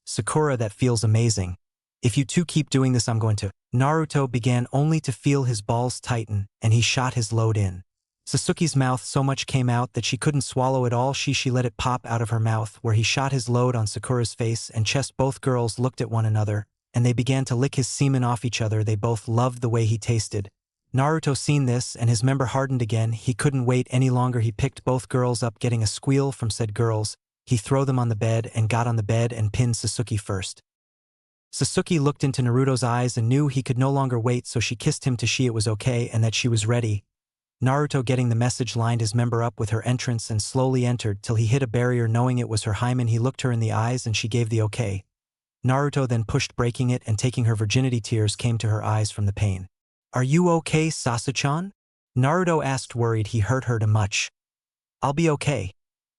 Sakura, that feels amazing. If you two keep doing this, I'm going to. Naruto began only to feel his balls tighten, and he shot his load in. Sasuke's mouth so much came out that she couldn't swallow it all. She let it pop out of her mouth, where he shot his load on Sakura's face and chest. Both girls looked at one another, and they began to lick his semen off each other. They both loved the way he tasted. Naruto seen this, and his member hardened again. He couldn't wait any longer. He picked both girls up, getting a squeal from said girls. He threw them on the bed and got on the bed and pinned Sasuke first. Sasuke looked into Naruto's eyes and knew he could no longer wait, so she kissed him to see it was okay and that she was ready. Naruto, getting the message, lined his member up with her entrance and slowly entered till he hit a barrier. Knowing it was her hymen, he looked her in the eyes and she gave the okay. Naruto then pushed, breaking it, and taking her virginity. Tears came to her eyes from the pain. "Are you okay, Sasuke-chan?" Naruto asked, worried he hurt her too much. "I'll be okay.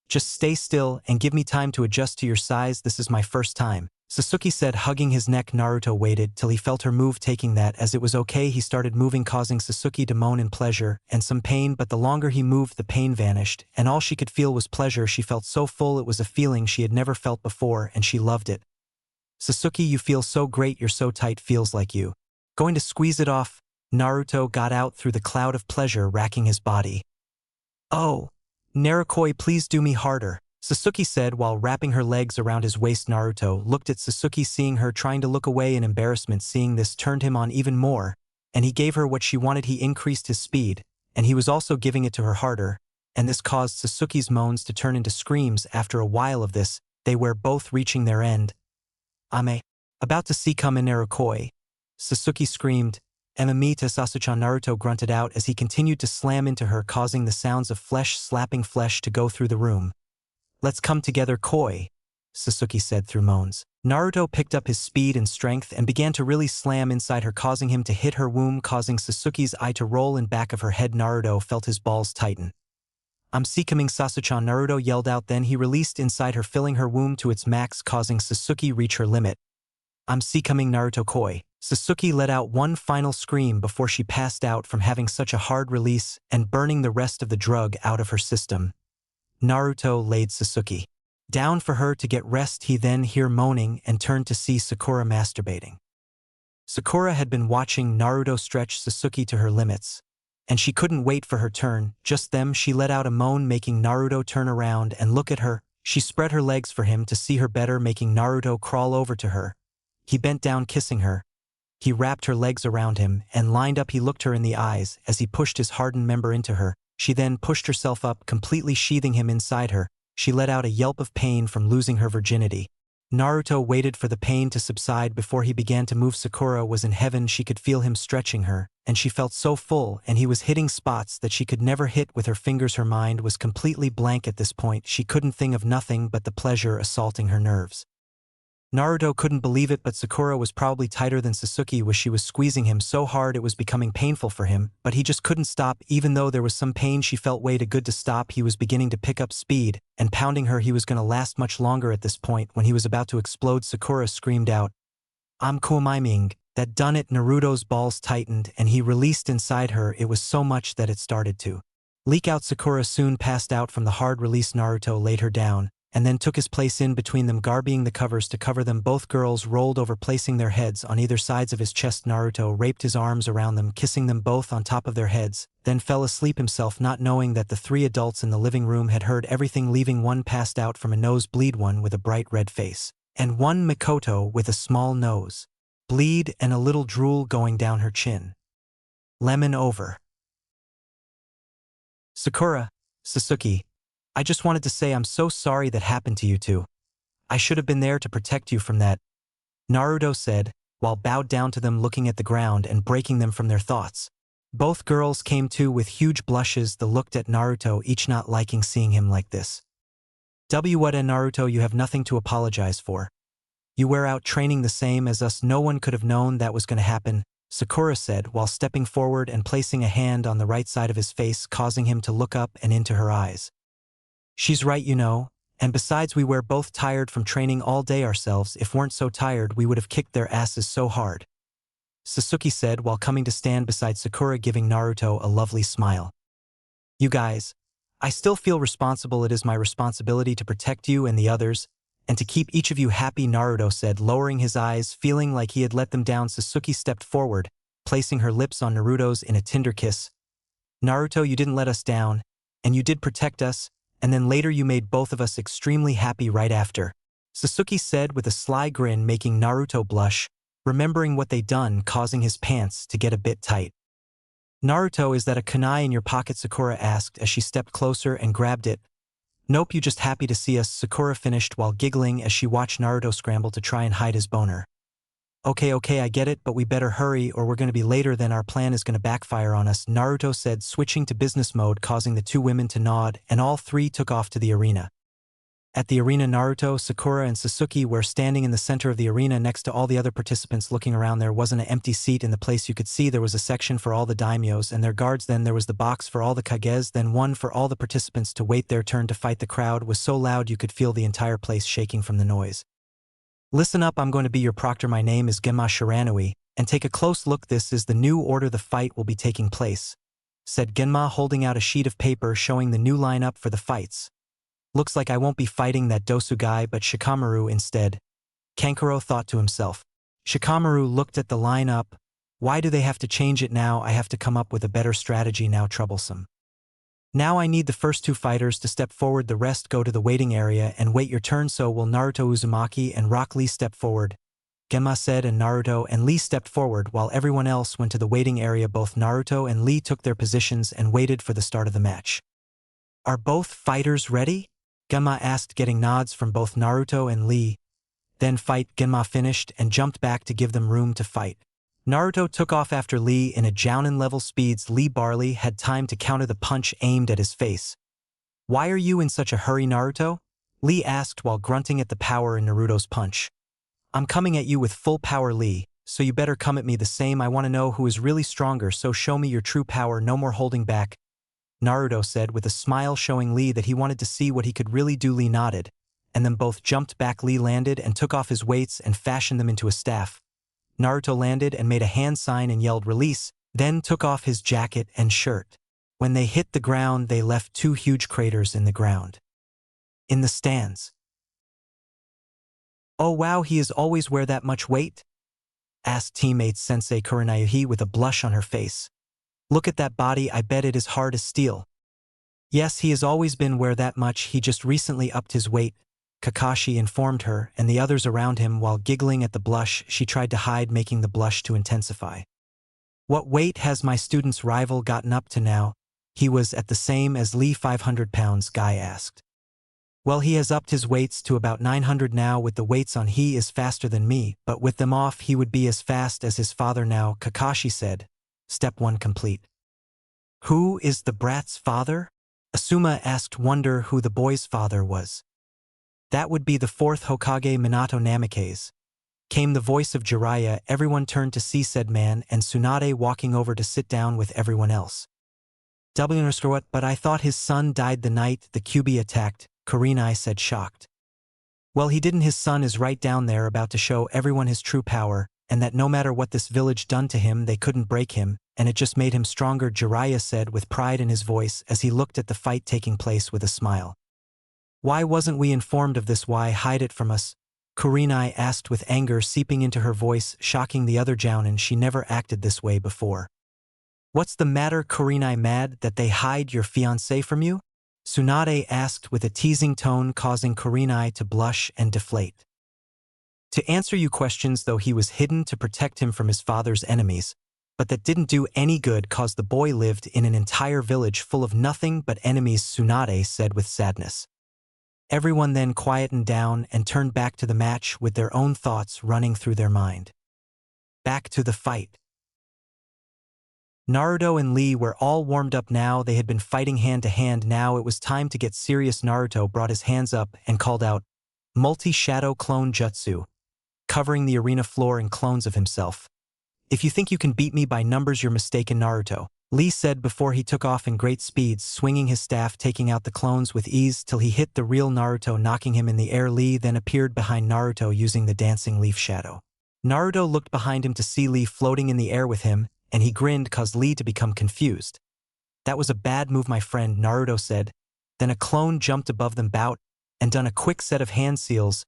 Just stay still and give me time to adjust to your size. This is my first time," Sasuke said, hugging his neck. Naruto waited till he felt her move, taking that as it was okay. He started moving, causing Sasuke to moan in pleasure and some pain, but the longer he moved, the pain vanished, and all she could feel was pleasure. She felt so full, it was a feeling she had never felt before, and she loved it. "Sasuke, you feel so great, you're so tight, feels like you going to squeeze it off." Naruto got out through the cloud of pleasure racking his body. "Oh, Narukoi, please do me harder," Sasuke said while wrapping her legs around his waist. Naruto looked at Sasuke, seeing her trying to look away in embarrassment. Seeing this turned him on even more, and he gave her what she wanted. He increased his speed, and he was also giving it to her harder, and this caused Sasuke's moans to turn into screams. After a while of this, they were both reaching their end. "I'm about to see come in Narukoi," Sasuke screamed. "Emamita Sasuchan," Naruto grunted out as he continued to slam into her, causing the sounds of flesh slapping flesh to go through the room. "Let's come together, Koi," Sasuke said through moans. Naruto picked up his speed and strength and began to really slam inside her, causing him to hit her womb, causing Sasuke's eye to roll in back of her head. Naruto felt his balls tighten. "I'm coming, Sasuchan," Naruto yelled out. Then he released inside her, filling her womb to its max, causing Sasuke reach her limit. "I'm coming, Naruto Koi." Sasuke let out one final scream before she passed out from having such a hard release and burning the rest of the drug out of her system. Naruto laid Sasuke down for her to get rest. He then heard moaning and turned to see Sakura masturbating. Sakura had been watching Naruto stretch Sasuke to her limits, and she couldn't wait for her turn. Just then she let out a moan, making Naruto turn around and look at her. She spread her legs for him to see her better, making Naruto crawl over to her. He bent down, kissing her. He wrapped her legs around him and lined up. He looked her in the eyes as he pushed his hardened member into her. She then pushed herself up, completely sheathing him inside her. She let out a yelp of pain from losing her virginity. Naruto waited for the pain to subside before he began to move. Sakura was in heaven. She could feel him stretching her, and she felt so full, and he was hitting spots that she could never hit with her fingers. Her mind was completely blank at this point. She couldn't think of nothing but the pleasure assaulting her nerves. Naruto couldn't believe it, but Sakura was probably tighter than Sasuke was. She was squeezing him so hard it was becoming painful for him, but he just couldn't stop. Even though there was some pain, she felt way too good to stop. He was beginning to pick up speed, and pounding her. He was going to last much longer at this point. When he was about to explode, Sakura screamed out, "I'm Kumaiming." That done it, Naruto's balls tightened, and he released inside her. It was so much that it started to leak out. Sakura soon passed out from the hard release. Naruto laid her down, and then took his place in between them, garbing the covers to cover them. Both girls rolled over, placing their heads on either sides of his chest. Naruto wrapped his arms around them, kissing them both on top of their heads, then fell asleep himself, not knowing that the three adults in the living room had heard everything, leaving one passed out from a nosebleed, one with a bright red face, and one Mikoto with a small nose bleed and a little drool going down her chin. Lemon over. "Sakura, Sasuke, I just wanted to say I'm so sorry that happened to you two. I should have been there to protect you from that," Naruto said, while bowed down to them, looking at the ground and breaking them from their thoughts. Both girls came to with huge blushes. They looked at Naruto, each not liking seeing him like this. "What, Naruto, you have nothing to apologize for. You were out training the same as us. No one could have known that was going to happen," Sakura said while stepping forward and placing a hand on the right side of his face, causing him to look up and into her eyes. "She's right, you know, and besides we were both tired from training all day ourselves. If weren't so tired, we would have kicked their asses so hard," Sasuke said while coming to stand beside Sakura, giving Naruto a lovely smile. "You guys, I still feel responsible. It is my responsibility to protect you and the others, And to keep each of you happy, Naruto said, lowering his eyes, feeling like he had let them down. Sasuke stepped forward, placing her lips on Naruto's in a tender kiss. Naruto, you didn't let us down, and you did protect us, and then later you made both of us extremely happy right after. Sasuke said with a sly grin, making Naruto blush, remembering what they'd done, causing his pants to get a bit tight. Naruto, is that a kunai in your pocket? Sakura asked as she stepped closer and grabbed it. Nope, you just happy to see us, Sakura finished while giggling as she watched Naruto scramble to try and hide his boner. Okay, I get it, but we better hurry or we're gonna be later, then our plan is gonna backfire on us, Naruto said, switching to business mode, causing the two women to nod, and all three took off to the arena. At the arena, Naruto, Sakura, and Sasuke were standing in the center of the arena next to all the other participants. Looking around, there wasn't an empty seat in the place. You could see there was a section for all the daimyos and their guards, then there was the box for all the kages, then one for all the participants to wait their turn to fight. The crowd was so loud you could feel the entire place shaking from the noise. Listen up, I'm going to be your proctor. My name is Genma Shiranui, and take a close look. This is the new order the fight will be taking place, said Genma, holding out a sheet of paper showing the new lineup for the fights. Looks like I won't be fighting that Dosu guy but Shikamaru instead, Kankuro thought to himself. Shikamaru looked at the lineup. Why do they have to change it now? I have to come up with a better strategy now. Troublesome. Now I need the first two fighters to step forward, the rest go to the waiting area and wait your turn. So will Naruto, Uzumaki, and Rock Lee step forward, Genma said, and Naruto and Lee stepped forward while everyone else went to the waiting area. Both Naruto and Lee took their positions and waited for the start of the match. Are both fighters ready? Genma asked, getting nods from both Naruto and Lee. Then fight, Genma finished and jumped back to give them room to fight. Naruto took off after Lee in a Jounin-level speeds. Lee barely had time to counter the punch aimed at his face. Why are you in such a hurry, Naruto? Lee asked while grunting at the power in Naruto's punch. I'm coming at you with full power, Lee, so you better come at me the same. I want to know who is really stronger, so show me your true power, no more holding back, Naruto said with a smile, showing Lee that he wanted to see what he could really do. Lee nodded, and then both jumped back. Lee landed and took off his weights and fashioned them into a staff. Naruto landed and made a hand sign and yelled release, then took off his jacket and shirt. When they hit the ground, they left two huge craters in the ground. In the stands. Oh wow, he is always wear that much weight? Asked teammate Sensei Kurenayuhi with a blush on her face. Look at that body, I bet it is hard as steel. Yes, he has always been wear that much, he just recently upped his weight, Kakashi informed her, and the others around him. While giggling at the blush she tried to hide, making the blush to intensify. What weight has my student's rival gotten up to now? He was at the same as Lee, 500 pounds, Guy asked. Well, he has upped his weights to about 900 now. With the weights on he is faster than me, but with them off he would be as fast as his father now, Kakashi said. Step 1 complete. Who is the brat's father? Asuma asked, wonder who the boy's father was. That would be the 4th Hokage, Minato Namikaze. Came the voice of Jiraiya. Everyone turned to see said man and Tsunade walking over to sit down with everyone else. But I thought his son died the night the Kyuubi attacked, Kurenai said, shocked. Well, he didn't. His son is right down there about to show everyone his true power, and that no matter what this village done to him they couldn't break him, and it just made him stronger, Jiraiya said with pride in his voice as he looked at the fight taking place with a smile. Why wasn't we informed of this? Why hide it from us? Kurenai asked with anger seeping into her voice, shocking the other Jounin. She never acted this way before. What's the matter, Kurenai? Mad that they hide your fiancé from you? Tsunade asked with a teasing tone, causing Kurenai to blush and deflate. To answer you questions, though, he was hidden to protect him from his father's enemies, but that didn't do any good cause the boy lived in an entire village full of nothing but enemies, Tsunade said with sadness. Everyone then quietened down and turned back to the match with their own thoughts running through their mind. Back to the fight. Naruto and Lee were all warmed up now. They had been fighting hand to hand. Now it was time to get serious. Naruto brought his hands up and called out, Multi-Shadow Clone Jutsu, covering the arena floor in clones of himself. If you think you can beat me by numbers, you're mistaken, Naruto, Lee said before he took off in great speeds, swinging his staff, taking out the clones with ease till he hit the real Naruto, knocking him in the air. Lee then appeared behind Naruto using the dancing leaf shadow. Naruto looked behind him to see Lee floating in the air with him, and he grinned, caused Lee to become confused. That was a bad move, my friend, Naruto said. Then a clone jumped above them, bout, and done a quick set of hand seals,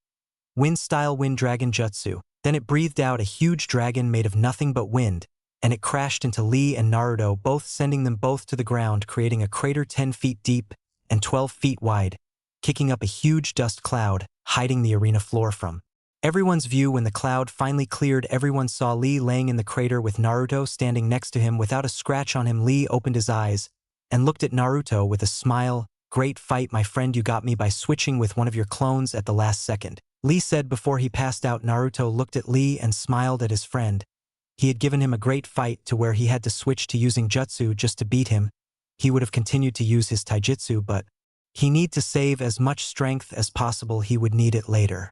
Wind-style wind dragon jutsu. Then it breathed out a huge dragon made of nothing but wind, and it crashed into Lee and Naruto, both sending them both to the ground, creating a crater 10 feet deep and 12 feet wide, kicking up a huge dust cloud, hiding the arena floor from everyone's view. When the cloud finally cleared, everyone saw Lee laying in the crater with Naruto standing next to him without a scratch on him. Lee opened his eyes and looked at Naruto with a smile. "Great fight, my friend. You got me by switching with one of your clones at the last second," Lee said before he passed out. Naruto looked at Lee and smiled at his friend. He had given him a great fight to where he had to switch to using jutsu just to beat him. He would have continued to use his taijutsu, but he need to save as much strength as possible. He would need it later.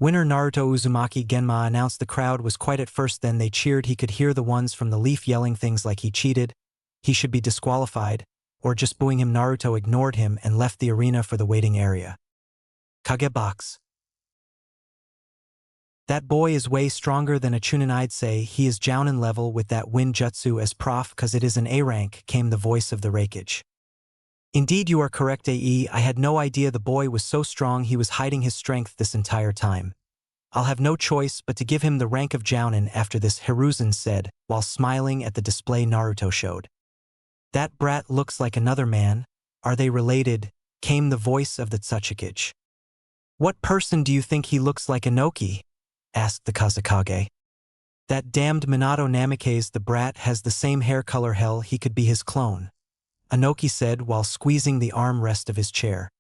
Winner Naruto Uzumaki Genma announced. The crowd was quiet at first, then they cheered. He could hear the ones from the leaf yelling things like he cheated, he should be disqualified, or just booing him. Naruto ignored him and left the arena for the waiting area. Kage box. "That boy is way stronger than a Chunin. I'd say he is Jounin level with that wind jutsu as prof, cause it is an A rank," came the voice of the Raikage. "Indeed you are correct, AE. I had no idea the boy was so strong. He was hiding his strength this entire time. I'll have no choice but to give him the rank of Jounin after this," Hiruzen said, while smiling at the display Naruto showed. "That brat looks like another man. Are they related?" came the voice of the Tsuchikage. "What person do you think he looks like, Inoki?" asked the Kazekage. "That damned Minato Namikaze. The brat has the same hair color. Hell, he could be his clone," Inoki said while squeezing the armrest of his chair.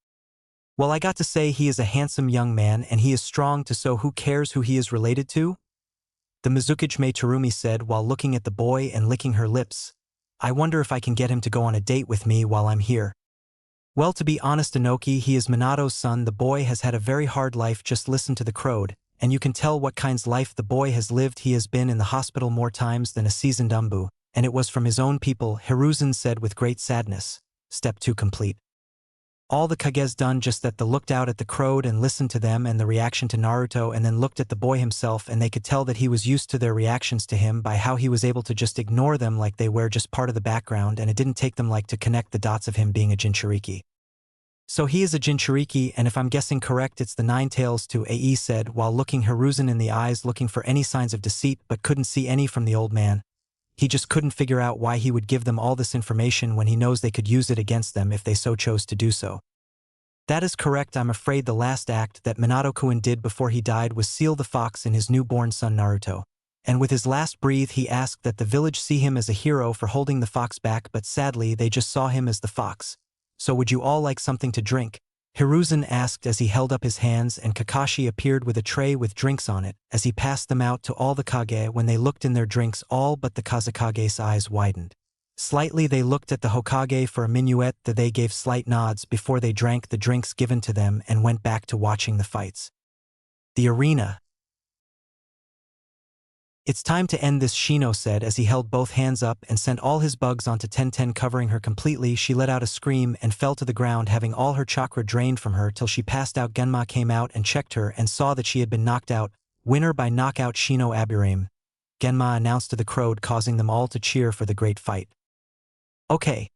"Well, I got to say he is a handsome young man and he is strong too, so who cares who he is related to?" The Mizukage Mei Terumi said while looking at the boy and licking her lips. "I wonder if I can get him to go on a date with me while I'm here." "Well, to be honest, Inoki, he is Minato's son. The boy has had a very hard life. Just listen to the crowd, and you can tell what kind's life the boy has lived. He has been in the hospital more times than a seasoned umbu, and it was from his own people," Hiruzen said with great sadness. Step 2 complete. All the Kages done just that. They looked out at the crowd and listened to them and the reaction to Naruto, and then looked at the boy himself, and they could tell that he was used to their reactions to him by how he was able to just ignore them like they were just part of the background, and it didn't take them like to connect the dots of him being a Jinchuriki. "So he is a Jinchuriki, and if I'm guessing correct, it's the Nine Tails too," AE said while looking Hiruzen in the eyes, looking for any signs of deceit but couldn't see any from the old man. He just couldn't figure out why he would give them all this information when he knows they could use it against them if they so chose to do so. "That is correct. I'm afraid the last act that Minato-kun did before he died was seal the fox in his newborn son Naruto. And with his last breath he asked that the village see him as a hero for holding the fox back, but sadly they just saw him as the fox. So would you all like something to drink?" Hiruzen asked as he held up his hands, and Kakashi appeared with a tray with drinks on it as he passed them out to all the Kage. When they looked in their drinks, all but the Kazekage's eyes widened. Slightly they looked at the Hokage for a minuet, that they gave slight nods before they drank the drinks given to them and went back to watching the fights. The arena. "It's time to end this," Shino said as he held both hands up and sent all his bugs onto Tenten, covering her completely. She let out a scream and fell to the ground, having all her chakra drained from her till she passed out. Genma came out and checked her and saw that she had been knocked out. "Winner by knockout, Shino Aburame," Genma announced to the crowd, causing them all to cheer for the great fight. "Okay,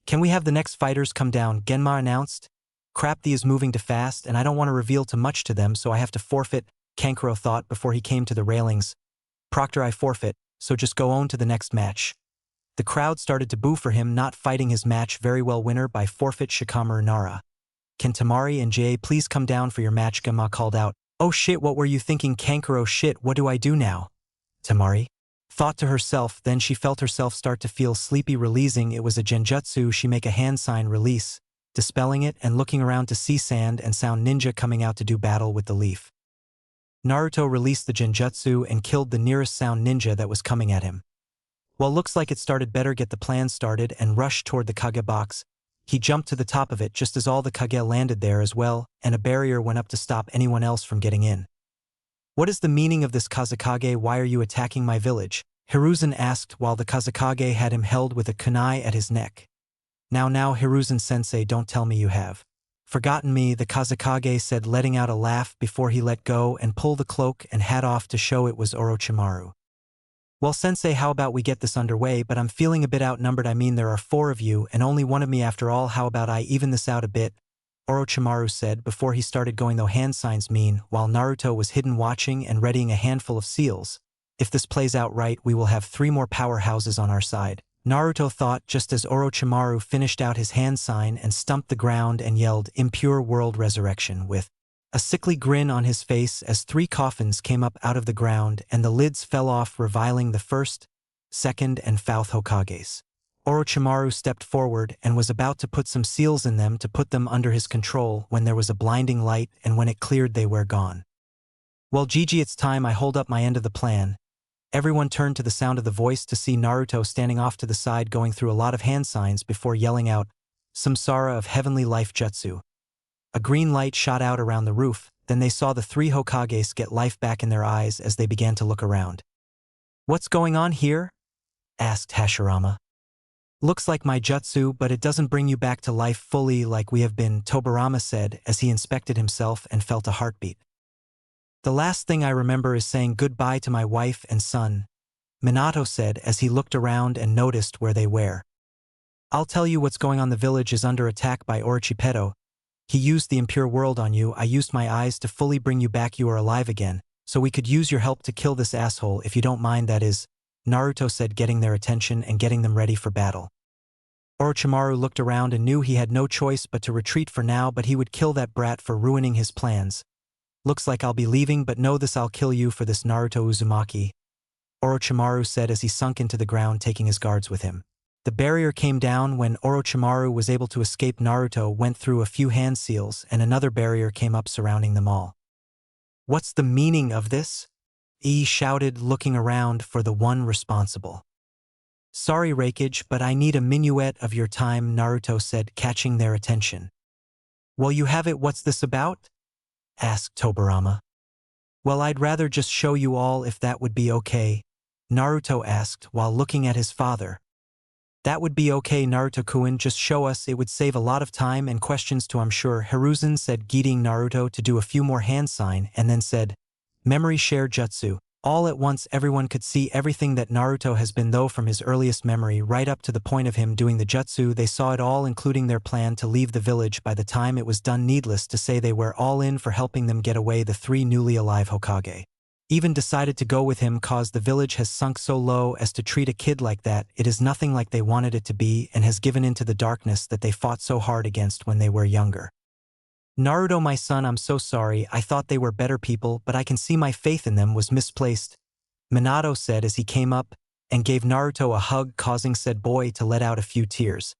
can we have the next fighters come down?" Genma announced. "Crap, thee is moving too fast and I don't want to reveal too much to them, so I have to forfeit," Kankuro thought before he came to the railings. "Proctor, I forfeit, so just go on to the next match." The crowd started to boo for him not fighting his match very well. "Winner by forfeit, Shikamaru Nara. Can Tamari and Jay please come down for your match?" Genma called out. "Oh shit, what were you thinking, Kankuro? Shit, what do I do now?" Tamari thought to herself, then she felt herself start to feel sleepy. Releasing it was a genjutsu. She make a hand sign release, dispelling it and looking around to see Sand and Sound Ninja coming out to do battle with the leaf. Naruto released the genjutsu and killed the nearest Sound Ninja that was coming at him. "Well, looks like it started. Better get the plan started," and rushed toward the Kage box. He jumped to the top of it just as all the Kage landed there as well, and a barrier went up to stop anyone else from getting in. "What is the meaning of this, Kazekage? Why are you attacking my village?" Hiruzen asked while the Kazekage had him held with a kunai at his neck. Now, Hiruzen-sensei, don't tell me you have forgotten me," the Kazekage said, letting out a laugh before he let go and pulled the cloak and hat off to show it was Orochimaru. "Well, sensei, how about we get this underway? But I'm feeling a bit outnumbered. I mean, there are 4 of you and only one of me after all. How about I even this out a bit?" Orochimaru said before he started going though hand signs mean while Naruto was hidden watching and readying a handful of seals. If this plays out right we will have 3 more powerhouses on our side. Naruto thought just as Orochimaru finished out his hand sign and stumped the ground and yelled impure world resurrection with a sickly grin on his face as 3 coffins came up out of the ground and the lids fell off revealing the first, second and fourth Hokages. Orochimaru stepped forward and was about to put some seals in them to put them under his control when there was a blinding light and when it cleared they were gone. Well Gigi it's time I hold up my end of the plan. Everyone turned to the sound of the voice to see Naruto standing off to the side going through a lot of hand signs before yelling out, Samsara of heavenly life jutsu. A green light shot out around the roof, then they saw the 3 Hokages get life back in their eyes as they began to look around. What's going on here? Asked Hashirama. Looks like my jutsu but it doesn't bring you back to life fully like we have been, Tobirama said as he inspected himself and felt a heartbeat. The last thing I remember is saying goodbye to my wife and son, Minato said as he looked around and noticed where they were. I'll tell you what's going on. The village is under attack by Orochipedo. He used the impure world on you. I used my eyes to fully bring you back. You are alive again, so we could use your help to kill this asshole if you don't mind, that is, Naruto said, getting their attention and getting them ready for battle. Orochimaru looked around and knew he had no choice but to retreat for now, but he would kill that brat for ruining his plans. Looks like I'll be leaving, but know this, I'll kill you for this, Naruto Uzumaki, Orochimaru said as he sunk into the ground taking his guards with him. The barrier came down when Orochimaru was able to escape. Naruto went through a few hand seals and another barrier came up surrounding them all. What's the meaning of this? E shouted, looking around for the one responsible. Sorry Raikage, but I need a minuet of your time, Naruto said, catching their attention. Well you have it, what's this about? Asked Tobirama. Well I'd rather just show you all if that would be okay, Naruto asked while looking at his father. That would be okay Naruto-kun, just show us, it would save a lot of time and questions too I'm sure, Hiruzen said, guiding Naruto to do a few more hand sign and then said, Memory share jutsu. All at once everyone could see everything that Naruto has been though from his earliest memory right up to the point of him doing the jutsu. They saw it all, including their plan to leave the village by the time it was done. Needless to say they were all in for helping them get away. The 3 newly alive Hokage even decided to go with him cause the village has sunk so low as to treat a kid like that. It is nothing like they wanted it to be and has given into the darkness that they fought so hard against when they were younger. Naruto my son, I'm so sorry, I thought they were better people but I can see my faith in them was misplaced, Minato said as he came up and gave Naruto a hug, causing said boy to let out a few tears.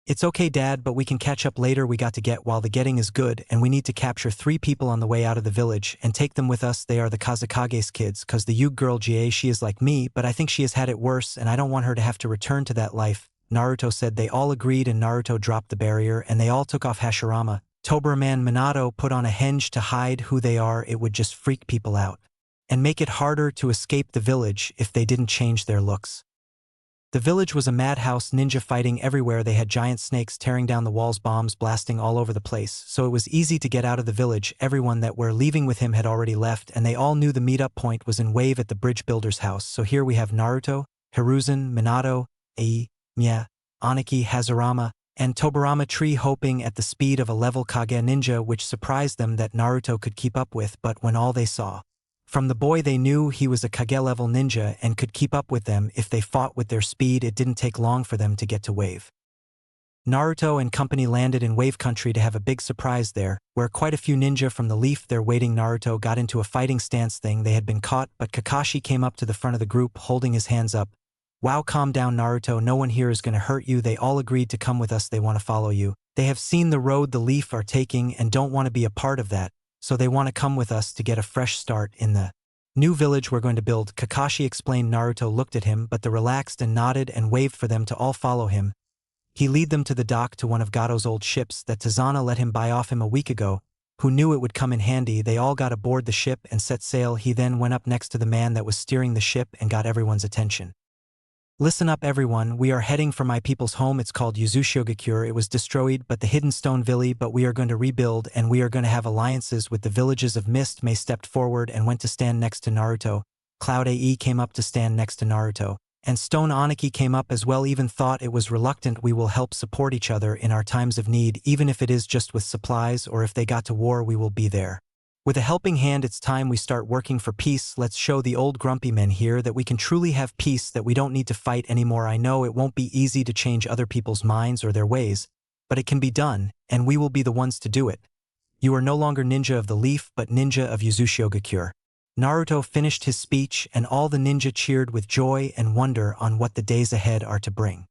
It's okay Dad, but we can catch up later, we got to get while the getting is good and we need to capture 3 people on the way out of the village and take them with us. They are the Kazekage's kids cause the Yuge girl Jie, she is like me but I think she has had it worse and I don't want her to have to return to that life, Naruto said. They all agreed and Naruto dropped the barrier and they all took off. Hashirama, Tobirama and Minato put on a henge to hide who they are. It would just freak people out and make it harder to escape the village if they didn't change their looks. The village was a madhouse, ninja fighting everywhere. They had giant snakes tearing down the walls, bombs blasting all over the place, so it was easy to get out of the village. Everyone that were leaving with him had already left and they all knew the meetup point was in Wave at the bridge builder's house. So here we have Naruto, Hiruzen, Minato, Ai, Mia, Aniki, Hashirama, and Tobirama tree hoping at the speed of a level Kage ninja, which surprised them that Naruto could keep up with. But when all they saw from the boy, they knew he was a Kage level ninja and could keep up with them if they fought with their speed. It didn't take long for them to get to Wave. Naruto and company landed in Wave Country to have a big surprise there, where quite a few ninja from the Leaf there waiting. Naruto got into a fighting stance thing. They had been caught, but Kakashi came up to the front of the group holding his hands up. Wow, calm down Naruto, no one here is gonna hurt you. They all agreed to come with us, they want to follow you. They have seen the road the Leaf are taking and don't want to be a part of that, so they want to come with us to get a fresh start in the new village we're going to build, Kakashi explained. Naruto looked at him but relaxed and nodded and waved for them to all follow him. He lead them to the dock to one of Gato's old ships that Tazana let him buy off him a week ago, who knew it would come in handy. They all got aboard the ship and set sail. He then went up next to the man that was steering the ship and got everyone's attention. Listen up everyone, we are heading for my people's home. It's called Yuzushigakure. It was destroyed but the hidden stone village, but we are going to rebuild and we are going to have alliances with the villages of Mist. Mei stepped forward and went to stand next to Naruto. Cloud Ae came up to stand next to Naruto. And Stone Aniki came up as well, even thought it was reluctant. We will help support each other in our times of need, even if it is just with supplies, or if they got to war we will be there. With a helping hand, it's time we start working for peace. Let's show the old grumpy men here that we can truly have peace, that we don't need to fight anymore. I know it won't be easy to change other people's minds or their ways, but it can be done, and we will be the ones to do it. You are no longer ninja of the leaf, but ninja of Yuzushigakure. Naruto finished his speech, and all the ninja cheered with joy and wonder on what the days ahead are to bring.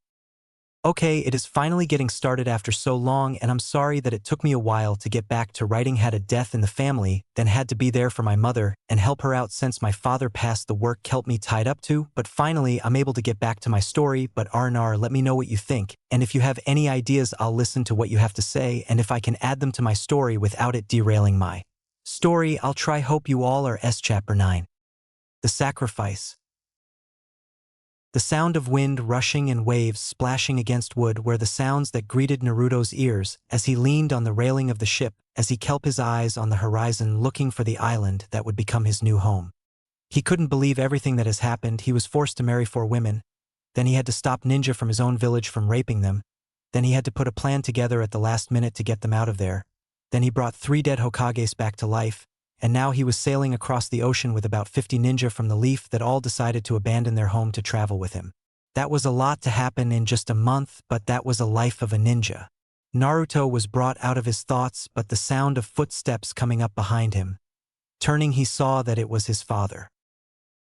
Okay, it is finally getting started after so long, and I'm sorry that it took me a while to get back to writing. Had a death in the family, then had to be there for my mother and help her out since my father passed. The work kept me tied up too, but finally I'm able to get back to my story. But Arnar, let me know what you think, and if you have any ideas I'll listen to what you have to say, and if I can add them to my story without it derailing my story, I'll try. Hope you all are Chapter 9. The Sacrifice. The sound of wind rushing and waves splashing against wood were the sounds that greeted Naruto's ears as he leaned on the railing of the ship, as he kept his eyes on the horizon looking for the island that would become his new home. He couldn't believe everything that has happened. He was forced to marry 4 women. Then he had to stop ninja from his own village from raping them. Then he had to put a plan together at the last minute to get them out of there. Then he brought 3 dead Hokages back to life. And now he was sailing across the ocean with about 50 ninja from the Leaf that all decided to abandon their home to travel with him. That was a lot to happen in just a month, but that was a life of a ninja. Naruto was brought out of his thoughts, but the sound of footsteps coming up behind him. Turning, he saw that it was his father.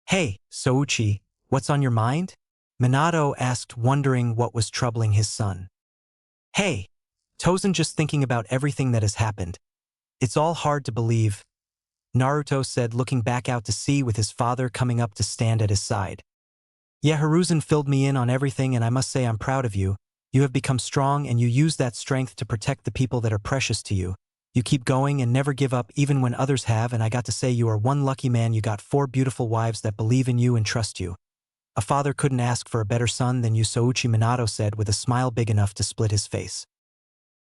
"Hey, Souchi, what's on your mind?" Minato asked, wondering what was troubling his son. "Hey, Tozen, just thinking about everything that has happened. It's all hard to believe," Naruto said, looking back out to sea with his father coming up to stand at his side. "Yeah, Hiruzen filled me in on everything, and I must say I'm proud of you. You have become strong, and you use that strength to protect the people that are precious to you. You keep going and never give up even when others have, and I got to say you are one lucky man. You got 4 beautiful wives that believe in you and trust you. A father couldn't ask for a better son than you," Souchi, Minato said with a smile big enough to split his face.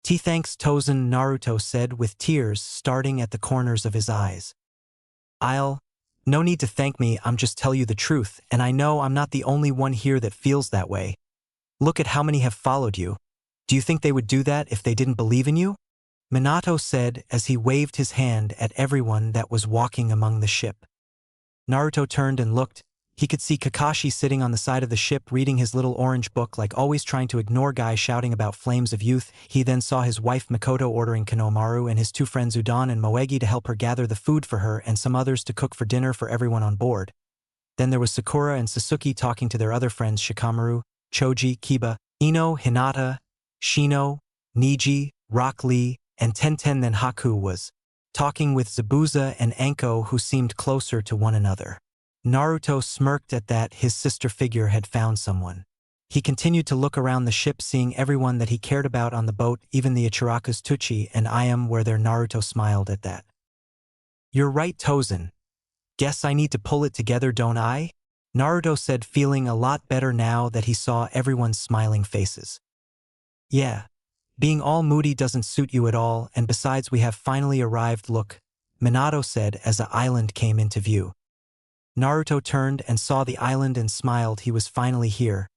"Thanks, Tozen," Naruto said with tears starting at the corners of his eyes. No need to thank me, I'm just tell you the truth, and I know I'm not the only one here that feels that way. Look at how many have followed you. Do you think they would do that if they didn't believe in you?" Minato said as he waved his hand at everyone that was walking among the ship. Naruto turned and looked. He could see Kakashi sitting on the side of the ship reading his little orange book, like always trying to ignore guys shouting about flames of youth. He then saw his wife Mikoto ordering Konohamaru and his 2 friends Udon and Moegi to help her gather the food for her and some others to cook for dinner for everyone on board. Then there was Sakura and Sasuke talking to their other friends Shikamaru, Choji, Kiba, Ino, Hinata, Shino, Niji, Rock Lee, and Tenten. Then Haku was talking with Zabuza and Anko, who seemed closer to one another. Naruto smirked at that. His sister figure had found someone. He continued to look around the ship, seeing everyone that he cared about on the boat, even the Ichiraku's Tuchi and Ayam were there. Naruto smiled at that. "You're right, Tozen. Guess I need to pull it together, don't I?" Naruto said, feeling a lot better now that he saw everyone's smiling faces. "Yeah. Being all moody doesn't suit you at all, and besides we have finally arrived. Look," Minato said as an island came into view. Naruto turned and saw the island and smiled. He was finally here.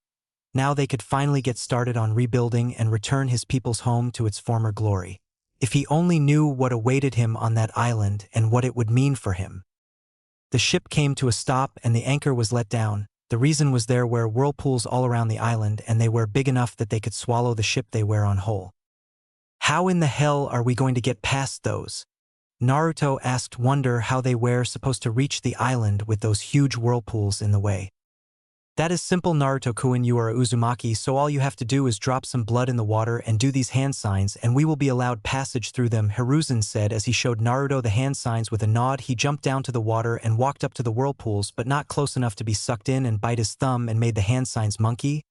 Now they could finally get started on rebuilding and return his people's home to its former glory. If he only knew what awaited him on that island and what it would mean for him. The ship came to a stop and the anchor was let down. The reason was there were whirlpools all around the island, and they were big enough that they could swallow the ship they were on whole. "How in the hell are we going to get past those?" Naruto asked, wonder how they were supposed to reach the island with those huge whirlpools in the way. "That is simple, Naruto-kun, you are a Uzumaki, so all you have to do is drop some blood in the water and do these hand signs and we will be allowed passage through them," Hiruzen said as he showed Naruto the hand signs. With a nod, he jumped down to the water and walked up to the whirlpools, but not close enough to be sucked in, and bite his thumb and made the hand signs: monkey,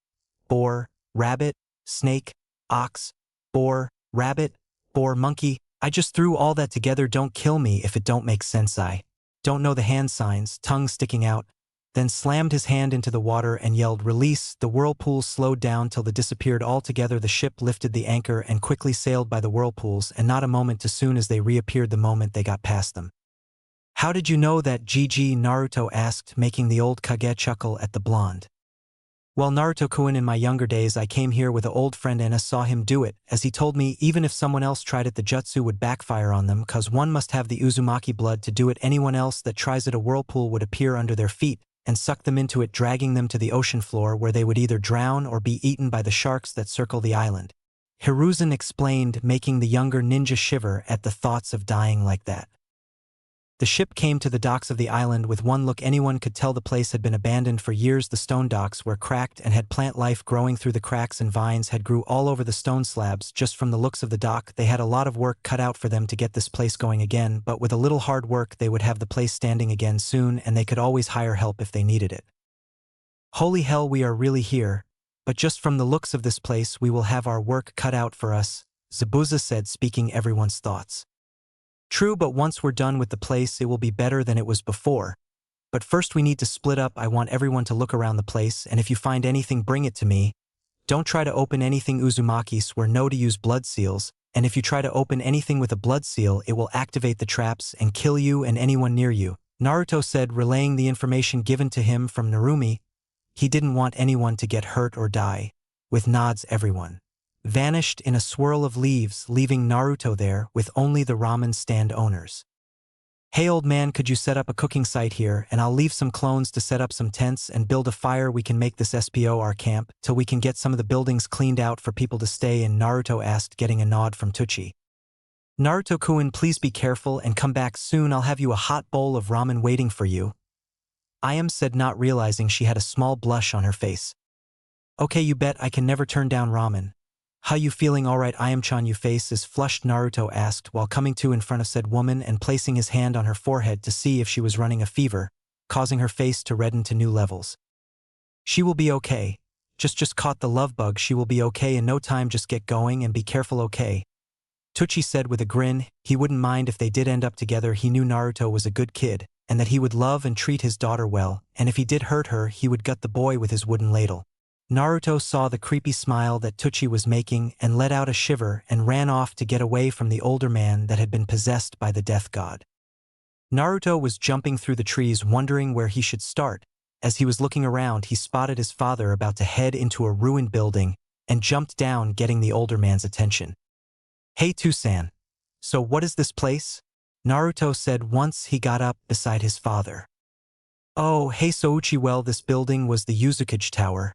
boar, rabbit, snake, ox, boar, rabbit, boar, monkey. "I just threw all that together, don't kill me if it don't make sense. I don't know the hand signs," tongue sticking out, then slammed his hand into the water and yelled, "Release!" The whirlpools slowed down till they disappeared altogether. The ship lifted the anchor and quickly sailed by the whirlpools, and not a moment too soon as they reappeared the moment they got past them. "How did you know that, GG?" Naruto asked, making the old Kage chuckle at the blonde. Well, Naruto-kun, in my younger days I came here with an old friend and I saw him do it, as he told me even if someone else tried it the jutsu would backfire on them cause one must have the Uzumaki blood to do it. Anyone else that tries it, a whirlpool would appear under their feet and suck them into it, dragging them to the ocean floor where they would either drown or be eaten by the sharks that circle the island. Hiruzen explained, making the younger ninja shiver at the thoughts of dying like that. The ship came to the docks of the island. With one look anyone could tell the place had been abandoned for years. The stone docks were cracked and had plant life growing through the cracks, and vines had grew all over the stone slabs. Just from the looks of the dock, they had a lot of work cut out for them to get this place going again, but with a little hard work they would have the place standing again soon, and they could always hire help if they needed it. Holy hell, we are really here, but just from the looks of this place we will have our work cut out for us, Zabuza said, speaking everyone's thoughts. True, but once we're done with the place it will be better than it was before. But first we need to split up. I want everyone to look around the place, and if you find anything bring it to me. Don't try to open anything Uzumaki. Swear no to use blood seals, and if you try to open anything with a blood seal it will activate the traps and kill you and anyone near you, Naruto said, relaying the information given to him from Narumi. He didn't want anyone to get hurt or die. With nods everyone vanished in a swirl of leaves, leaving Naruto there with only the ramen stand owners. Hey old man, could you set up a cooking site here, and I'll leave some clones to set up some tents and build a fire. We can make this SPO our camp till we can get some of the buildings cleaned out for people to stay in, Naruto asked, getting a nod from Tucci. Naruto-kun, please be careful and come back soon. I'll have you a hot bowl of ramen waiting for you, Ayam said, not realizing she had a small blush on her face. Okay, you bet, I can never turn down ramen. How you feeling? Alright Ayam-chan, you face is flushed, Naruto asked while coming to in front of said woman and placing his hand on her forehead to see if she was running a fever, causing her face to redden to new levels. She will be okay. Just caught the love bug. She will be okay in no time. Just get going and be careful, okay? Tucci said with a grin. He wouldn't mind if they did end up together. He knew Naruto was a good kid and that he would love and treat his daughter well, and if he did hurt her he would gut the boy with his wooden ladle. Naruto saw the creepy smile that Tucci was making and let out a shiver and ran off to get away from the older man that had been possessed by the death god. Naruto was jumping through the trees wondering where he should start. As he was looking around he spotted his father about to head into a ruined building and jumped down, getting the older man's attention. Hey Tusan, so what is this place? Naruto said once he got up beside his father. Oh, hey Souchi, well this building was the Uzukage Tower.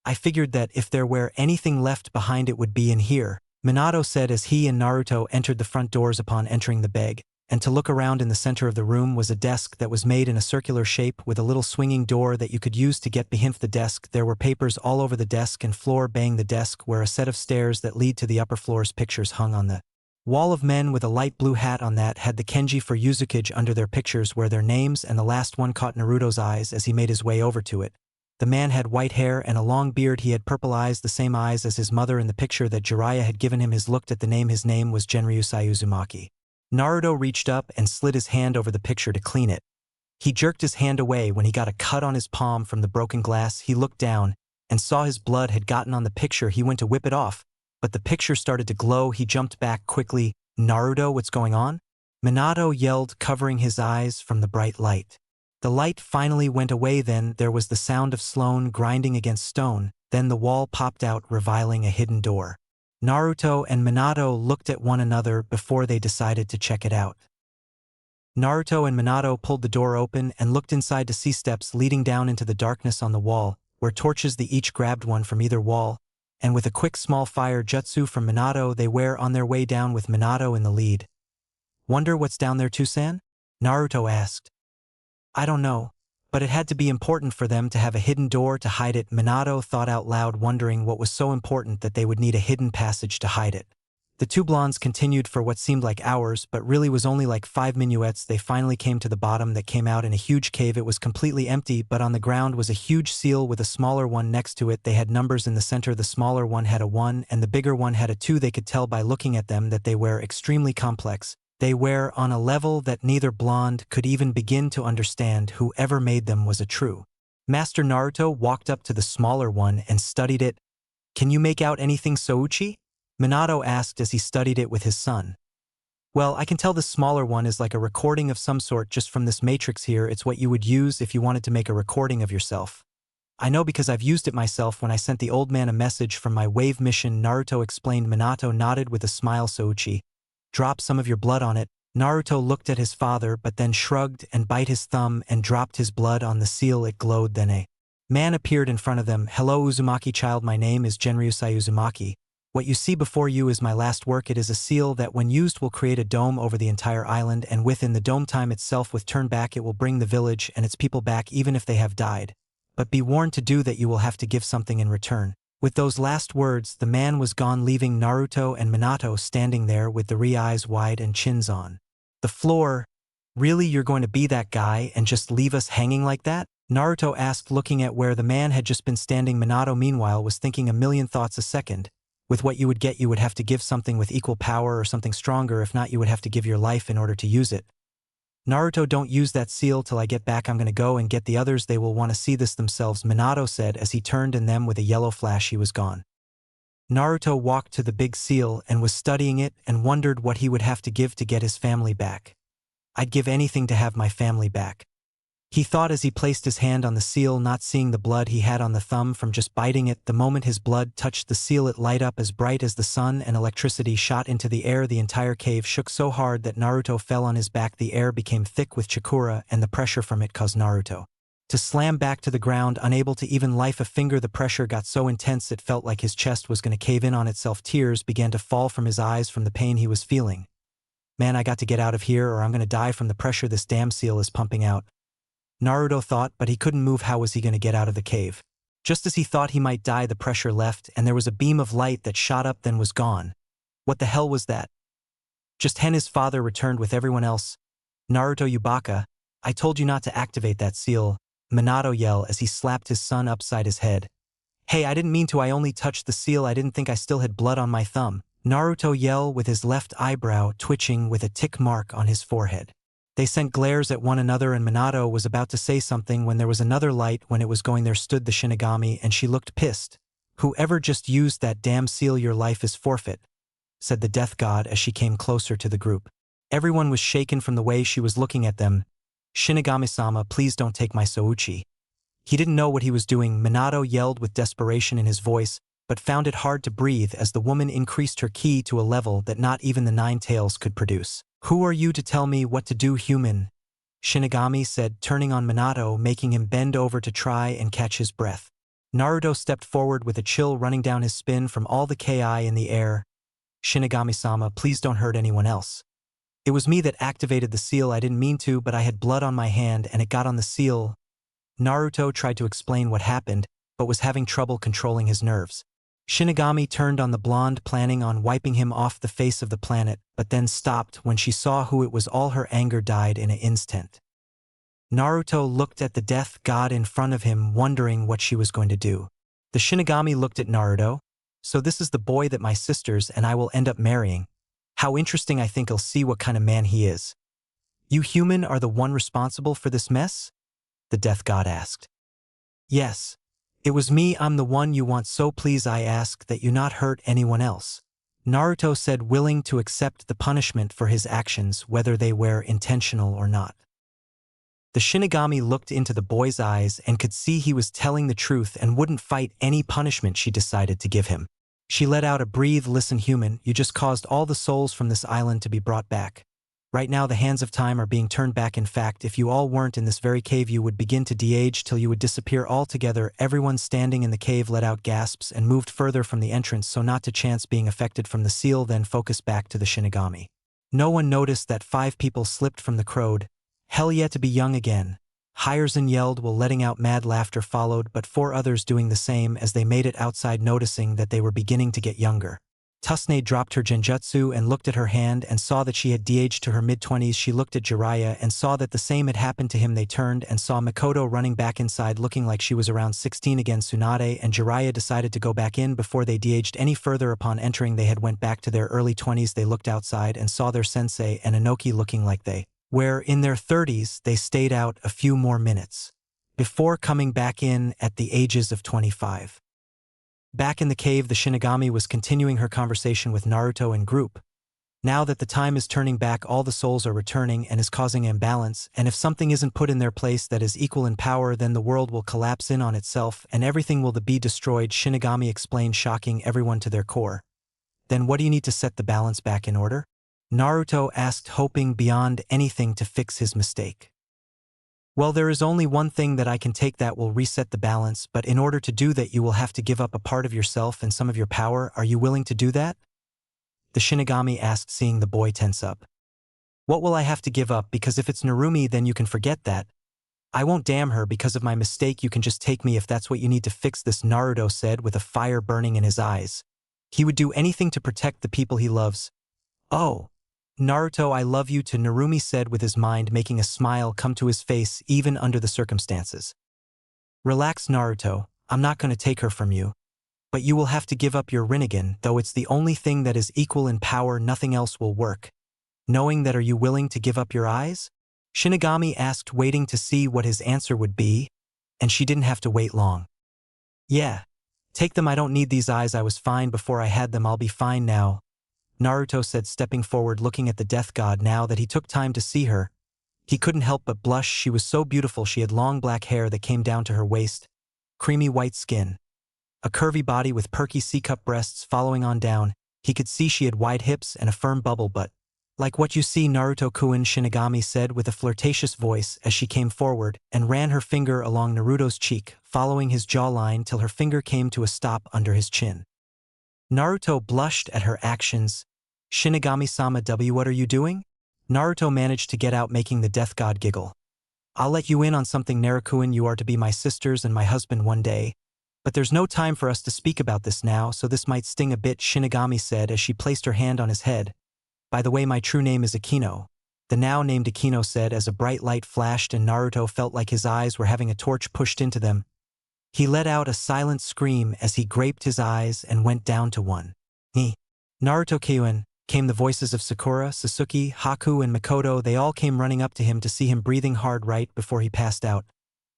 I figured that if there were anything left behind it would be in here, Minato said as he and Naruto entered the front doors. Upon entering the beg, and to look around, in the center of the room was a desk that was made in a circular shape with a little swinging door that you could use to get behind the desk. There were papers all over the desk and floor. Bang, the desk were a set of stairs that lead to the upper floor's pictures hung on the wall of men with a light blue hat on that had the kanji for Uzukage under their pictures were their names, and the last one caught Naruto's eyes as he made his way over to it. The man had white hair and a long beard. He had purple eyes, the same eyes as his mother in the picture that Jiraiya had given him. His looked at the name. His name was Genryusai Uzumaki. Naruto reached up and slid his hand over the picture to clean it. He jerked his hand away when he got a cut on his palm from the broken glass. He looked down and saw his blood had gotten on the picture. He went to whip it off, but the picture started to glow. He jumped back quickly. Naruto, what's going on? Minato yelled, covering his eyes from the bright light. The light finally went away. Then there was the sound of stone grinding against stone. Then the wall popped out, revealing a hidden door. Naruto and Minato looked at one another before they decided to check it out. Naruto and Minato pulled the door open and looked inside to see steps leading down into the darkness on the wall, where torches they each grabbed one from either wall, and with a quick small fire jutsu from Minato they were on their way down with Minato in the lead. Wonder what's down there, Tusan? Naruto asked. I don't know, but it had to be important for them to have a hidden door to hide it. Minato thought out loud, wondering what was so important that they would need a hidden passage to hide it. The two blondes continued for what seemed like hours, but really was only like 5 minuets. They finally came to the bottom that came out in a huge cave. It was completely empty, but on the ground was a huge seal with a smaller one next to it. They had numbers in the center. The smaller one had a 1 and the bigger one had a 2. They could tell by looking at them that they were extremely complex. They were on a level that neither blonde could even begin to understand. Whoever made them was a true master. Naruto walked up to the smaller one and studied it. Can you make out anything, Souchi? Minato asked as he studied it with his son. Well, I can tell the smaller one is like a recording of some sort just from this matrix here. It's what you would use if you wanted to make a recording of yourself. I know because I've used it myself when I sent the old man a message from my wave mission, Naruto explained. Minato nodded with a smile. Souchi, drop some of your blood on it. Naruto looked at his father but then shrugged and bite his thumb and dropped his blood on the seal. It glowed. Then a man appeared in front of them. Hello Uzumaki child, my name is Genryusai Uzumaki. What you see before you is my last work. It is a seal that when used will create a dome over the entire island, and within the dome time itself with turn back it will bring the village and its people back even if they have died. But be warned to do that you will have to give something in return. With those last words, the man was gone, leaving Naruto and Minato standing there with the eyes wide and chins on the floor. Really, you're going to be that guy and just leave us hanging like that? Naruto asked, looking at where the man had just been standing. Minato meanwhile was thinking a million thoughts a second. With what you would get, you would have to give something with equal power or something stronger. If not, you would have to give your life in order to use it. Naruto, don't use that seal till I get back. I'm gonna go and get the others. They will want to see this themselves, Minato said as he turned, and then with a yellow flash he was gone. Naruto walked to the big seal and was studying it and wondered what he would have to give to get his family back. I'd give anything to have my family back, he thought as he placed his hand on the seal, not seeing the blood he had on the thumb from just biting it. The moment his blood touched the seal, it lit up as bright as the sun and electricity shot into the air. The entire cave shook so hard that Naruto fell on his back. The air became thick with chakra and the pressure from it caused Naruto to slam back to the ground, unable to even lift a finger. The pressure got so intense it felt like his chest was going to cave in on itself. Tears began to fall from his eyes from the pain he was feeling. Man, I got to get out of here or I'm going to die from the pressure this damn seal is pumping out, Naruto thought, but he couldn't move. How was he going to get out of the cave? Just as he thought he might die, the pressure left and there was a beam of light that shot up then was gone. What the hell was that? Just Hen, his father, returned with everyone else. Naruto, Yubaka, I told you not to activate that seal, Minato yelled as he slapped his son upside his head. Hey, I didn't mean to. I only touched the seal. I didn't think I still had blood on my thumb, Naruto yelled with his left eyebrow twitching with a tick mark on his forehead. They sent glares at one another and Minato was about to say something when there was another light. When it was going, there stood the Shinigami and she looked pissed. Whoever just used that damn seal, your life is forfeit, said the death god as she came closer to the group. Everyone was shaken from the way she was looking at them. Shinigami-sama, please don't take my Souchi. He didn't know what he was doing, Minato yelled with desperation in his voice, but found it hard to breathe as the woman increased her ki to a level that not even the Nine Tails could produce. Who are you to tell me what to do, human? Shinigami said, turning on Minato, making him bend over to try and catch his breath. Naruto stepped forward with a chill running down his spine from all the ki in the air. Shinigami-sama, please don't hurt anyone else. It was me that activated the seal. I didn't mean to, but I had blood on my hand and it got on the seal. Naruto tried to explain what happened, but was having trouble controlling his nerves. Shinigami turned on the blonde, planning on wiping him off the face of the planet, but then stopped when she saw who it was. All her anger died in an instant. Naruto looked at the death god in front of him, wondering what she was going to do. The Shinigami looked at Naruto. So this is the boy that my sisters and I will end up marrying. How interesting. I think I'll see what kind of man he is. You human are the one responsible for this mess? The death god asked. Yes. It was me. I'm the one you want, so please I ask that you not hurt anyone else, Naruto said, willing to accept the punishment for his actions, whether they were intentional or not. The Shinigami looked into the boy's eyes and could see he was telling the truth and wouldn't fight any punishment she decided to give him. She let out a breathe. Listen, human, you just caused all the souls from this island to be brought back. Right now the hands of time are being turned back. In fact, if you all weren't in this very cave, you would begin to de-age till you would disappear altogether. Everyone standing in the cave let out gasps and moved further from the entrance so not to chance being affected from the seal, then focused back to the Shinigami. No one noticed that 5 people slipped from the crowd. Hell yeah, to be young again. Hiruzen yelled while letting out mad laughter followed, but 4 others doing the same as they made it outside, noticing that they were beginning to get younger. Tusne dropped her genjutsu and looked at her hand and saw that she had de-aged to her mid-20s. She looked at Jiraiya and saw that the same had happened to him. They turned and saw Mikoto running back inside looking like she was around 16 again. Tsunade and Jiraiya decided to go back in before they de-aged any further. Upon entering, they had went back to their early 20s. They looked outside and saw their sensei and Inoki looking like they were in their 30s. They stayed out a few more minutes before coming back in at the ages of 25. Back in the cave, the Shinigami was continuing her conversation with Naruto and group. Now that the time is turning back, all the souls are returning and is causing imbalance, and if something isn't put in their place that is equal in power, then the world will collapse in on itself and everything will be destroyed, Shinigami explained, shocking everyone to their core. Then what do you need to set the balance back in order? Naruto asked, hoping beyond anything to fix his mistake. Well, there is only one thing that I can take that will reset the balance, but in order to do that you will have to give up a part of yourself and some of your power. Are you willing to do that? The Shinigami asked, seeing the boy tense up. What will I have to give up? Because if it's Narumi, then you can forget that. I won't damn her because of my mistake. You can just take me if that's what you need to fix this, Naruto said with a fire burning in his eyes. He would do anything to protect the people he loves. Oh, Naruto, I love you too, Narumi said with his mind making a smile come to his face even under the circumstances. Relax, Naruto, I'm not going to take her from you. But you will have to give up your Rinnegan, though it's the only thing that is equal in power, nothing else will work. Knowing that, are you willing to give up your eyes? Shinigami asked, waiting to see what his answer would be, and she didn't have to wait long. Yeah. Take them, I don't need these eyes, I was fine before I had them, I'll be fine now, Naruto said, stepping forward looking at the death god. Now that he took time to see her, he couldn't help but blush. She was so beautiful. She had long black hair that came down to her waist, creamy white skin, a curvy body with perky C-cup breasts following on down. He could see she had wide hips and a firm bubble butt. Like what you see, Naruto-kun, Shinigami said with a flirtatious voice as she came forward and ran her finger along Naruto's cheek, following his jawline till her finger came to a stop under his chin. Naruto blushed at her actions. Shinigami-sama, what are you doing? Naruto managed to get out, making the death god giggle. I'll let you in on something, Naruto-kun, you are to be my sisters and my husband one day. But there's no time for us to speak about this now, so this might sting a bit, Shinigami said as she placed her hand on his head. By the way, my true name is Akino. The now named Akino said as a bright light flashed and Naruto felt like his eyes were having a torch pushed into them. He let out a silent scream as he gaped his eyes and went down to one knee. Naruto-kun, came the voices of Sakura, Sasuke, Haku, and Mikoto. They all came running up to him to see him breathing hard right before he passed out.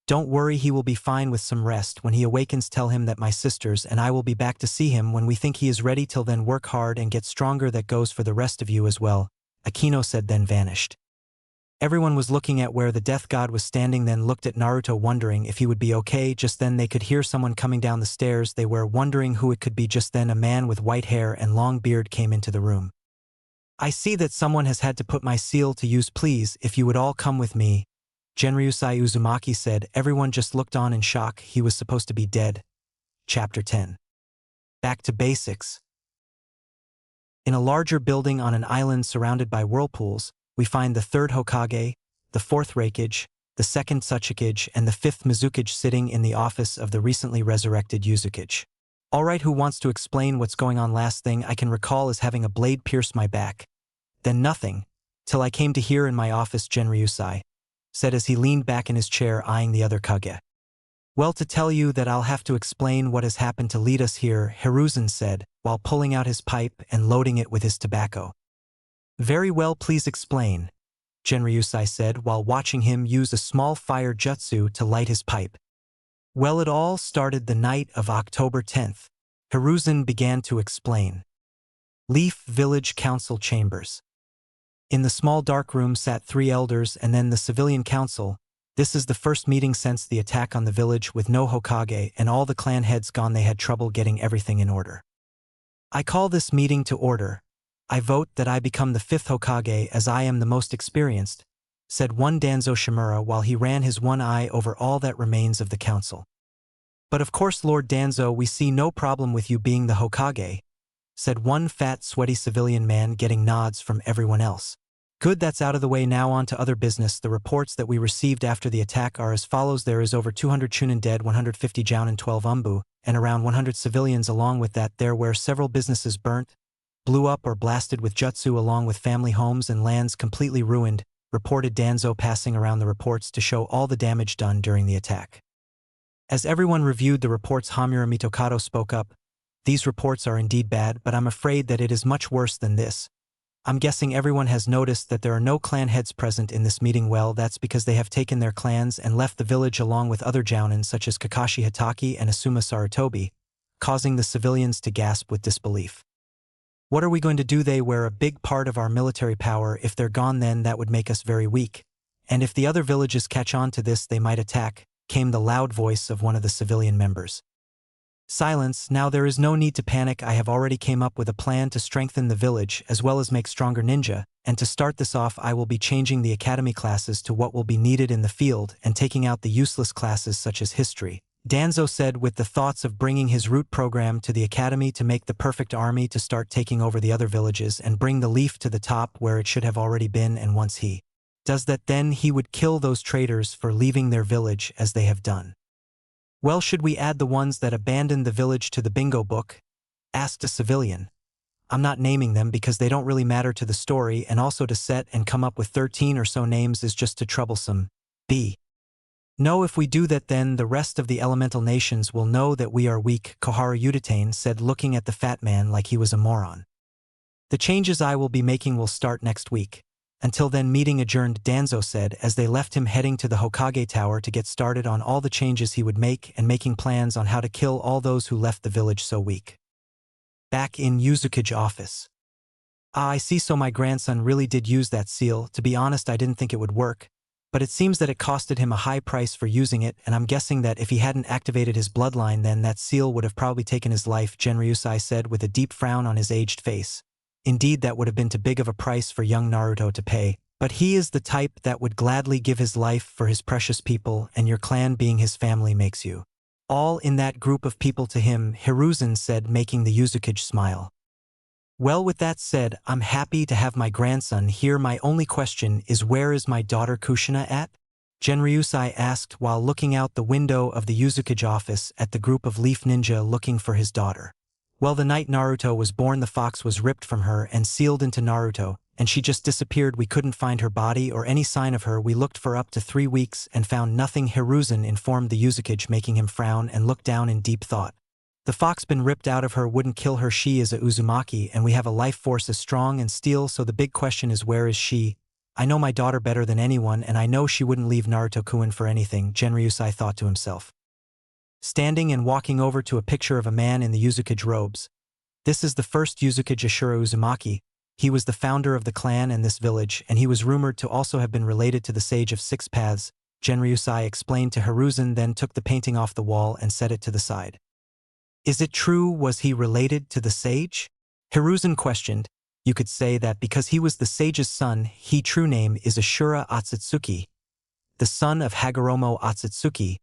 Don't worry, he will be fine with some rest. When he awakens, tell him that my sisters and I will be back to see him when we think he is ready. Till then, work hard and get stronger. That goes for the rest of you as well, Akino said, then vanished. Everyone was looking at where the death god was standing, then looked at Naruto wondering if he would be okay. Just then they could hear someone coming down the stairs. They were wondering who it could be. Just then a man with white hair and long beard came into the room. I see that someone has had to put my seal to use. Please, if you would all come with me, Genryusai Uzumaki said. Everyone just looked on in shock. He was supposed to be dead. Chapter 10. Back to basics. In a larger building on an island surrounded by whirlpools, we find the third Hokage, the fourth Raikage, the second Tsuchikage, and the fifth Mizukage sitting in the office of the recently resurrected Uzukage. Alright, who wants to explain what's going on? Last thing I can recall is having a blade pierce my back. Then nothing, till I came to here in my office, Genryusai said as he leaned back in his chair eyeing the other Kage. Well, to tell you that I'll have to explain what has happened to lead us here, Hiruzen said, while pulling out his pipe and loading it with his tobacco. Very well, please explain, Genryusai said while watching him use a small fire jutsu to light his pipe. Well, it all started the night of October 10th. Hiruzen began to explain. Leaf Village Council Chambers. In the small dark room sat 3 elders and then the civilian council. This is the first meeting since the attack on the village with no Hokage and all the clan heads gone. They had trouble getting everything in order. I call this meeting to order. I vote that I become the 5th Hokage as I am the most experienced, said one Danzo Shimura while he ran his one eye over all that remains of the council. But of course, Lord Danzo, we see no problem with you being the Hokage, said one fat, sweaty civilian man, getting nods from everyone else. Good, that's out of the way. Now on to other business. The reports that we received after the attack are as follows. There is over 200 Chunin dead, 150 Jounin, 12 Umbu, and around 100 civilians. Along with that, there were several businesses burnt, blew up or blasted with jutsu, along with family homes and lands completely ruined, reported Danzo, passing around the reports to show all the damage done during the attack. As everyone reviewed the reports, Hamura Mitokado spoke up. These reports are indeed bad, but I'm afraid that it is much worse than this. I'm guessing everyone has noticed that there are no clan heads present in this meeting. Well, that's because they have taken their clans and left the village along with other Jounin such as Kakashi Hatake and Asuma Sarutobi, causing the civilians to gasp with disbelief. What are we going to do? They were a big part of our military power. If they're gone, then that would make us very weak. And if the other villages catch on to this, they might attack, came the loud voice of one of the civilian members. Silence. Now there is no need to panic. I have already came up with a plan to strengthen the village as well as make stronger ninja, and to start this off I will be changing the academy classes to what will be needed in the field and taking out the useless classes such as history. Danzo said with the thoughts of bringing his root program to the academy to make the perfect army to start taking over the other villages and bring the leaf to the top where it should have already been, and once he does that, then he would kill those traitors for leaving their village as they have done. Well, should we add the ones that abandoned the village to the bingo book? Asked a civilian. I'm not naming them because they don't really matter to the story, and also to set and come up with 13 or so names is just too troublesome. B. No, if we do that, then the rest of the elemental nations will know that we are weak, Koharu Yutane said, looking at the fat man like he was a moron. The changes I will be making will start next week. Until then, meeting adjourned, Danzo said as they left him, heading to the Hokage Tower to get started on all the changes he would make and making plans on how to kill all those who left the village so weak. Back in Yuzuki's office. I see, so my grandson really did use that seal. To be honest, I didn't think it would work, but it seems that it costed him a high price for using it, and I'm guessing that if he hadn't activated his bloodline, then that seal would have probably taken his life, Genryusai said with a deep frown on his aged face. Indeed, that would have been too big of a price for young Naruto to pay, but he is the type that would gladly give his life for his precious people, and your clan being his family makes you all in that group of people to him, Hiruzen said, making the Yuzuki smile. Well, with that said, I'm happy to have my grandson here. My only question is, where is my daughter Kushina at? Genryusai asked while looking out the window of the Yuzuki office at the group of Leaf Ninja looking for his daughter. Well, the night Naruto was born, the fox was ripped from her and sealed into Naruto, and she just disappeared. We couldn't find her body or any sign of her. We looked for up to 3 weeks and found nothing, Hiruzen informed the Yuzuki, making him frown and look down in deep thought. The fox been ripped out of her wouldn't kill her. She is a Uzumaki, and we have a life force as strong and steel, so the big question is, where is she? I know my daughter better than anyone, and I know she wouldn't leave Naruto-kun for anything, Genryusai thought to himself. Standing and walking over to a picture of a man in the Yuzuki robes. This is the first Yuzuki Ashura Uzumaki. He was the founder of the clan and this village, and he was rumored to also have been related to the Sage of Six Paths, Genryusai explained to Hiruzen, then took the painting off the wall and set it to the side. Is it true? Was he related to the sage? Hiruzen questioned. You could say that because he was the sage's son. His true name is Ashura Otsutsuki, the son of Hagoromo Otsutsuki,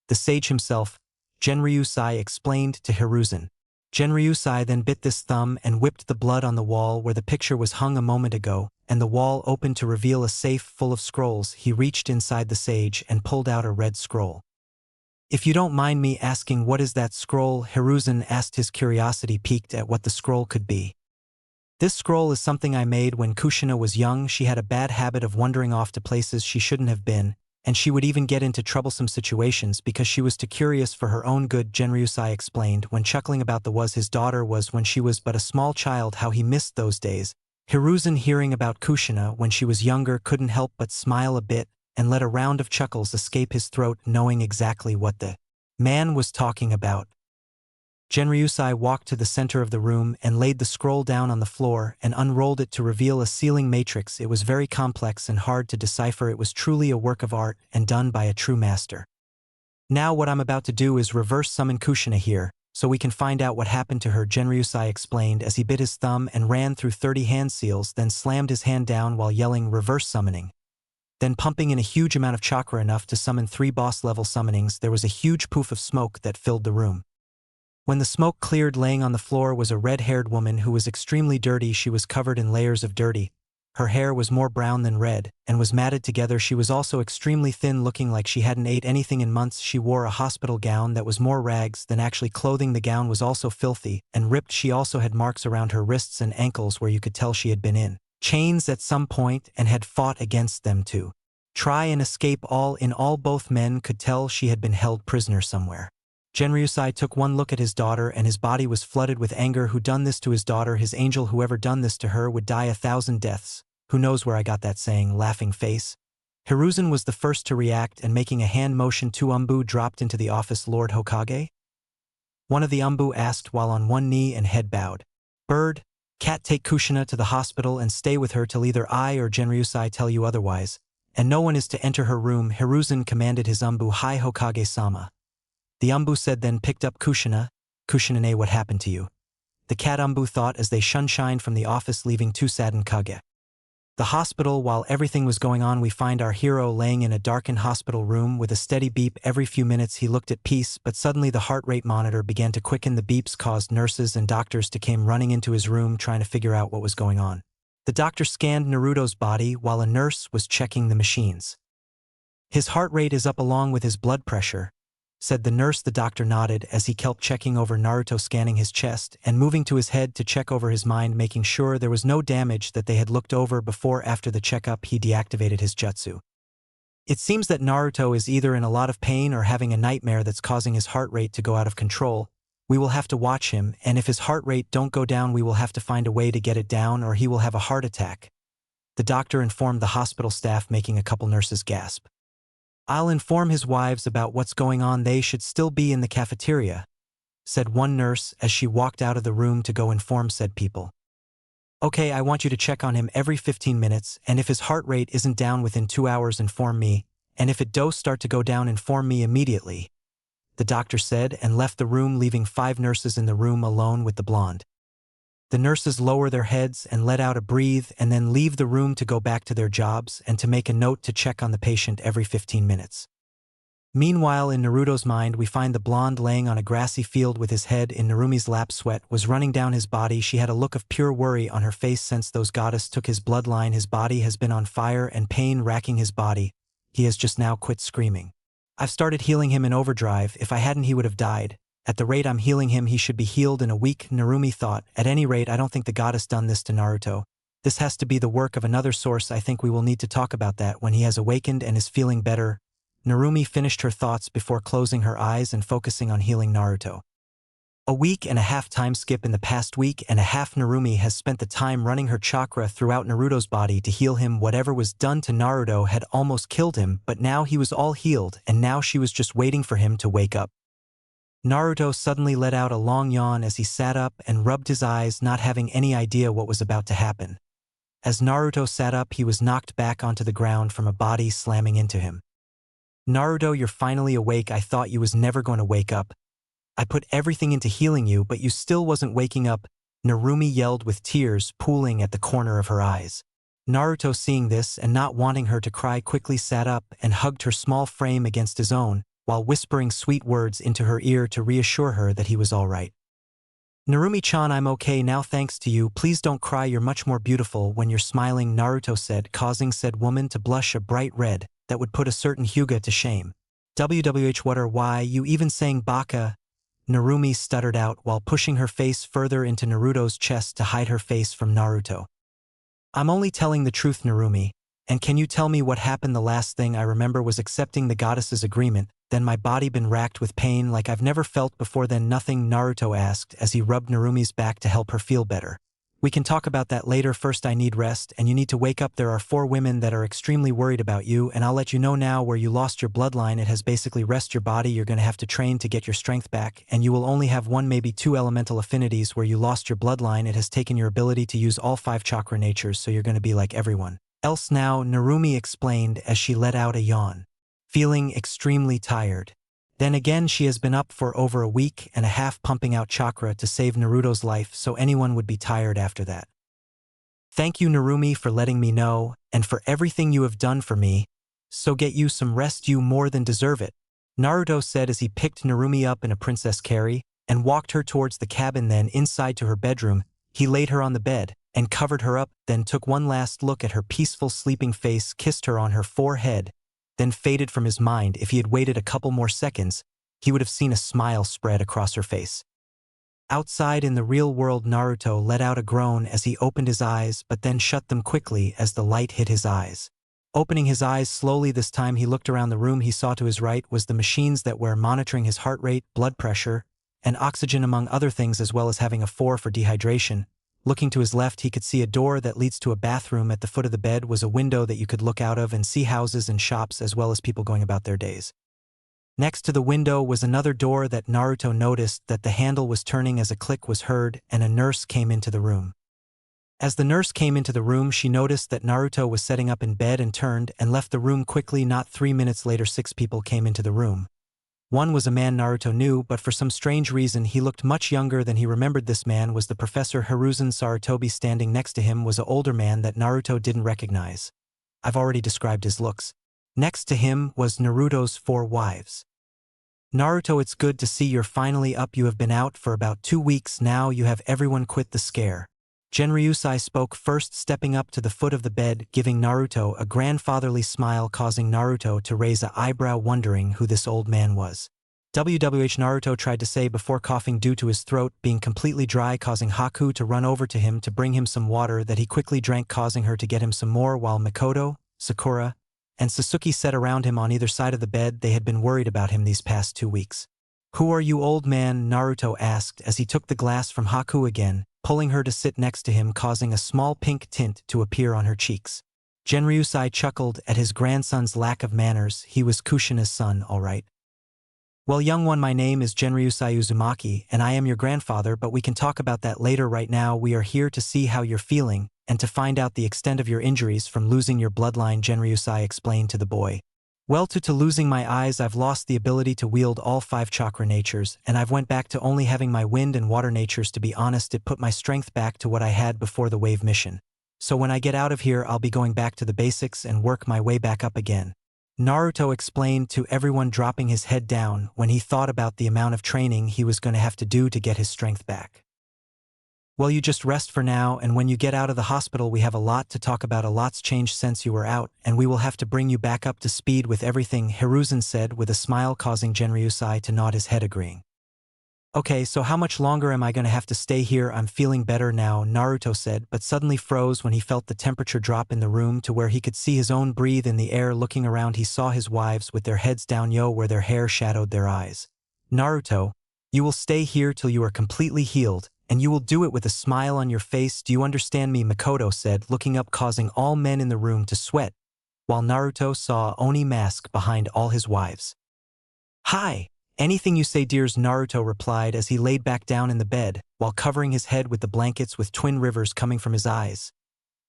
the sage himself, Genryusai explained to Hiruzen. Genryusai then bit this thumb and whipped the blood on the wall where the picture was hung a moment ago, and the wall opened to reveal a safe full of scrolls. He reached inside the sage and pulled out a red scroll. If you don't mind me asking, what is that scroll? Hiruzen asked, his curiosity piqued at what the scroll could be. This scroll is something I made when Kushina was young. She had a bad habit of wandering off to places she shouldn't have been, and she would even get into troublesome situations because she was too curious for her own good, Genryusai explained, when chuckling about his daughter was when she was but a small child, how he missed those days. Hiruzen, hearing about Kushina when she was younger, couldn't help but smile a bit and let a round of chuckles escape his throat, knowing exactly what the man was talking about. Genryusai walked to the center of the room and laid the scroll down on the floor and unrolled it to reveal a sealing matrix. It was very complex and hard to decipher. It was truly a work of art and done by a true master. Now what I'm about to do is reverse summon Kushina here, so we can find out what happened to her, Genryusai explained as he bit his thumb and ran through 30 hand seals, then slammed his hand down while yelling reverse summoning. Then pumping in a huge amount of chakra, enough to summon 3 boss-level summonings. There was a huge poof of smoke that filled the room. When the smoke cleared, laying on the floor was a red-haired woman who was extremely dirty. She was covered in layers of dirty. Her hair was more brown than red, and was matted together. She was also extremely thin, looking like she hadn't ate anything in months. She wore a hospital gown that was more rags than actually clothing. The gown was also filthy and ripped. She also had marks around her wrists and ankles where you could tell she had been in chains at some point and had fought against them to try and escape. All in all, both men could tell she had been held prisoner somewhere. Genryusai took one look at his daughter and his body was flooded with anger. Who done this to his daughter? His angel. Whoever done this to her would die 1,000 deaths. Who knows where I got that saying? Laughing face. Hiruzen was the first to react, and making a hand motion, 2 Umbu dropped into the office. Lord Hokage? One of the Umbu asked while on one knee and head bowed. Bird, Cat, take Kushina to the hospital and stay with her till either I or Genryusai tell you otherwise, and no one is to enter her room. Hiruzen commanded his umbu. Hi Hokage-sama. The umbu said, then picked up Kushina. Kushina-ne, what happened to you? The cat umbu thought as they shunshined from the office, leaving two saddened Kage. The hospital. While everything was going on, we find our hero laying in a darkened hospital room with a steady beep every few minutes. He looked at peace, but suddenly the heart rate monitor began to quicken. The beeps caused nurses and doctors to came running into his room trying to figure out what was going on. The doctor scanned Naruto's body while a nurse was checking the machines. His heart rate is up along with his blood pressure, said the nurse. The doctor nodded as he kept checking over Naruto, scanning his chest and moving to his head to check over his mind, making sure there was no damage that they had looked over before. After the checkup, he deactivated his jutsu. It seems that Naruto is either in a lot of pain or having a nightmare that's causing his heart rate to go out of control. We will have to watch him, and if his heart rate don't go down, we will have to find a way to get it down or he will have a heart attack. The doctor informed the hospital staff, making a couple nurses gasp. I'll inform his wives about what's going on. They should still be in the cafeteria, said one nurse as she walked out of the room to go inform said people. Okay, I want you to check on him every 15 minutes, and if his heart rate isn't down within 2 hours, inform me, and if it does start to go down, inform me immediately, the doctor said, and left the room, leaving 5 nurses in the room alone with the blonde. The nurses lower their heads and let out a breathe and then leave the room to go back to their jobs and to make a note to check on the patient every 15 minutes. Meanwhile, in Naruto's mind, we find the blonde laying on a grassy field with his head in Narumi's lap. Sweat was running down his body. She had a look of pure worry on her face since those goddess took his bloodline. His body has been on fire and pain racking his body. He has just now quit screaming. I've started healing him in overdrive. If I hadn't, he would have died. At the rate I'm healing him, he should be healed in a week, Narumi thought. At any rate, I don't think the goddess done this to Naruto. This has to be the work of another source. I think we will need to talk about that when he has awakened and is feeling better. Narumi finished her thoughts before closing her eyes and focusing on healing Naruto. A week and a half time skip. In the past week and a half, Narumi has spent the time running her chakra throughout Naruto's body to heal him. Whatever was done to Naruto had almost killed him, but now he was all healed, and now she was just waiting for him to wake up. Naruto suddenly let out a long yawn as he sat up and rubbed his eyes, not having any idea what was about to happen. As Naruto sat up, he was knocked back onto the ground from a body slamming into him. Naruto, you're finally awake. I thought you was never going to wake up. I put everything into healing you, but you still wasn't waking up, Narumi yelled with tears pooling at the corner of her eyes. Naruto, seeing this and not wanting her to cry, quickly sat up and hugged her small frame against his own, while whispering sweet words into her ear to reassure her that he was all right. Narumi-chan, I'm okay now thanks to you. Please don't cry, you're much more beautiful when you're smiling, Naruto said, causing said woman to blush a bright red that would put a certain Hyuga to shame. WWH, what or why you even saying baka? Narumi stuttered out while pushing her face further into Naruto's chest to hide her face from Naruto. I'm only telling the truth, Narumi, and can you tell me what happened? The last thing I remember was accepting the goddess's agreement, then my body been racked with pain like I've never felt before. Then nothing, Naruto asked as he rubbed Narumi's back to help her feel better. We can talk about that later. First I need rest and you need to wake up. There are 4 women that are extremely worried about you, and I'll let you know now where you lost your bloodline. It has basically rest your body. You're going to have to train to get your strength back, and you will only have 1 maybe 2 elemental affinities. Where you lost your bloodline, it has taken your ability to use all 5 chakra natures, so you're going to be like everyone else now, Narumi explained as she let out a yawn, feeling extremely tired. Then again, she has been up for over a week and a half pumping out chakra to save Naruto's life, so anyone would be tired after that. Thank you, Narumi, for letting me know, and for everything you have done for me. So get you some rest, you more than deserve it, Naruto said as he picked Narumi up in a princess carry and walked her towards the cabin. Then inside to her bedroom, he laid her on the bed and covered her up, then took one last look at her peaceful sleeping face, kissed her on her forehead, then faded from his mind. If he had waited a couple more seconds, he would have seen a smile spread across her face. Outside in the real world, Naruto let out a groan as he opened his eyes, but then shut them quickly as the light hit his eyes. Opening his eyes slowly this time, he looked around the room. He saw to his right was the machines that were monitoring his heart rate, blood pressure, and oxygen among other things, as well as having a 4 for dehydration. Looking to his left, he could see a door that leads to a bathroom. At the foot of the bed was a window that you could look out of and see houses and shops as well as people going about their days. Next to the window was another door that Naruto noticed that the handle was turning as a click was heard and a nurse came into the room. As the nurse came into the room, she noticed that Naruto was setting up in bed and turned and left the room quickly. Not 3 minutes later, 6 people came into the room. One was a man Naruto knew, but for some strange reason he looked much younger than he remembered. This man was the Professor Hiruzen Sarutobi. Standing next to him was an older man that Naruto didn't recognize. I've already described his looks. Next to him was Naruto's 4 wives. Naruto, it's good to see you're finally up. You have been out for about 2 weeks now. You have everyone quit the scare. Genryusai spoke first, stepping up to the foot of the bed, giving Naruto a grandfatherly smile, causing Naruto to raise an eyebrow, wondering who this old man was. WWH, Naruto tried to say before coughing due to his throat being completely dry, causing Haku to run over to him to bring him some water that he quickly drank, causing her to get him some more, while Mikoto, Sakura, and Sasuke sat around him on either side of the bed. They had been worried about him these past 2 weeks. "Who are you, old man?" Naruto asked as he took the glass from Haku again, pulling her to sit next to him, causing a small pink tint to appear on her cheeks. Genryusai chuckled at his grandson's lack of manners. He was Kushina's son, all right. "Well, young one, my name is Genryusai Uzumaki, and I am your grandfather, but we can talk about that later. Right now we are here to see how you're feeling, and to find out the extent of your injuries from losing your bloodline," Genryusai explained to the boy. "Well, to losing my eyes, I've lost the ability to wield all 5 chakra natures, and I've went back to only having my wind and water natures. To be honest, it put my strength back to what I had before the wave mission. So when I get out of here, I'll be going back to the basics and work my way back up again," Naruto explained to everyone, dropping his head down when he thought about the amount of training he was going to have to do to get his strength back. "Well, you just rest for now, and when you get out of the hospital we have a lot to talk about. A lot's changed since you were out, and we will have to bring you back up to speed with everything," Hiruzen said with a smile, causing Genryusai to nod his head, agreeing. "Okay, so how much longer am I going to have to stay here? I'm feeling better now," Naruto said, but suddenly froze when he felt the temperature drop in the room to where he could see his own breathe in the air. Looking around, he saw his wives with their heads down, where their hair shadowed their eyes. "Naruto, you will stay here till you are completely healed, and you will do it with a smile on your face. Do you understand me?" Mikoto said, looking up, causing all men in the room to sweat, while Naruto saw a Oni mask behind all his wives. "Hi, anything you say, dears," Naruto replied as he laid back down in the bed, while covering his head with the blankets with twin rivers coming from his eyes.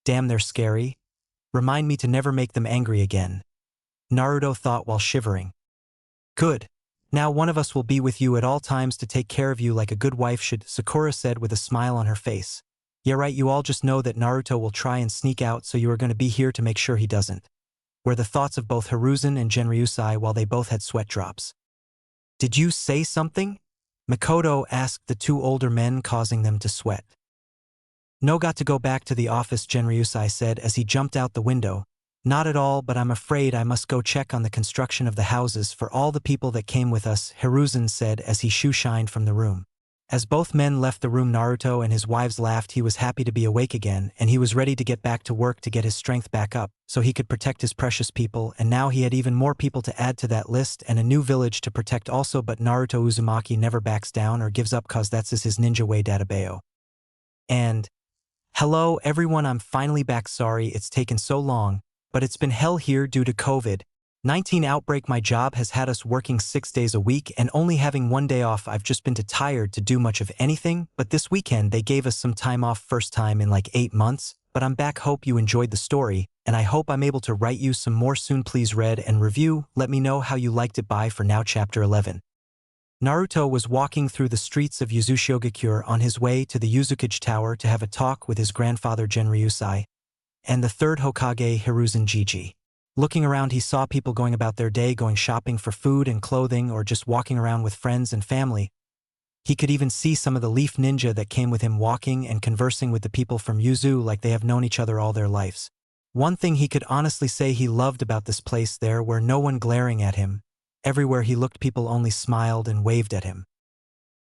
"Damn, they're scary. Remind me to never make them angry again," Naruto thought while shivering. "Good. Now one of us will be with you at all times to take care of you like a good wife should," Sakura said with a smile on her face. "Yeah, right, you all just know that Naruto will try and sneak out, so you are going to be here to make sure he doesn't," were the thoughts of both Hiruzen and Genryusai while they both had sweat drops. "Did you say something?" Mikoto asked the 2 older men, causing them to sweat. "No, got to go back to the office," Genryusai said as he jumped out the window. "Not at all, but I'm afraid I must go check on the construction of the houses for all the people that came with us," Hiruzen said as he shoe-shined from the room. As both men left the room, Naruto and his wives laughed. He was happy to be awake again, and he was ready to get back to work to get his strength back up, so he could protect his precious people, and now he had even more people to add to that list and a new village to protect also. But Naruto Uzumaki never backs down or gives up, cause that's his ninja way, Databeo. And, "Hello everyone, I'm finally back. Sorry it's taken so long, but it's been hell here due to COVID-19 outbreak. My job has had us working 6 days a week and only having 1 day off. I've just been too tired to do much of anything, but this weekend they gave us some time off, first time in like 8 months, but I'm back. Hope you enjoyed the story, and I hope I'm able to write you some more soon. Please read and review, let me know how you liked it. Bye for now." Chapter 11. Naruto was walking through the streets of Yuzushigakure on his way to the Yuzukage Tower to have a talk with his grandfather Genryusai and the 3rd Hokage Hiruzen Jiji. Looking around, he saw people going about their day, going shopping for food and clothing, or just walking around with friends and family. He could even see some of the Leaf Ninja that came with him walking and conversing with the people from Yuzu like they have known each other all their lives. One thing he could honestly say he loved about this place, there were no one glaring at him. Everywhere he looked, people only smiled and waved at him.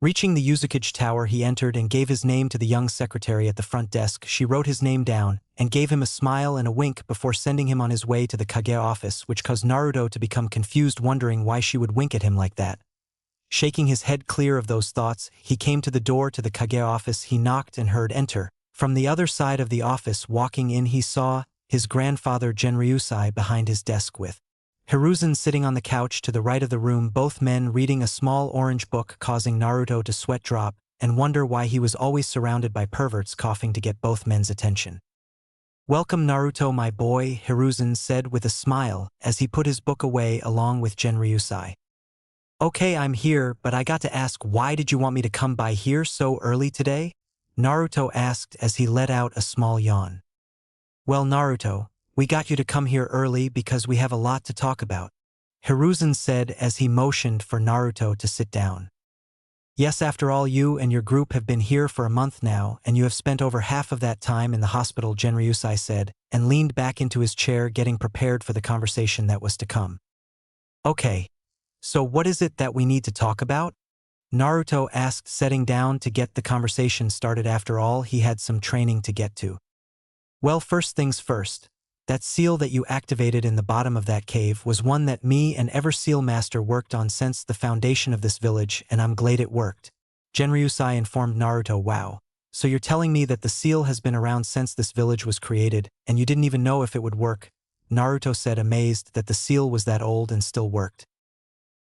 Reaching the Yuzukage Tower, he entered and gave his name to the young secretary at the front desk. She wrote his name down and gave him a smile and a wink before sending him on his way to the Kage office, which caused Naruto to become confused, wondering why she would wink at him like that. Shaking his head clear of those thoughts, he came to the door to the Kage office. He knocked and heard enter. From the other side of the office, walking in, he saw his grandfather Genryusai behind his desk with Hiruzen sitting on the couch to the right of the room, both men reading a small orange book, causing Naruto to sweat drop. and wonder why he was always surrounded by perverts coughing to get both men's attention. "Welcome, Naruto, my boy," Hiruzen said with a smile as he put his book away along with Genryusai. "Okay, I'm here, but I got to ask, why did you want me to come by here so early today?" Naruto asked as he let out a small yawn. "Well, Naruto, we got you to come here early because we have a lot to talk about," Hiruzen said as he motioned for Naruto to sit down. "Yes, after all, you and your group have been here for a month now, and you have spent over half of that time in the hospital," Genryusai said, and leaned back into his chair getting prepared for the conversation that was to come. "Okay, so what is it that we need to talk about?" Naruto asked, setting down to get the conversation started. After all, he had some training to get to. "Well, first things first. That seal that you activated in the bottom of that cave was one that me and Ever Seal Master worked on since the foundation of this village, and I'm glad it worked," Genryusai informed Naruto. "Wow, so you're telling me that the seal has been around since this village was created, and you didn't even know if it would work?" Naruto said, amazed that the seal was that old and still worked.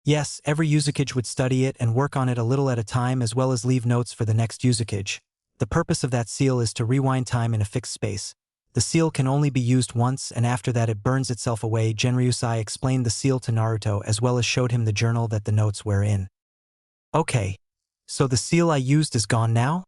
"Yes, every Uzukage would study it and work on it a little at a time, as well as leave notes for the next Uzukage. The purpose of that seal is to rewind time in a fixed space. The seal can only be used once, and after that it burns itself away," Genryusai explained the seal to Naruto as well as showed him the journal that the notes were in. "Okay, so the seal I used is gone now?"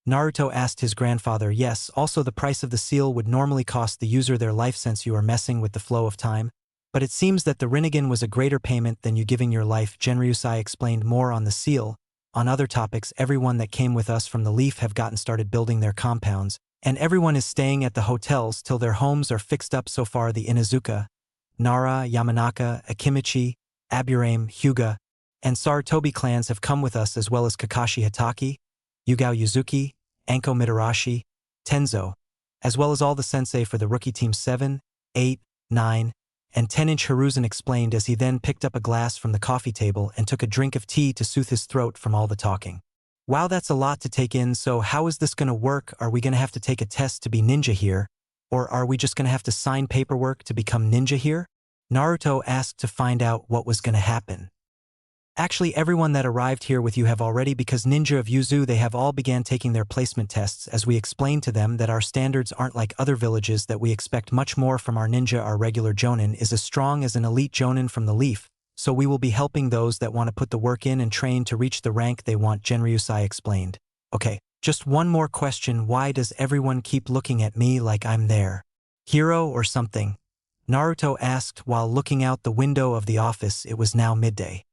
Naruto asked his grandfather. "Yes, also the price of the seal would normally cost the user their life since you are messing with the flow of time. But it seems that the Rinnegan was a greater payment than you giving your life," Genryusai explained more on the seal. "On other topics, everyone that came with us from the Leaf have gotten started building their compounds, and everyone is staying at the hotels till their homes are fixed up. So far the Inazuka, Nara, Yamanaka, Akimichi, Aburame, Hyuga, and Sarutobi clans have come with us, as well as Kakashi Hitaki, Yugao Yuzuki, Anko Mitarashi, Tenzo, as well as all the sensei for the rookie team 7, 8, 9, and 10-inch, Hiruzen explained as he then picked up a glass from the coffee table and took a drink of tea to soothe his throat from all the talking. "Wow, that's a lot to take in. So how is this gonna work? Are we gonna have to take a test to be ninja here? Or are we just gonna have to sign paperwork to become ninja here?" Naruto asked to find out what was gonna happen. "Actually, everyone that arrived here with you have already, because Ninja of Yuzu, they have all began taking their placement tests, as we explained to them that our standards aren't like other villages, that we expect much more from our ninja. Our regular jonin is as strong as an elite jonin from the Leaf, so we will be helping those that want to put the work in and train to reach the rank they want," Genryusai explained. "Okay, just one more question. Why does everyone keep looking at me like I'm their hero or something?" Naruto asked while looking out the window of the office. It was now midday.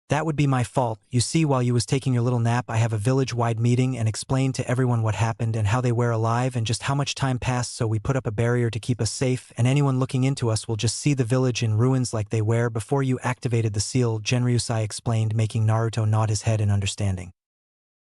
"That would be my fault. You see, while you was taking your little nap, I have a village-wide meeting and explained to everyone what happened and how they were alive and just how much time passed, so we put up a barrier to keep us safe, and anyone looking into us will just see the village in ruins like they were before you activated the seal," Genryusai explained, making Naruto nod his head in understanding.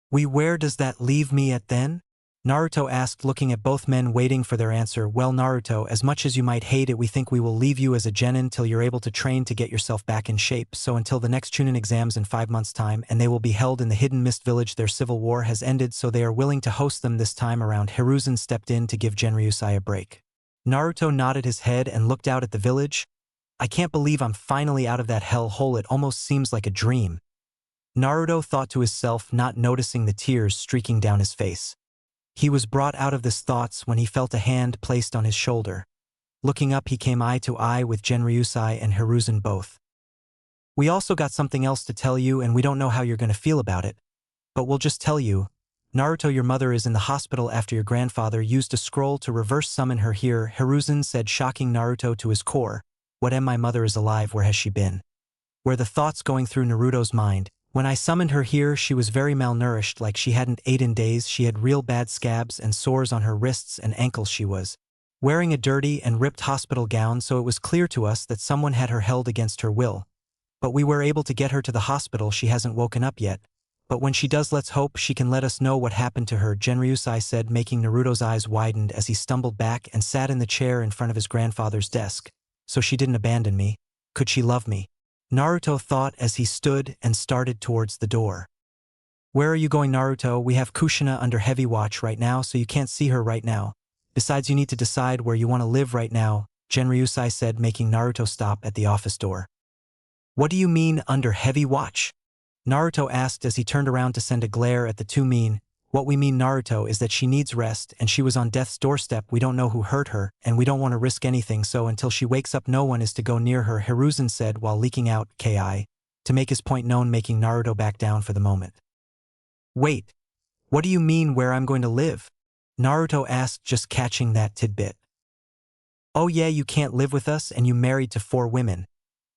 Where does that leave me at then?" Naruto asked, looking at both men waiting for their answer. "Well, Naruto, as much as you might hate it, we think we will leave you as a genin till you're able to train to get yourself back in shape, so until the next Chunin exams in 5 months' time, and they will be held in the Hidden Mist Village. Their civil war has ended, so they are willing to host them this time around." Hiruzen stepped in to give Genryusai a break. Naruto nodded his head and looked out at the village. "I can't believe I'm finally out of that hell hole. It almost seems like a dream," Naruto thought to himself, not noticing the tears streaking down his face. He was brought out of his thoughts when he felt a hand placed on his shoulder. Looking up, he came eye to eye with Genryusai and Hiruzen both. "We also got something else to tell you, and we don't know how you're going to feel about it, but we'll just tell you. Naruto, your mother is in the hospital after your grandfather used a scroll to reverse summon her here," Hiruzen said, shocking Naruto to his core. "What am my mother is alive? Where has she been?" Were the thoughts going through Naruto's mind. "When I summoned her here, she was very malnourished, like she hadn't ate in days. She had real bad scabs and sores on her wrists and ankles. She was wearing a dirty and ripped hospital gown, so it was clear to us that someone had her held against her will. But we were able to get her to the hospital. She hasn't woken up yet. But when she does, let's hope she can let us know what happened to her," Genryusai said, making Naruto's eyes widened as he stumbled back and sat in the chair in front of his grandfather's desk. "So she didn't abandon me. Could she love me?" Naruto thought as he stood and started towards the door. "Where are you going, Naruto? We have Kushina under heavy watch right now, so you can't see her right now. Besides, you need to decide where you want to live right now," Genryusai said, making Naruto stop at the office door. "What do you mean, under heavy watch?" Naruto asked as he turned around to send a glare at the two mean. What we mean, Naruto, is that she needs rest and she was on death's doorstep. We don't know who hurt her and we don't want to risk anything, so until she wakes up no one is to go near her, Hiruzen said while leaking out Ki to make his point known, making Naruto back down for the moment. Wait, what do you mean where I'm going to live? Naruto asked, just catching that tidbit. Oh yeah, you can't live with us and you married to 4 women.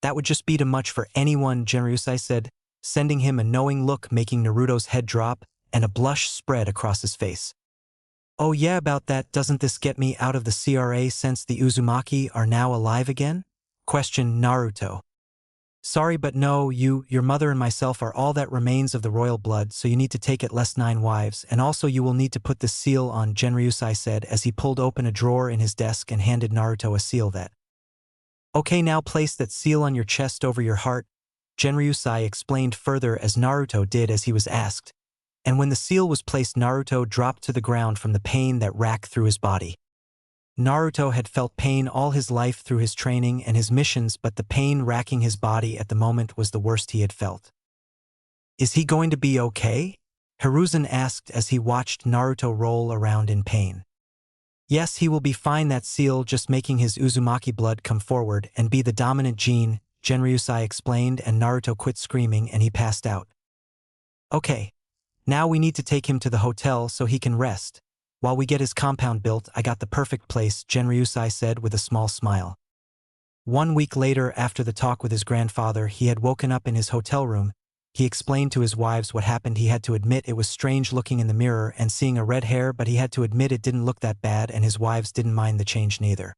That would just be too much for anyone, Genryusai said, sending him a knowing look, making Naruto's head drop and a blush spread across his face. Oh yeah, about that, doesn't this get me out of the CRA since the Uzumaki are now alive again? Questioned Naruto. Sorry, but no, your mother and myself are all that remains of the royal blood, so you need to take at least 9 wives, and also you will need to put this seal on, Genryusai said as he pulled open a drawer in his desk and handed Naruto a seal that. Okay, now place that seal on your chest over your heart, Genryusai explained further as Naruto did as he was asked, and when the seal was placed Naruto dropped to the ground from the pain that racked through his body. Naruto had felt pain all his life through his training and his missions, but the pain racking his body at the moment was the worst he had felt. Is he going to be okay? Hiruzen asked as he watched Naruto roll around in pain. Yes, he will be fine, that seal just making his Uzumaki blood come forward and be the dominant gene, Genryusai explained, and Naruto quit screaming and he passed out. Okay. Now we need to take him to the hotel so he can rest. While we get his compound built, I got the perfect place, Genryusai said with a small smile. 1 week later, after the talk with his grandfather, he had woken up in his hotel room. He explained to his wives what happened. He had to admit it was strange looking in the mirror and seeing a red hair, but he had to admit it didn't look that bad and his wives didn't mind the change neither.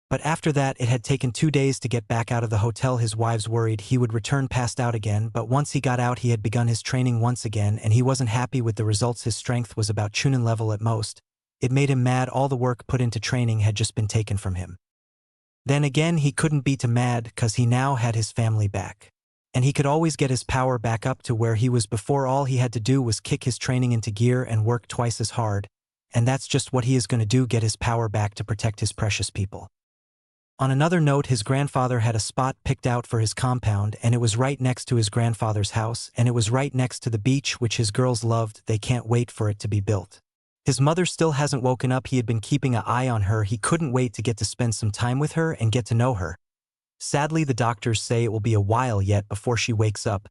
But after that, it had taken 2 days to get back out of the hotel. His wives worried he would return passed out again, but once he got out he had begun his training once again and he wasn't happy with the results. His strength was about Chunin level at most. It made him mad. All the work put into training had just been taken from him. Then again, he couldn't be too mad cause he now had his family back. And he could always get his power back up to where he was before. All he had to do was kick his training into gear and work twice as hard. And that's just what he is going to do, get his power back to protect his precious people. On another note, his grandfather had a spot picked out for his compound and it was right next to his grandfather's house and it was right next to the beach, which his girls loved. They can't wait for it to be built. His mother still hasn't woken up. He had been keeping an eye on her. He couldn't wait to get to spend some time with her and get to know her. Sadly, the doctors say it will be a while yet before she wakes up.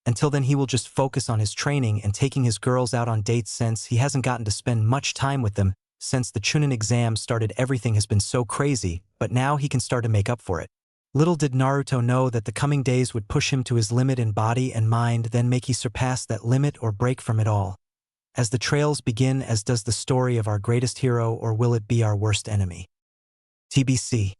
Until then, he will just focus on his training and taking his girls out on dates since he hasn't gotten to spend much time with them. Since the Chunin exam started, everything has been so crazy, but now he can start to make up for it. Little did Naruto know that the coming days would push him to his limit in body and mind, then make he surpass that limit or break from it all. As the trails begin, as does the story of our greatest hero, or will it be our worst enemy? TBC.